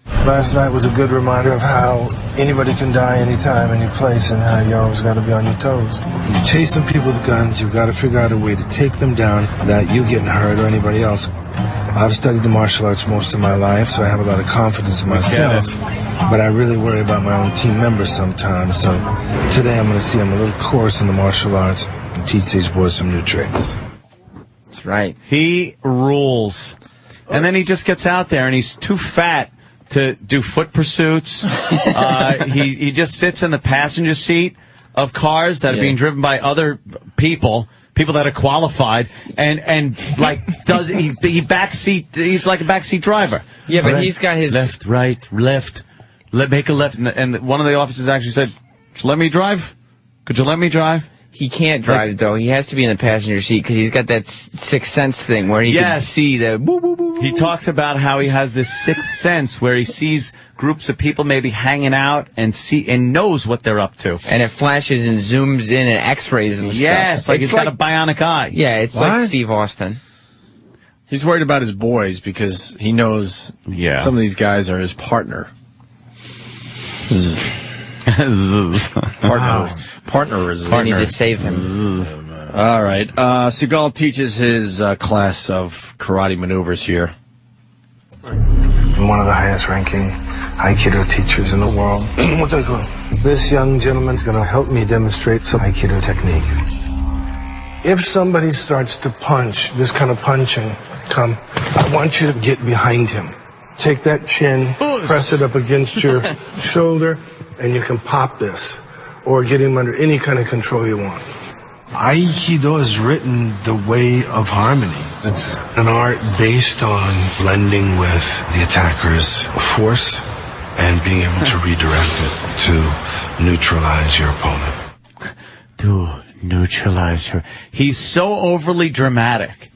Last night was a good reminder of how anybody can die anytime, any place, and how you always got to be on your toes. You chase them people with guns, you've got to figure out a way to take them down without you getting hurt or anybody else. I've studied the martial arts most of my life, so I have a lot of confidence in myself. But I really worry about my own team members sometimes, so today I'm going to see them a little course in the martial arts and teach these boys some new tricks. That's right. He rules. And then he just gets out there and he's too fat to do foot pursuits. He just sits in the passenger seat of cars that are being driven by other people that are qualified, and like he backseat. He's like a backseat driver. Yeah, but he's got his left, right, left. Make a left, and one of the officers actually said, "Let me drive. Could you let me drive?" He can't drive it, though. He has to be in the passenger seat because he's got that sixth sense thing where he can see the boo, boo, boo. He talks about how he has this sixth sense where he sees groups of people maybe hanging out and knows what they're up to. And it flashes and zooms in and x-rays and stuff. Yes, like he's got a bionic eye. Yeah, it's like Steve Austin. He's worried about his boys because he knows some of these guys are his partner. Partner is. I need to save him. All right. Seagal teaches his class of karate maneuvers here. I'm one of the highest ranking Aikido teachers in the world. What they call? This young gentleman's going to help me demonstrate some Aikido technique. If somebody starts to punch, this kind of punching, I want you to get behind him. Take that chin, press it up against your shoulder, and you can pop this. Or get him under any kind of control you want. Aikido is written the way of harmony. It's an art based on blending with the attacker's force and being able to redirect it to neutralize your opponent. He's so overly dramatic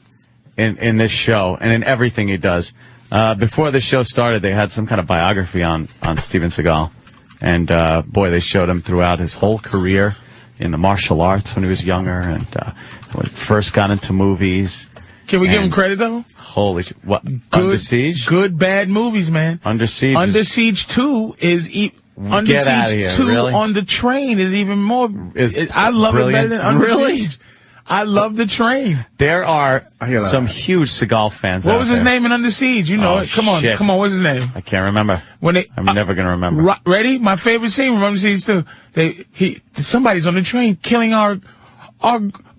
in this show and in everything he does. Before the show started, they had some kind of biography on Steven Seagal. And, boy, they showed him throughout his whole career in the martial arts when he was younger and when he first got into movies. Can we give him credit, though? Holy shit. What? Under Siege? Good, bad movies, man. Under Siege. Under Siege 2 is... Under Get out of Siege here, 2 really? on the train is even more... I love brilliant. it better than Under Siege. I love the train. There are some huge Seagal fans. What was his name in Under Siege? You know it. Come on, what's his name? I can't remember. I'm never gonna remember. Ready? My favorite scene from Under Siege 2. Somebody's on the train killing our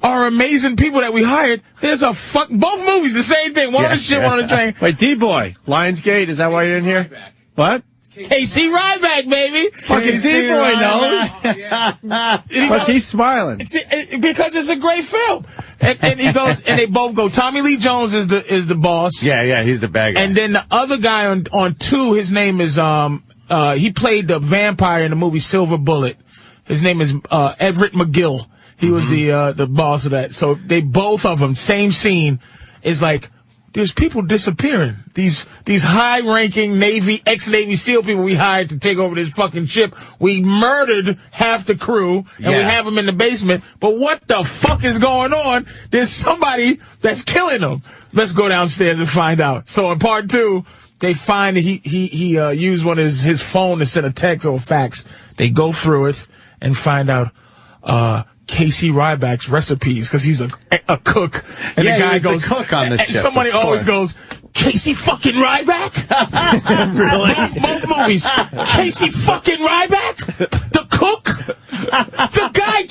amazing people that we hired. There's both movies the same thing. One on the ship, one on the train. Wait, D-Boy, Lionsgate, is that why you're in here? What? KC Ryback, baby. Fucking D-Boy knows. Look, he's smiling. Because it's a great film. And he goes, and they both go. Tommy Lee Jones is the boss. Yeah, he's the bad guy. And then the other guy on 2, his name is, he played the vampire in the movie Silver Bullet. His name is, Everett McGill. He was the boss of that. So both of them, same scene, is like, there's people disappearing. These high-ranking ex-Navy SEAL people we hired to take over this fucking ship. We murdered half the crew, and we have them in the basement. But what the fuck is going on? There's somebody that's killing them. Let's go downstairs and find out. So in part 2, they find that he used one of his phone to send a text or a fax. They go through it and find out KC Ryback's recipes, because he's a cook, and the guy goes, the cook on the ship, somebody always goes, KC fucking Ryback? Really? Both movies. KC fucking Ryback? The cook? The guy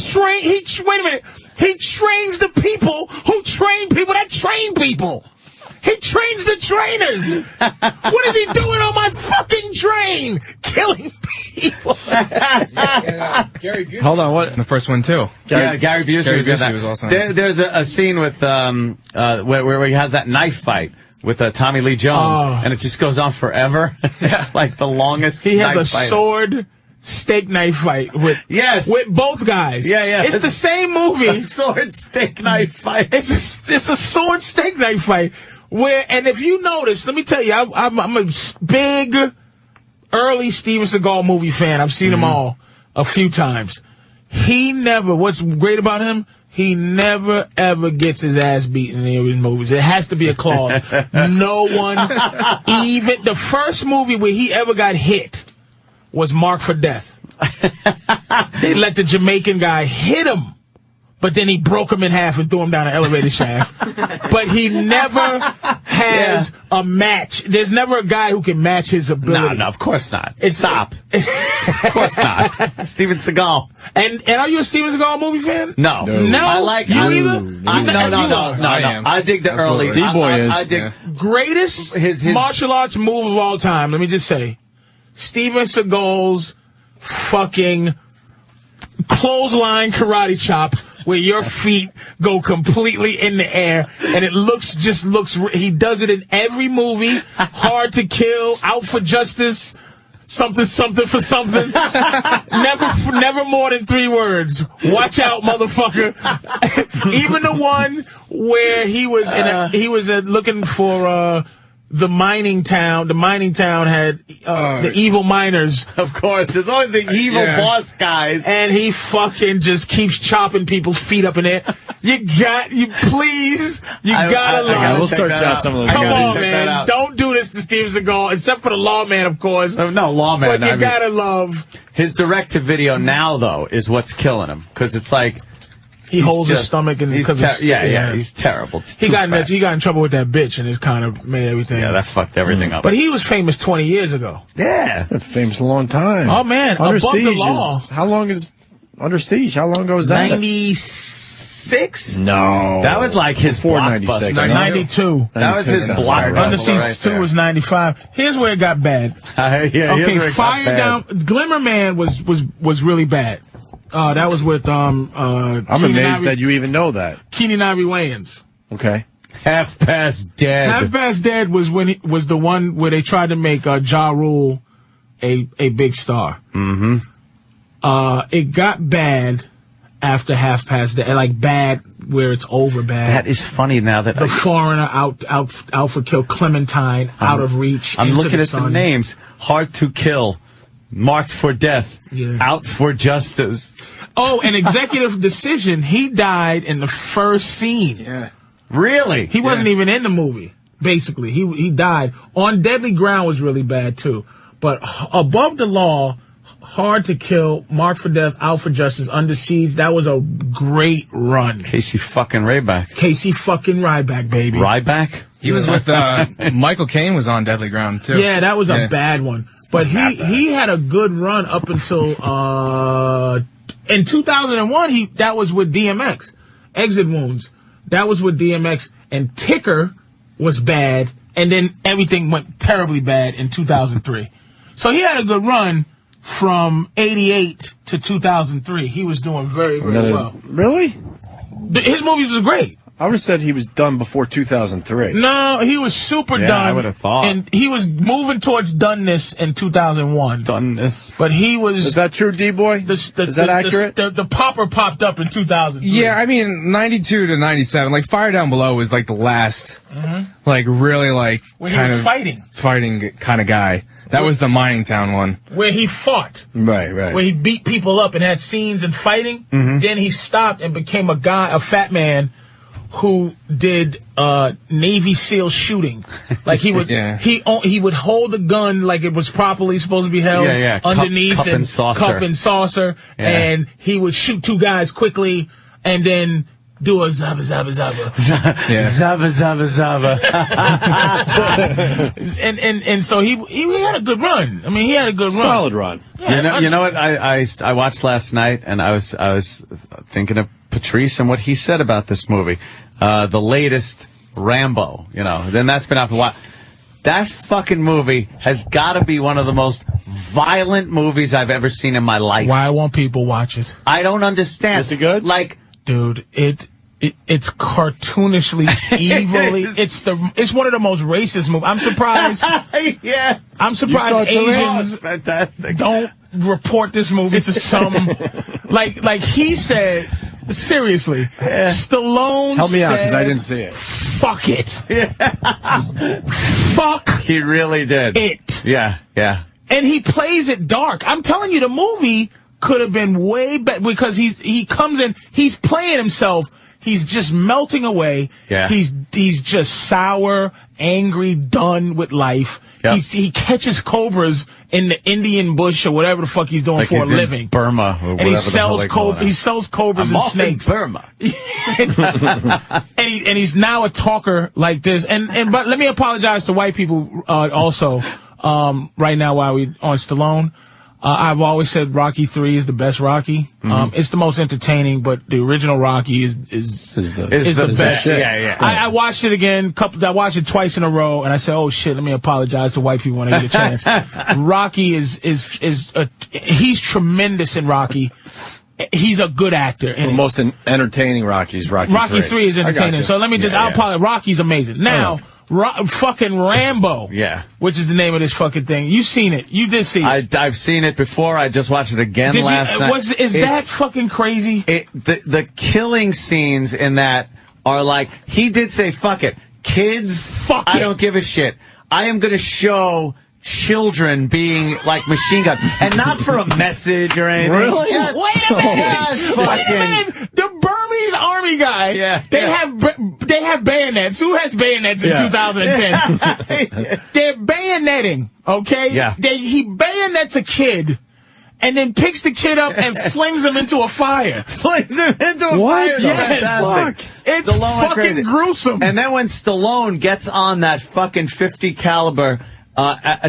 wait a minute, he trains the people who train people that train people. He trains the trainers. What is he doing on my fucking train? Killing people. Gary Busey. Hold on, what? The first one, too. Gary Busey was awesome. There's a scene with where he has that knife fight with Tommy Lee Jones, and it just goes on forever. It's like the longest. He has a fight. sword steak knife fight with both guys. Yeah. It's the same movie. A sword steak knife fight. It's a sword steak knife fight. And if you notice, let me tell you, I'm a big early Steven Seagal movie fan. I've seen them all a few times. What's great about him, he never ever gets his ass beaten in any of his movies. It has to be a clause. No one, even the first movie where he ever got hit was Marked for Death. They let the Jamaican guy hit him, but then he broke him in half and threw him down an elevator shaft. But he never has a match. There's never a guy who can match his ability. No, of course not. Stop. Of course not. Steven Seagal. And are you a Steven Seagal movie fan? No. I like you either. No. I dig the early. D-Boy is. I dig greatest martial arts move of all time. Let me just say, Steven Seagal's fucking clothesline karate chop, where your feet go completely in the air, and it looks, he does it in every movie. Hard to Kill, Out for Justice, something for something. Never more than 3 words. Watch out, motherfucker. Even the one where he was looking for the mining town. The mining town had the evil miners. Of course, there's always the evil boss guys. And he fucking just keeps chopping people's feet up in there. You gotta love. We'll search out some of those. Come on, man. Don't do this to Steven Seagal, except for the Lawman, of course. No, Lawman. But you gotta love. His direct-to-video now, though, is what's killing him. Because it's like, he holds his stomach and he's terrible. He got in trouble with that bitch, and it's kind of made everything. Yeah, that fucked everything up. But he was famous 20 years ago. Yeah, famous a long time. Oh man, Under above Siege the law. How long is Under Siege? How long ago was that? 96. No, that was like his blockbuster. 92. That was his blockbuster. Under Siege 2 was 95. Here's where it got bad. Okay, Fire Down. Glimmer Man was really bad. That was with I'm amazed that you even know that. Keenan Ivory Wayans. Okay. Half Past Dead. Half Past Dead was when was the one where they tried to make Ja Rule a big star. Mm-hmm. It got bad after Half Past Dead, like bad where it's over bad. That is funny now that the Foreigner out for Kill, Clementine, Out of Reach. I'm looking at sun. the names. Hard to Kill, Marked for Death, Out for Justice. Oh, an Executive Decision. He died in the first scene. Yeah. Really? He wasn't even in the movie, basically. He died. On Deadly Ground was really bad, too. But Above the Law, Hard to Kill, Marked for Death, Out for Justice, Under Siege. That was a great run. Casey fucking Ryback. Casey fucking Ryback, baby. Ryback? He was with Michael Caine was on Deadly Ground too. Yeah, that was a bad one. But he had a good run up until in 2001. That was with DMX. Exit Wounds. That was with DMX, and Ticker was bad, and then everything went terribly bad in 2003. So he had a good run from 88 to 2003. He was doing very, very well. Really? His movies was great. I would have said he was done before 2003. No, he was super done. I would have thought. And he was moving towards doneness in 2001. Doneness. But he was... Is that true, D-Boy? Is that accurate? The popper popped up in 2003. Yeah, I mean, 92 to 97. Like, Fire Down Below was like the last, like, really, like, when he was fighting kind of guy. That was the Mining Town one. Where he fought. Right. Where he beat people up and had scenes and fighting. Then he stopped and became a fat man who did Navy SEAL shooting. Like he would he would hold a gun like it was properly supposed to be held underneath cup and saucer. And he would shoot two guys quickly and then do a zaba zaba zaba. Zaba. and so he had a good run. I mean, he had a good run. Solid run. Yeah, you know what I watched last night, and I was thinking of Patrice and what he said about this movie. The latest Rambo, then that's been out for a while. That fucking movie has got to be one of the most violent movies I've ever seen in my life. Why won't people watch it? I don't understand. Is it good? Like, dude, it's cartoonishly evilly. It's one of the most racist movies. I'm surprised. Yeah. I'm surprised Asians fantastic. Don't report this movie to some like he said. Seriously, Stallone help me out because I said, didn't see it. Fuck it. Fuck. He really did. It. Yeah. And he plays it dark. I'm telling you, the movie could have been way better because he comes in, he's playing himself. He's just melting away. Yeah. He's just sour, angry, done with life. Yep. He catches cobras in the Indian bush or whatever the fuck he's doing for a living. Burma or and he sells cobras and snakes. In Burma. and he's now a talker like this. But let me apologize to white people also right now while we on Stallone. I've always said Rocky 3 is the best Rocky. It's the most entertaining, but the original Rocky is the best. Yeah. I watched it again. I watched it twice in a row, and I said, "Oh shit, let me apologize to white people when I get a chance." Rocky he's tremendous in Rocky. He's a good actor. The most entertaining Rocky is Rocky 3. Rocky 3 is entertaining. So let me just, I'll apologize. Rocky's amazing. Now. Fucking Rambo. Yeah. Which is the name of this fucking thing. You've seen it. You did see it. I've seen it before. I just watched it again last night. Is that fucking crazy? The killing scenes in that are like, he did say, fuck it. Kids, I don't give a shit. I am going to show children being like machine guns. And not for a message or anything. Really? Wait a minute. The Burmese army guy. They have bayonets. Who has bayonets in 2010? They're bayoneting. Okay. Yeah. He bayonets a kid. And then picks the kid up and flings him into a fire. Flings him into a fire? Yes. It's Stallone fucking crazy. gruesome. And then when Stallone gets on that fucking .50 caliber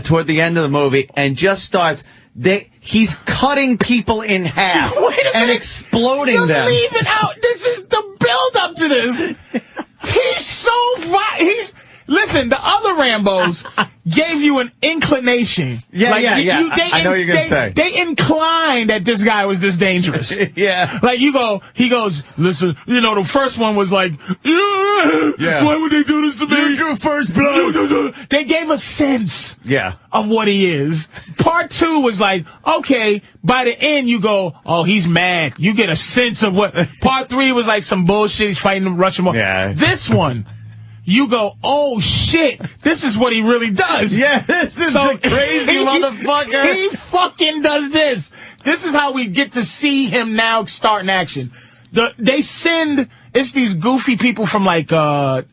toward the end of the movie and just starts, he's cutting people in half and exploding them. You're leaving out. This is the build up to this. He's so listen, the other Rambos gave you an inclination. Yeah. I know what you're going to say. They inclined that this guy was this dangerous. Yeah. Like he goes, listen, the first one was like, why would they do this to me? You drew first blood. They gave a sense Yeah. of what he is. Part 2 was like, okay, by the end you go, oh, he's mad. You get a sense of what. Part 3 was like some bullshit. He's fighting the Russian war. Yeah. This one, you go, oh shit, this is what he really does. Yeah, this is the crazy motherfucker. He fucking does this. This is how we get to see him now start in action. They send it's these goofy people from like a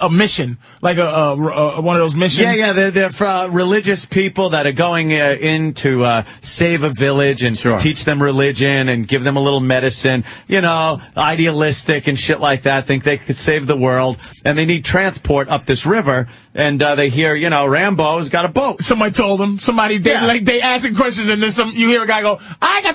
mission, like one of those missions. Yeah, they're religious people that are going in to save a village and teach them religion and give them a little medicine. You know, idealistic and shit like that. Think they could save the world, and they need transport up this river. And they hear, you know, Rambo's got a boat. Somebody told them. They asking questions, and then you hear a guy go, and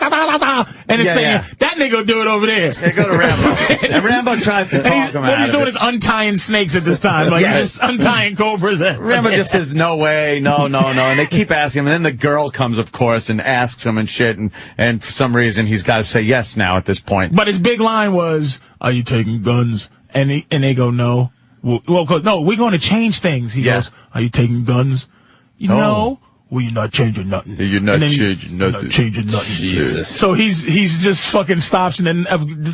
it's saying that nigga do it over there. They go to Rambo, and Rambo tries to talk him out. What he's doing is untying snakes at this time, like he's just untying cobras. Rambo just says no way, no, and they keep asking him. And then the girl comes, of course, and asks him and shit, and for some reason he's got to say yes now at this point. But his big line was, "Are you taking guns?" And they go, "No." Well, no, we're going to change things. He goes, "Are you taking guns?" No. Well, you're not changing nothing. You're not changing nothing. You're not changing nothing. Jesus. So he's just fucking stops, and then,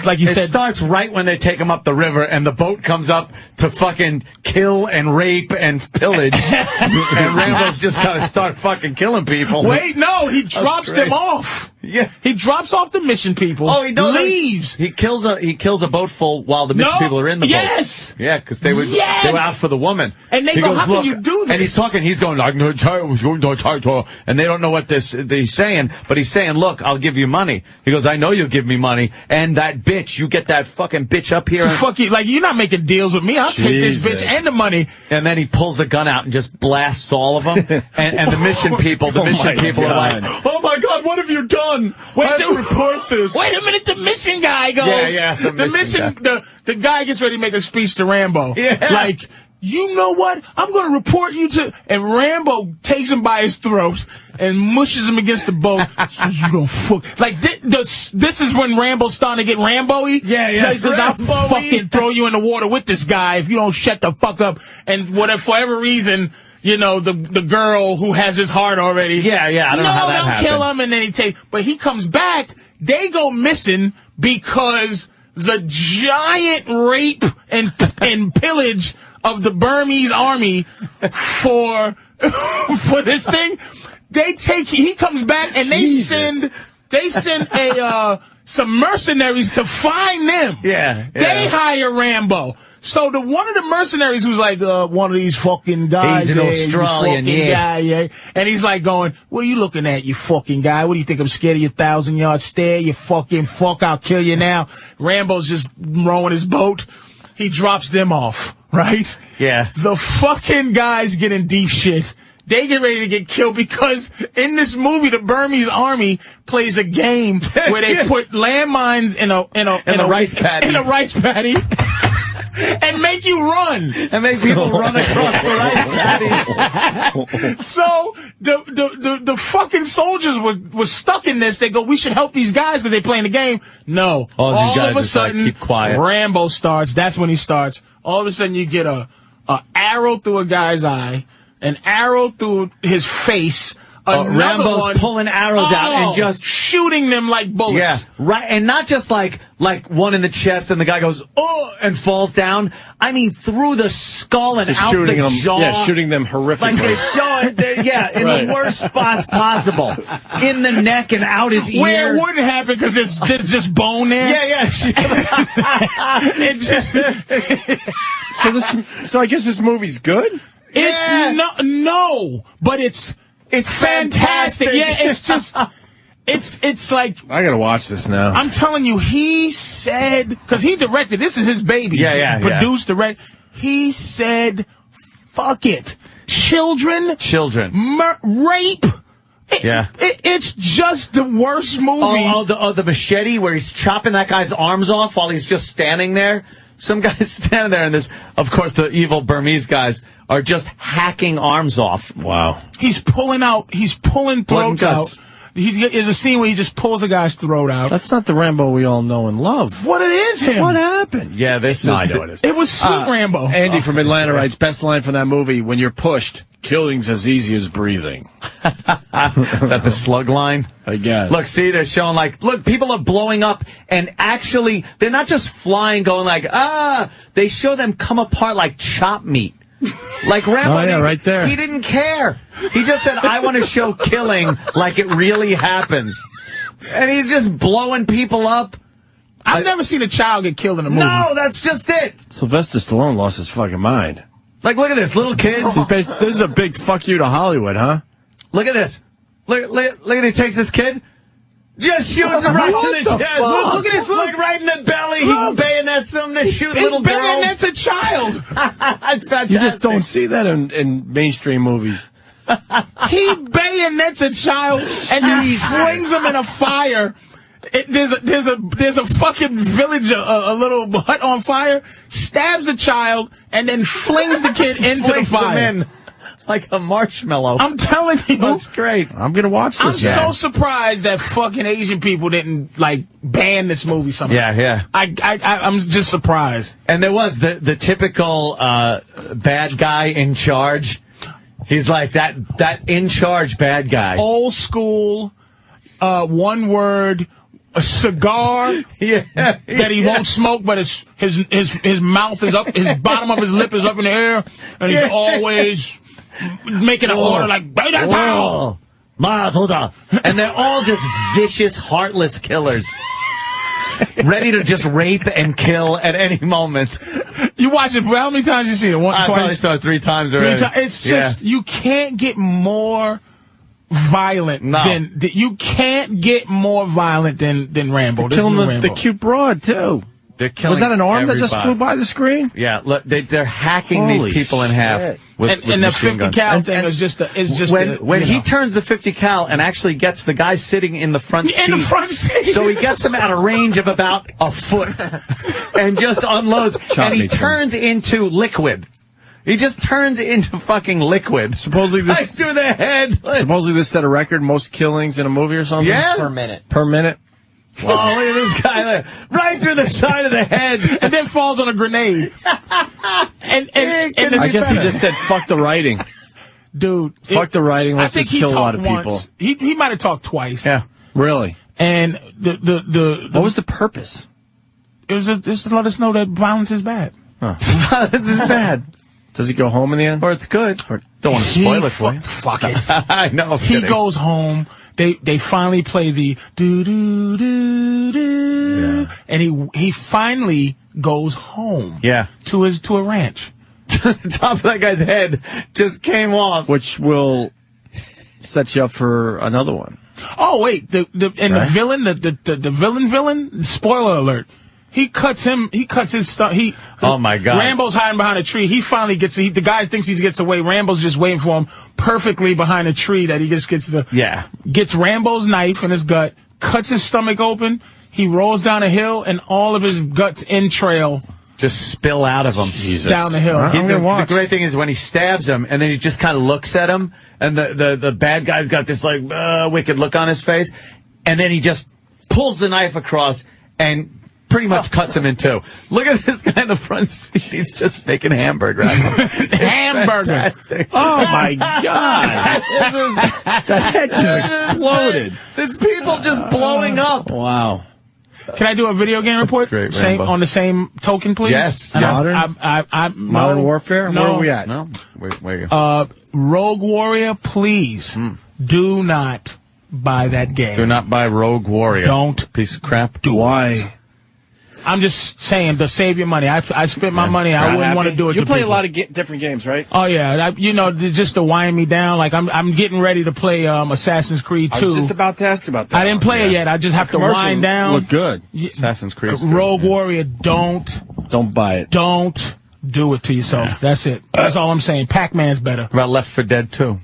like you said, it starts right when they take him up the river, and the boat comes up to fucking kill and rape and pillage, and Rambo's just gotta start fucking killing people. Wait, no, he drops them off. Yeah, he drops off the mission people. Oh, he leaves. He kills a boat full while the mission people are in the boat. Yes. Yeah, because they were out for the woman. And they go, "How can you do this?" And he's talking. He's going, and they don't know what he's saying, but he's saying, "Look, I'll give you money." He goes, "I know you'll give me money, and that bitch, you get that fucking bitch up here." Fuck you, like you're not making deals with me. I'll take this bitch and the money. And then he pulls the gun out and just blasts all of them. and the mission people, are like, "Oh my God, what have you done? Wait, I have to report this." Wait a minute, the mission guy goes. Yeah, the guy gets ready to make a speech to Rambo. Yeah. Like, you know what? I'm going to report you to... And Rambo takes him by his throat and mushes him against the boat. Says, "You don't fuck..." Like, this is when Rambo's starting to get Rambo-y. Yeah. He says, "I'll fucking throw you in the water with this guy if you don't shut the fuck up." And for whatever reason... You know, the girl who has his heart already. Yeah, I don't know how that happened. Kill him, and then but he comes back, they go missing because the giant rape and pillage of the Burmese army for this thing, he comes back and they send some mercenaries to find them. Yeah. They hire Rambo. So one of the mercenaries who's like, one of these fucking guys. He's an Australian, guy, and he's like going, "What are you looking at, you fucking guy? What do you think, I'm scared of your 1,000-yard stare? You fucking fuck, I'll kill you now." Rambo's just rowing his boat. He drops them off, right? Yeah. The fucking guys get in deep shit. They get ready to get killed because in this movie, the Burmese army plays a game where they put landmines in a rice paddy. And make you run. And make people run across the rice paddies. So the fucking soldiers were stuck in this. They go, "We should help these guys because they're playing the game." No. All these guys of a sudden, keep quiet. Rambo starts. That's when he starts. All of a sudden, you get a arrow through a guy's eye, an arrow through his face. Rambo's one, pulling arrows out and just shooting them like bullets. Yeah, right. And not just like one in the chest and the guy goes, "Oh," and falls down. I mean, through the skull and just out shooting the them, jaw. Yeah, shooting them horrifically. Like they're showing, in the worst spots possible. In the neck and out his ear. Where it wouldn't happen because there's just bone there. Yeah. It just... So I guess this movie's good? It's no, but it's fantastic. Yeah, it's just, it's like. I gotta watch this now. I'm telling you, he said, because he directed, this is his baby. Yeah. Produced, directed. He said, "Fuck it. Children. Rape." It's just the worst movie. The machete where he's chopping that guy's arms off while he's just standing there. Some guy's standing there, and of course, the evil Burmese guys are just hacking arms off. Wow. He's pulling throats out. There's a scene where he just pulls a guy's throat out. That's not the Rambo we all know and love. What it is him? What happened? Yeah, I know it is. It was sweet Rambo. Andy from Atlanta writes, best line from that movie, "When you're pushed, killing's as easy as breathing." Is that the slug line? I guess. Look, see, they're showing look, people are blowing up, and actually, they're not just flying, going like, they show them come apart like chopped meat. Like Rambo, right there. He didn't care. He just said, "I want to show killing like it really happens." And he's just blowing people up. I've never seen a child get killed in a movie. No, that's just it. Sylvester Stallone lost his fucking mind. Like, look at this, little kids. This is a big fuck you to Hollywood, huh? Look at this. Look at he takes this kid. Just shoots him right in the chest. Look at this. Look right in the belly. He bayonets him to shoot little girls. Bayonets a child. That's fantastic. You just don't see that in mainstream movies. He bayonets a child and then flings him in a fire. There's a fucking village, a little hut on fire, stabs the child, and then flings the kid into the fire. Him in like a marshmallow. I'm telling you. That's great. I'm going to watch this. I'm so surprised that fucking Asian people didn't, like, ban this movie somehow. Yeah. I'm just surprised. And there was the typical bad guy in charge. He's like that in charge bad guy. Old school, one word, a cigar that he won't smoke, but his mouth is up, his bottom of his lip is up in the air, and he's always making an order like, and they're all just vicious, heartless killers. Ready to just rape and kill at any moment. You watch it, how many times you seen it? I probably saw it 3 times already. It's just, you can't get more violent than, you can't get more violent than Rambo. They're killing the cute broad, too. They're killing Was that an arm that just everybody. flew by the screen? Yeah, look, they're hacking Holy these people in half. shit. And the 50 cal thing is just when he turns the 50 cal and actually gets the guy sitting in the front seat. In the front seat. So he gets him at a range of about a foot and just unloads. And he turns into liquid. He just turns into fucking liquid. Supposedly this Right through the head. Supposedly this set a record, most killings in a movie or something? Yeah. Per minute. Per minute? Oh, look at this guy there. Right through the side of the head. And then falls on a grenade. and I guess he just said, fuck the writing. Dude. Fuck the writing. Let's just kill a lot of people. He might have talked twice. Yeah. Really? And what was the purpose? It was just to let us know that violence is bad. Violence is bad. Does he go home in the end? Or it's good. Or don't want to spoil it for you. Fuck it. I know. He goes home. They finally play the do and he finally goes home. Yeah. To a ranch. The top of that guy's head just came off. Which will set you up for another one. Oh wait, the villain, the villain. Spoiler alert. He cuts his stuff. Oh my God. Rambo's hiding behind a tree. He finally gets. The guy thinks he gets away. Rambo's just waiting for him perfectly behind a tree that he just gets gets Rambo's knife in his gut, cuts his stomach open. He rolls down a hill, and all of his guts entrail just spill out of him. Jesus. Down the hill. The great thing is when he stabs him, and then he just kind of looks at him, and the bad guy's got this like wicked look on his face, and then he just pulls the knife across and pretty much cuts him in two. Look at this guy in the front seat. He's just making hamburger out of him. Hamburger. Oh, my God. The head just exploded. There's people just blowing up. Wow. Can I do a video game report? Great, on the same token, please? Yes. Modern Warfare? No. Where are we at? No. Where you go? Rogue Warrior, please do not buy that game. Do not buy Rogue Warrior. Don't. Piece of crap. Why? I'm just saying to save your money. I spent my money. I wouldn't want to do it. You to play people. a lot of different games, right? Oh yeah, just to wind me down. Like I'm getting ready to play Assassin's Creed 2. I was just about to ask about that. I didn't play it yet. I just have to wind down. Look good. Assassin's Creed. Rogue Warrior, don't buy it. Don't do it to yourself. Yeah. That's it. That's all I'm saying. Pac-Man's better. What about Left 4 Dead 2?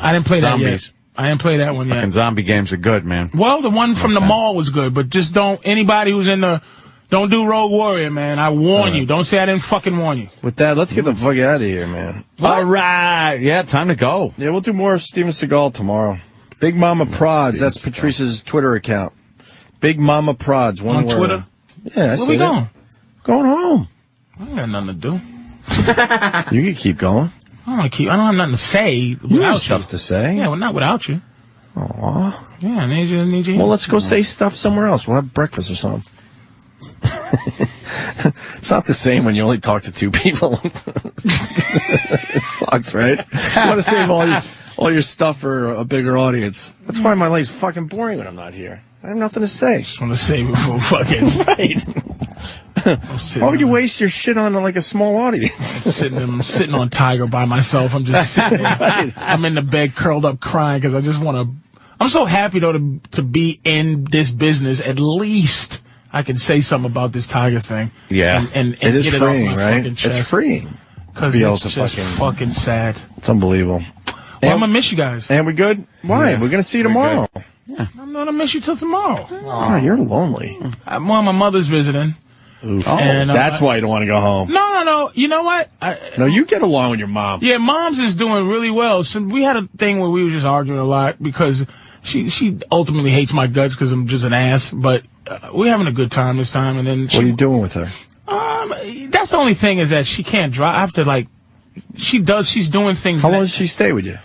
I didn't play Zombies. that yet. I didn't play that one yet. Fucking zombie games are good, man. Well, the one from the mall was good, but just anybody who's in the. Don't do Rogue Warrior, man. I warn you. Don't say I didn't fucking warn you. With that, let's get the fuck out of here, man. All right. Yeah, time to go. Yeah, we'll do more Steven Seagal tomorrow. Big Mama Prods. That's Patrice's Twitter account. Big Mama Prods. One word. On Twitter? Yeah, Where we going? Going home. I ain't got nothing to do. You can keep going. I don't have nothing to say without You have stuff to say. Yeah, well, not without you. Aw. Yeah, I need you. Well, let's go say stuff somewhere else. We'll have breakfast or something. It's not the same when you only talk to two people. It sucks, right? You want to save all your stuff for a bigger audience. That's why my life's fucking boring when I'm not here. I have nothing to say. Just want to save it for fucking. Right. Why would you waste your shit on like a small audience? I'm sitting on Tiger by myself. I'm just sitting there. Right. I'm in the bed curled up crying because I just want to. I'm so happy though to be in this business. At least I can say something about this Tiger thing. Yeah, and it is get freeing, it off my right? fucking chest. It's freeing. Because it's just fucking sad. It's unbelievable. Well, I'm gonna miss you guys. And we good? Why? Yeah. We're gonna see you tomorrow. Yeah. I'm gonna miss you till tomorrow. Oh, you're lonely. My mother's visiting. Oof. And, that's why you don't want to go home. No. You know what? No, you get along with your mom. Yeah, Mom's is doing really well. So we had a thing where we were just arguing a lot because she ultimately hates my guts because I'm just an ass. But we're having a good time this time. And then what are you doing with her? That's the only thing is that she can't drive. I have to like. She's doing things. How long does she stay with you?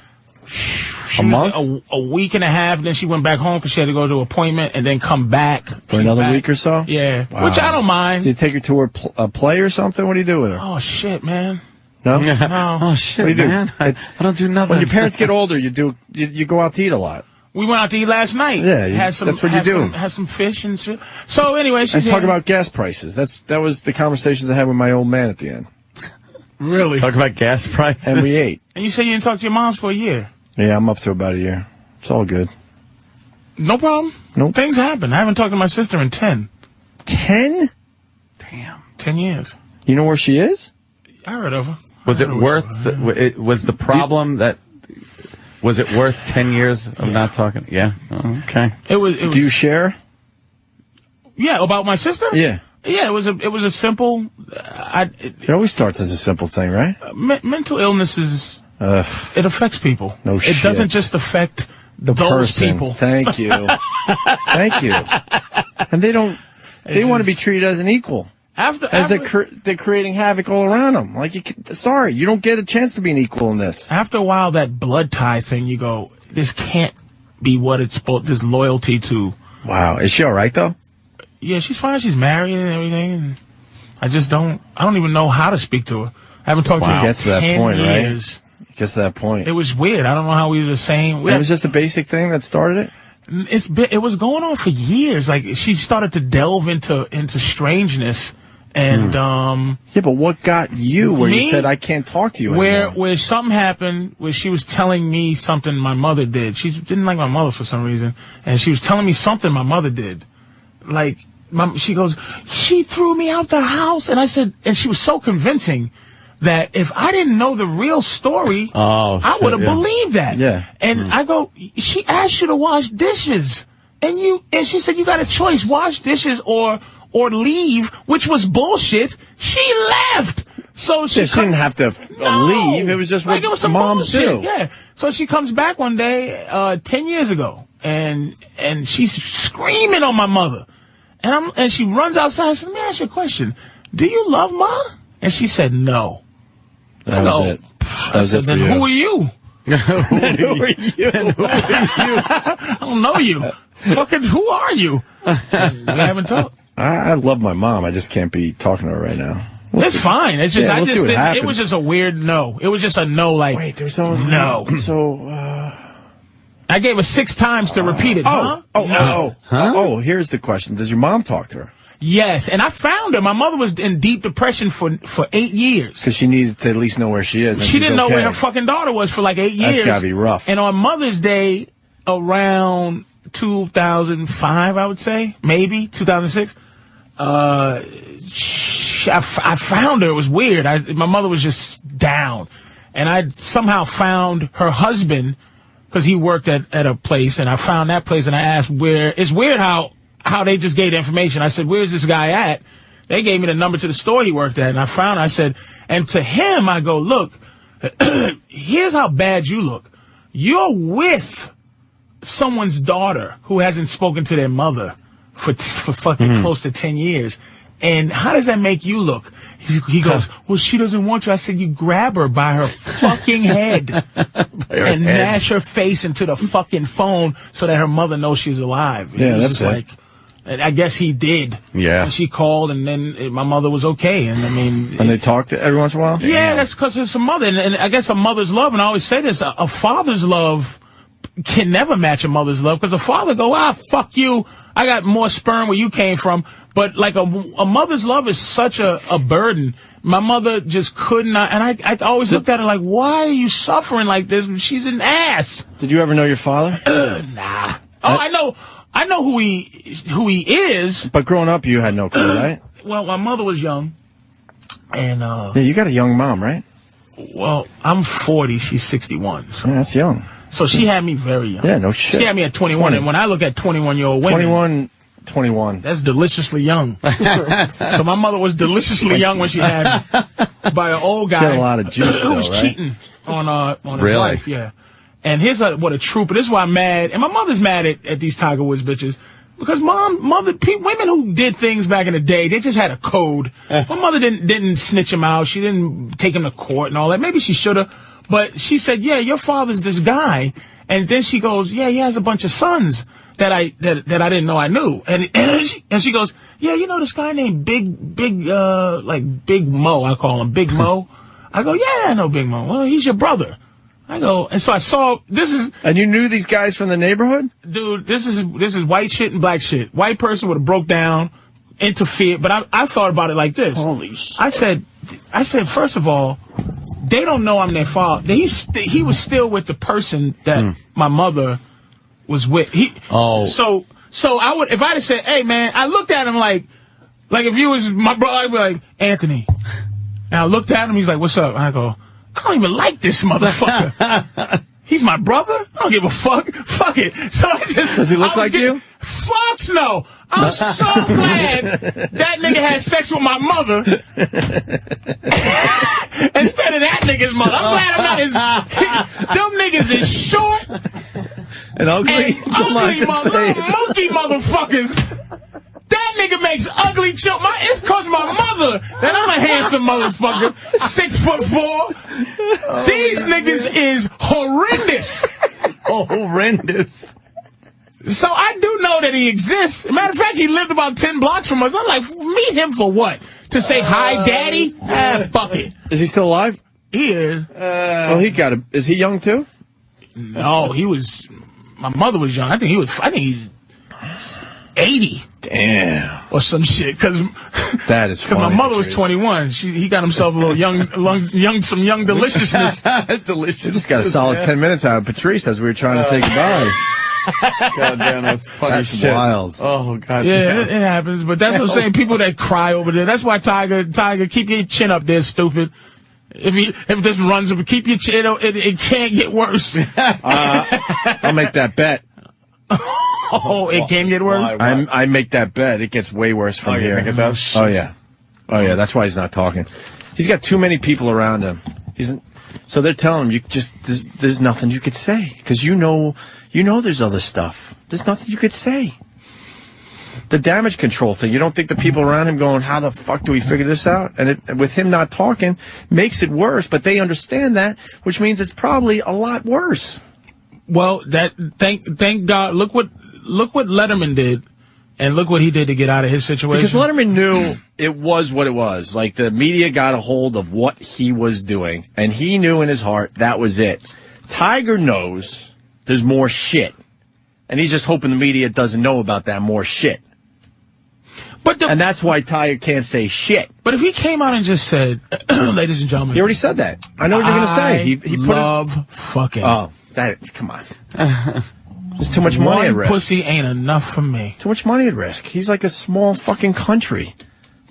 A month? A week and a half, and then she went back home because she had to go to an appointment and then come back. For another week or so? Yeah. Wow. Which I don't mind. Do you take her to her play or something? What do you do with her? Oh, shit, man. No? No. Oh, shit, What do you do? man. I don't do nothing. When your parents get older, you go out to eat a lot. We went out to eat last night. Yeah, that's what you do. Had some fish and shit. So anyway, And talk about gas prices. That was the conversations I had with my old man at the end. Really? Talk about gas prices. And we ate. And you said you didn't talk to your moms for a year. Yeah, I'm up to about a year. It's all good. No problem. Nope. Things happen. I haven't talked to my sister in 10. 10? Damn. 10 years. You know where she is? I heard of her. Was it worth? Was the problem that? Was it worth 10 years of not talking? Yeah. Oh, okay. It was. Do you share? Yeah, about my sister. Yeah. Yeah, it was a simple. It always starts as a simple thing, right? Mental illness is. It affects people. No shit. It doesn't just affect the those person. people. Thank you. Thank you. And they don't. They want to be treated as an equal. They're creating havoc all around them. Like, you don't get a chance to be an equal in this. After a while, that blood tie thing, you go, this can't be what it's supposed. This loyalty to. Wow, is she all right though? Yeah, she's fine. She's married and everything. And I don't even know how to speak to her. I haven't talked to her in 10 years. Gets to that point, right? Gets to that point. It was weird. I don't know how we were the same. It was just a basic thing that started it? It was going on for years. Like, she started to delve into strangeness. And, yeah, but what got you where you said, I can't talk to you anymore? Where something happened, where she was telling me something my mother did. She didn't like my mother for some reason. And she was telling me something my mother did. Like, she goes, she threw me out the house. And I said, and she was so convincing that if I didn't know the real story, I would have believed that. Yeah. And I go, she asked you to wash dishes. And she said, you got a choice, wash dishes or leave, which was bullshit. She left. So she didn't have to leave. It was just what moms do. Yeah. So she comes back one day, 10 years ago, and she's screaming on my mother. And she runs outside and says, let me ask you a question. Do you love Ma? And she said, no. That was it. That was it for then you. who are you? Who are you? I don't know you. Fucking who are you? We haven't talked. I love my mom. I just can't be talking to her right now. It's fine. It's just, yeah, it was just a weird no. It was just a no, like, wait, there's someone. No. So, I gave her 6 times to repeat it. Here's the question. Does your mom talk to her? Yes, and I found her. My mother was in deep depression for 8 years. Because she needed to at least know where she is. And she didn't know where her fucking daughter was for like 8 years. That's gotta be rough. And on Mother's Day, around 2005, I would say, maybe 2006, I found her. It was weird. My mother was just down, and I somehow found her husband because he worked at a place, and I found that place, and I asked where. It's weird how they just gave the information. I said, where's this guy at? They gave me the number to the store he worked at, and I said, and to him, I go, look, here's how bad you look. You're with someone's daughter who hasn't spoken to their mother for fucking close to 10 years. And how does that make you look? He goes, well, she doesn't want you. I said, you grab her by her fucking head and mash her face into the fucking phone so that her mother knows she's alive. Yeah, that's it. And I guess he did. Yeah. And she called, and then my mother was okay. And I mean, and they talked every once in a while. Yeah, that's because it's a mother, and I guess a mother's love. And I always say this: a father's love can never match a mother's love because a father go, fuck you. I got more sperm where you came from. But like a mother's love is such a burden. My mother just could not, and I always looked at her like, why are you suffering like this? She's an ass. Did you ever know your father? Nah. Oh, I know who he is. But growing up, you had no clue, right? Well, my mother was young, and yeah, you got a young mom, right? Well, I'm 40, she's 61. So. Yeah, that's young. So she had me very young. Yeah, no shit. She had me at 21, and when I look at 21-year-old women... 21. That's deliciously young. So my mother was deliciously young when she had me by an old guy. She had a lot of juice, who was right? cheating on his wife, yeah. And what a trooper. This is why I'm mad. And my mother's mad at these Tiger Woods bitches. Because women who did things back in the day, they just had a code. My mother didn't snitch him out. She didn't take him to court and all that. Maybe she should have. But she said, yeah, your father's this guy. And then she goes, yeah, he has a bunch of sons that I didn't know I knew. And she goes, yeah, you know this guy named Big Mo, I call him Big Mo. I go, yeah, I know Big Mo. Well, he's your brother. I go, and so I saw, And you knew these guys from the neighborhood? Dude, this is white shit and black shit. White person would have broke down, interfered, but I thought about it like this. Holy shit. I said, first of all, they don't know I'm their father. He was still with the person that my mother was with. So I would, if I'd have said, hey man, I looked at him like if you was my brother, I'd be like, Anthony. And I looked at him, he's like, what's up? And I go, I don't even like this motherfucker. He's my brother? I don't give a fuck. Fuck it. So I just... Does he look like you? Fucks no. I'm so glad that nigga had sex with my mother instead of that nigga's mother. I'm glad I'm not his... Them niggas is short and ugly. Monkey motherfuckers. That nigga makes ugly children. It's cause my mother that I'm a handsome motherfucker. 6'4". These niggas is horrendous. Horrendous. So I do know that he exists. Matter of fact, he lived about 10 blocks from us. I'm like, meet him for what? To say hi, daddy? Fuck it. Is he still alive? He is. Well, is he young too? No, he was. My mother was young. I think he's 80. Damn. Or some shit. Because that is funny. My mother was 21. He got himself a little some young deliciousness. Delicious. We just got a solid 10 minutes out of Patrice as we were trying to say goodbye. God damn, that's funny. That's shit. Wild. Oh God. Yeah, it happens. But that's what I'm saying. People that cry over there. That's why Tiger, keep your chin up there, stupid. If this runs, keep your chin up. It can't get worse. I'll make that bet. Oh, it can get worse? I make that bet. It gets way worse from here. Think it does? Oh, yeah. Oh, yeah. That's why he's not talking. He's got too many people around him. So they're telling him, there's nothing you could say. Because you know there's other stuff. There's nothing you could say. The damage control thing, you don't think the people around him going, how the fuck do we figure this out? And with him not talking, makes it worse. But they understand that, which means it's probably a lot worse. Well, thank God. Look what Letterman did, and look what he did to get out of his situation. Because Letterman knew it was what it was. Like, the media got a hold of what he was doing, and he knew in his heart that was it. Tiger knows there's more shit, and he's just hoping the media doesn't know about that more shit. And that's why Tiger can't say shit. But if he came out and just said, ladies and gentlemen. He already said that. I know what you're going to say. He love fucking. Oh. Come on. There's too much money at risk. One pussy ain't enough for me. Too much money at risk. He's like a small fucking country.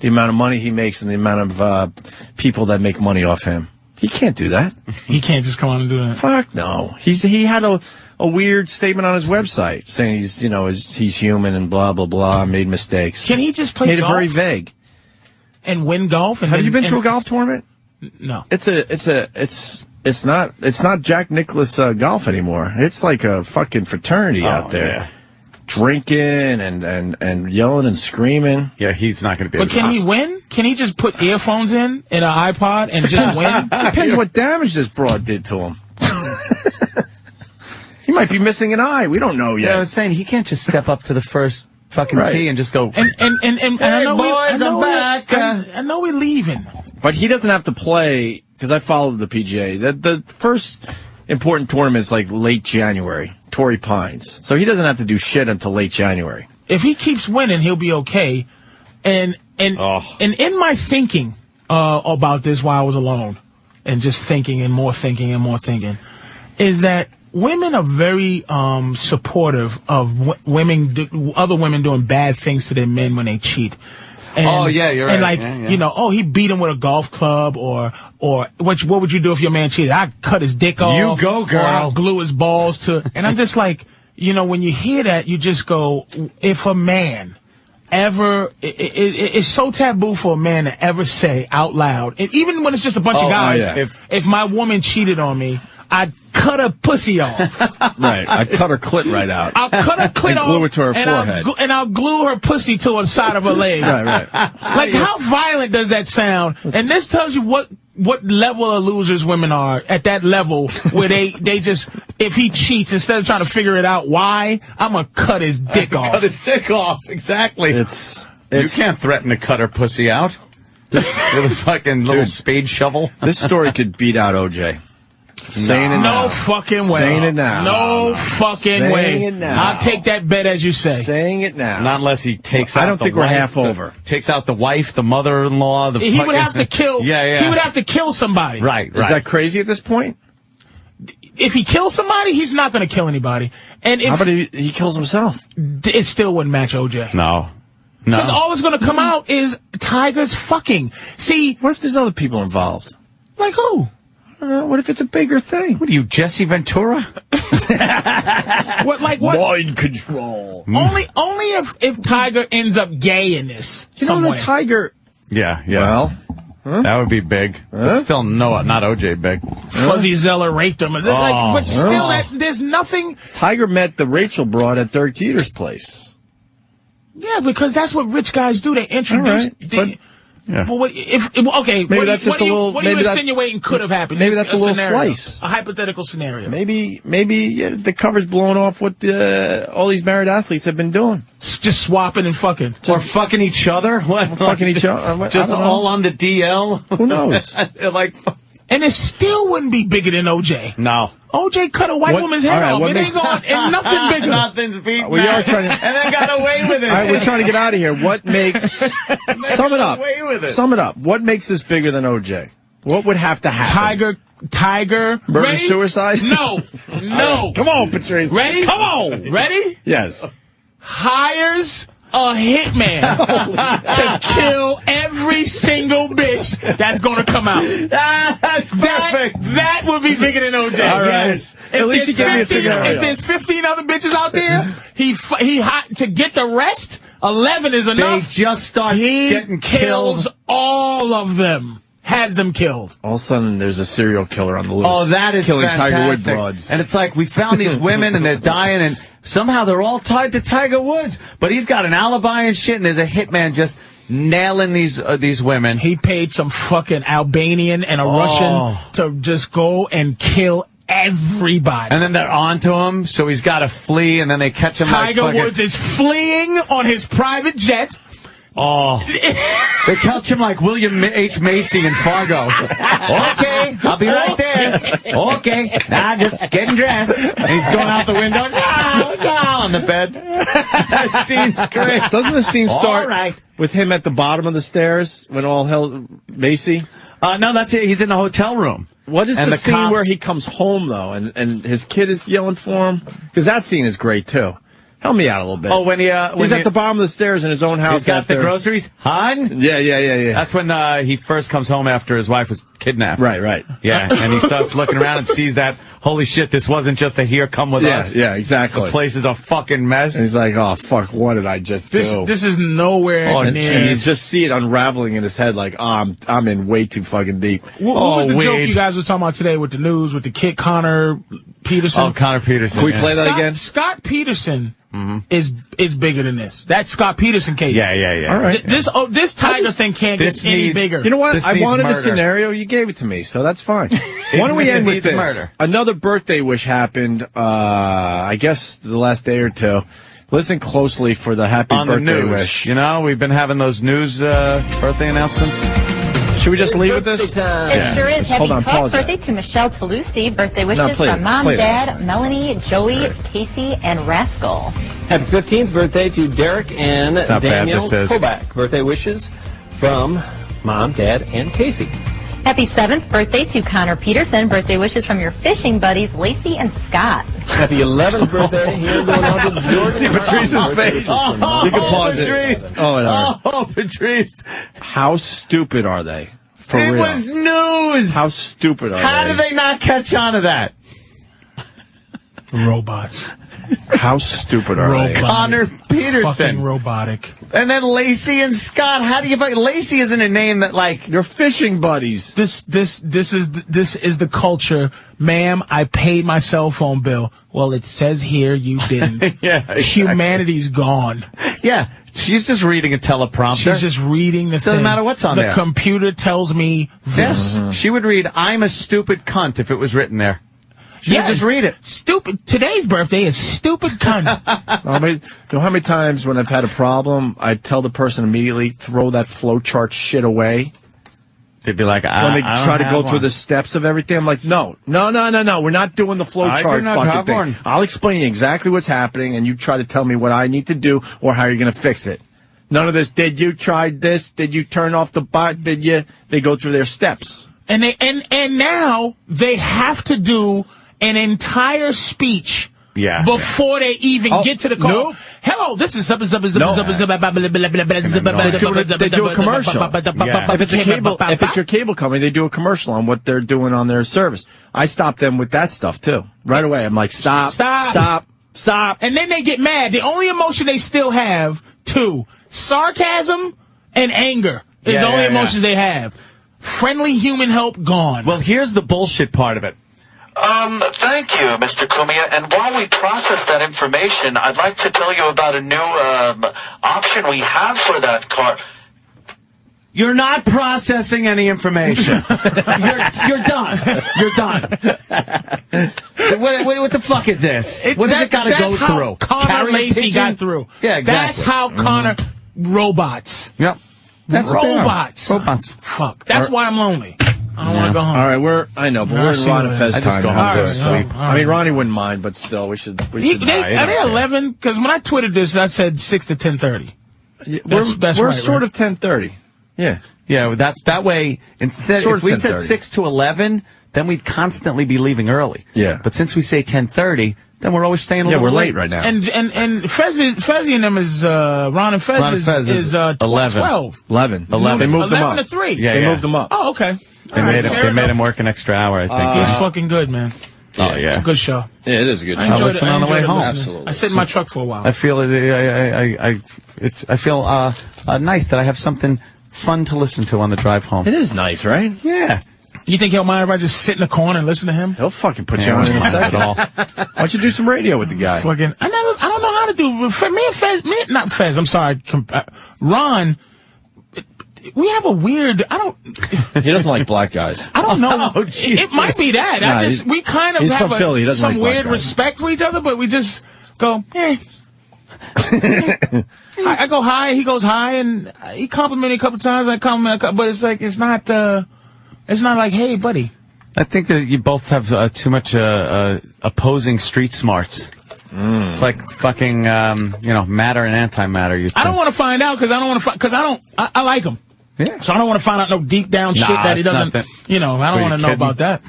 The amount of money he makes and the amount of people that make money off him. He can't do that. He can't just come on and do that. Fuck no. He had a weird statement on his website saying he's human and blah blah blah, made mistakes. Can he just play golf? Made it very vague. And win golf? Have you been to a golf tournament? No. It's not Jack Nicklaus golf anymore. It's like a fucking fraternity out there. Yeah. Drinking and yelling and screaming. Yeah, he's not going to be able to. But can he win? Can he just put earphones in an iPod and just win? Depends what damage this broad did to him. He might be missing an eye. We don't know yet. Yeah, I was saying, he can't just step up to the first fucking tee and just go, and I know boys, I'm back. I know we're leaving. But he doesn't have to play, because I followed the PGA. The first important tournament is like late January. Torrey Pines. So he doesn't have to do shit until late January. If he keeps winning, he'll be okay. And in my thinking about this while I was alone, and just thinking and more thinking and more thinking, is that women are very supportive of other women doing bad things to their men when they cheat. And, you're right. And like, you know, he beat him with a golf club, or what would you do if your man cheated? I'd cut his dick off. You go, girl. Or I'll glue his balls to. And I'm just like, you know, when you hear that, you just go, if a man ever, it's so taboo for a man to ever say out loud, and even when it's just a bunch of guys, if my woman cheated on me, I'd cut her pussy off. Right. I'd cut her clit right out. I'll cut her clit and off. glue it to her forehead. And I'll glue her pussy to the side of her leg. Right. Like, how violent does that sound? And this tells you what level of losers women are at that level where they just, if he cheats, instead of trying to figure it out why, I'm going to cut his dick off. Cut his dick off, exactly. You can't threaten to cut her pussy out. With a fucking little spade shovel. This story could beat out OJ. Saying it now. No fucking way. Saying it now. No fucking Saying way. it now. I'll take that bet as you say. Saying it now. Not unless he takes out I don't think we're half over. Takes out the wife, the mother-in-law, the He would have to kill. Yeah. He would have to kill somebody. Right. Is that crazy at this point? If he kills somebody, he's not going to kill anybody. And if how about he kills himself? It still wouldn't match OJ. No. Because all that's going to come out is Tiger's fucking. See, what if there's other people involved? Like who? What if it's a bigger thing? What are you, Jesse Ventura? What? Mind control. Only if Tiger ends up gay in this. You know, the Tiger. Yeah. Well, that would be big. But still, no, not OJ big. Fuzzy Zeller raped him. But still, there's nothing. Tiger met the Rachel broad at Dirk Jeter's place. Yeah, because that's what rich guys do. They introduce. Well, maybe that's just a little. What are you insinuating could have happened? Maybe that's a little scenario, slice. a hypothetical scenario. Maybe the cover's blowing off what all these married athletes have been doing. Just swapping and fucking. Or fucking each other. What? Fucking each other. Just all on the DL. Who knows? And it still wouldn't be bigger than OJ. No. OJ cut a white woman's head off. It ain't going, and nothing bigger. Nothing's beating We are trying to, and then got away with it. All right, we're trying to get out of here. What makes... Sum it up. Sum it up. What makes this bigger than OJ? What would have to happen? Tiger. Murder-suicide? No. Right. Come on, Patrice. Ready? Come on. Ready? Yes. Hires a hitman to kill every single bitch that's going to come out. That's perfect. That would be bigger than OJ. All right. Yes. At least you give me a scenario. If there's 15 other bitches out there, to get the rest, 11 is enough. They just start getting kills killed. all of them. Has them killed. All of a sudden, there's a serial killer on the loose. Oh, that is killing fantastic. Tiger Woods broads. And it's like, we found these women and they're dying and somehow they're all tied to Tiger Woods. But he's got an alibi and shit and there's a hitman just nailing these women. He paid some fucking Albanian and a Russian to just go and kill everybody. And then they're onto him, so he's got to flee and then they catch him Tiger like Woods is fleeing on his private jet. Oh, they catch him like William H. Macy in Fargo. Okay, I'll be right there. Okay, now just getting dressed. And he's going out the window. No, on the bed. That scene's great. Doesn't the scene start with him at the bottom of the stairs when all hell Macy? No, that's it. He's in the hotel room. What is the scene where he comes home though, and his kid is yelling for him? Because that scene is great too. Help me out a little bit. Oh, when he's at the bottom of the stairs in his own house. He's got the groceries. Han? Yeah. That's when he first comes home after his wife was kidnapped. Right. Yeah, and he starts looking around and sees that, holy shit, this wasn't just a here, come with us. Yeah, exactly. The place is a fucking mess. And he's like, oh, fuck, what did I just do? This is nowhere near. And you just see it unraveling in his head like, oh, I'm in way too fucking deep. What was the joke you guys were talking about today with the news, with the kid Connor Peterson? Oh, Connor Peterson. Can we play that again? Scott Peterson is bigger than this. That Scott Peterson case. Yeah. All right. This Tiger thing can't get any bigger. You know what? I wanted a scenario. You gave it to me, so that's fine. Why don't we end with this? Murder. Another birthday wish happened, I guess, the last day or two. Listen closely for the happy birthday wish. You know, we've been having those news birthday announcements. Should we just leave with this? It sure is. Hold on, Happy 12th pause that. birthday to Michelle Toulouse. Birthday wishes play from it. Mom, Play it. Dad, Melanie, Joey, Casey, and Rascal. Happy 15th birthday to Derek and It's not bad, Daniel this is. Kovac. Birthday wishes from Mom, Dad, and Casey. Happy 7th birthday to Connor Peterson. Birthday wishes from your fishing buddies, Lacey and Scott. Happy 11th birthday here going on to Jordan. See Patrice's face. You can pause Patrice. it. Oh, it are. Oh, Patrice. How stupid are they? For It real. was news. How stupid are How they? did they not catch on to that? Robots. How stupid are they? Connor Peterson. Fucking robotic. And then Lacey and Scott. How do you find Lacey isn't a name that like you're fishing buddies. This is the culture, ma'am. I paid my cell phone bill. Well, it says here you didn't. Yeah, exactly. Humanity's gone. Yeah, she's just reading a teleprompter. She's just reading the thing. Doesn't matter what's on the there. The computer tells me this. Yes, she would read "I'm a stupid cunt" if it was written there. She would just read it. Stupid. Today's birthday is stupid cunt. You know how many times when I've had a problem, I tell the person immediately, throw that flowchart shit away? They'd be like, when they try to go through the steps of everything, I'm like, no. We're not doing the flowchart fucking thing. I'll explain you exactly what's happening, and you try to tell me what I need to do or how you're going to fix it. None of this, did you try this? Did you turn off the bot? Did you? They go through their steps. And now they have to do an entire speech before they even get to the call. No. Hello, this is They do a commercial. If it's your cable company, they do a commercial on what they're doing on their service. I stop them with that stuff too. Right away. I'm like, stop. And then they get mad. The only emotion they still have, sarcasm and anger is the only emotion they have. Friendly human help gone. Well, here's the bullshit part of it. Thank you, Mr. Cumia. And while we process that information, I'd like to tell you about a new option we have for that car. You're not processing any information. You're done. You're done. What the fuck is this? What does it got to go through? Connor Lacey got through. Yeah, exactly. That's how Connor robots. Yep. That's robots. Robots. Fuck. That's why I'm lonely. I don't want to go home. All right, we're in Ron and Fez time. Go home I mean, Ronnie wouldn't mind, but still, we should. Are they 11? Because when I tweeted this, I said 6 to 10:30. That's we're right, sort right? of 10:30. Yeah. Yeah, that way, instead, if we said 6 to 11, then we'd constantly be leaving early. Yeah. But since we say 10:30, then we're always staying a little we're late right now. And Fezzy and them is Ron and Fez is 11. 12. 11. They moved them up. 11 to 3. Yeah, they moved them up. Oh, okay. They made him work an extra hour, I think. He's fucking good, man. Oh, yeah. It's a good show. Yeah, it is a good show. I listen on the way home. Absolutely. I sit in my truck for a while. I feel I feel nice that I have something fun to listen to on the drive home. It is nice, right? Yeah. You think he'll mind if I just sit in the corner and listen to him? He'll fucking put you on in a second. Why don't you do some radio with the guy? Fucking, I don't know how to do. Me and Fez, not Fez. I'm sorry, Ron. We have a weird. He doesn't like black guys. I don't know. It might be that. We kind of he's have from Philly. He doesn't some like black weird guys. respect for each other, but we just go, hey. I go hi, he goes hi, and he complimented a couple times. I compliment, but it's like it's not like, hey, buddy. I think that you both have too much opposing street smarts. It's like fucking matter and antimatter. I don't want to find out because I like him. Yeah. So I don't want to find out no deep down shit that he doesn't. I don't want to know about that.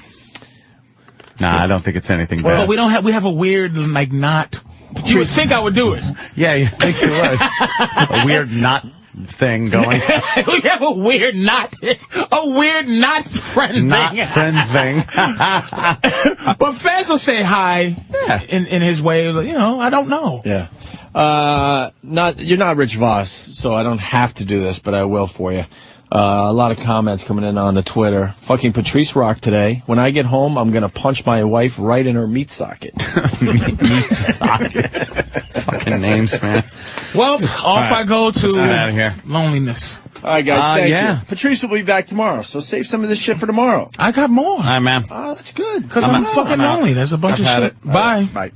Nah, I don't think it's anything Well, bad. we have a weird not. You would think I would do it. Yeah, you think you would. A weird not thing going. We have a weird not friend thing. But Fez will say hi in his way. I don't know. Yeah. You're not Rich Voss, so I don't have to do this, but I will for you. A lot of comments coming in on the Twitter. Fucking Patrice rocked today. When I get home, I'm going to punch my wife right in her meat socket. Meat socket. Fucking names, man. Well, off I go to Let's get out of here. Loneliness. All right, guys. Thank you. Patrice will be back tomorrow, so save some of this shit for tomorrow. I got more. All right, man. Oh, that's good. Because I'm fucking lonely. There's a bunch of shit. Bye. Bye.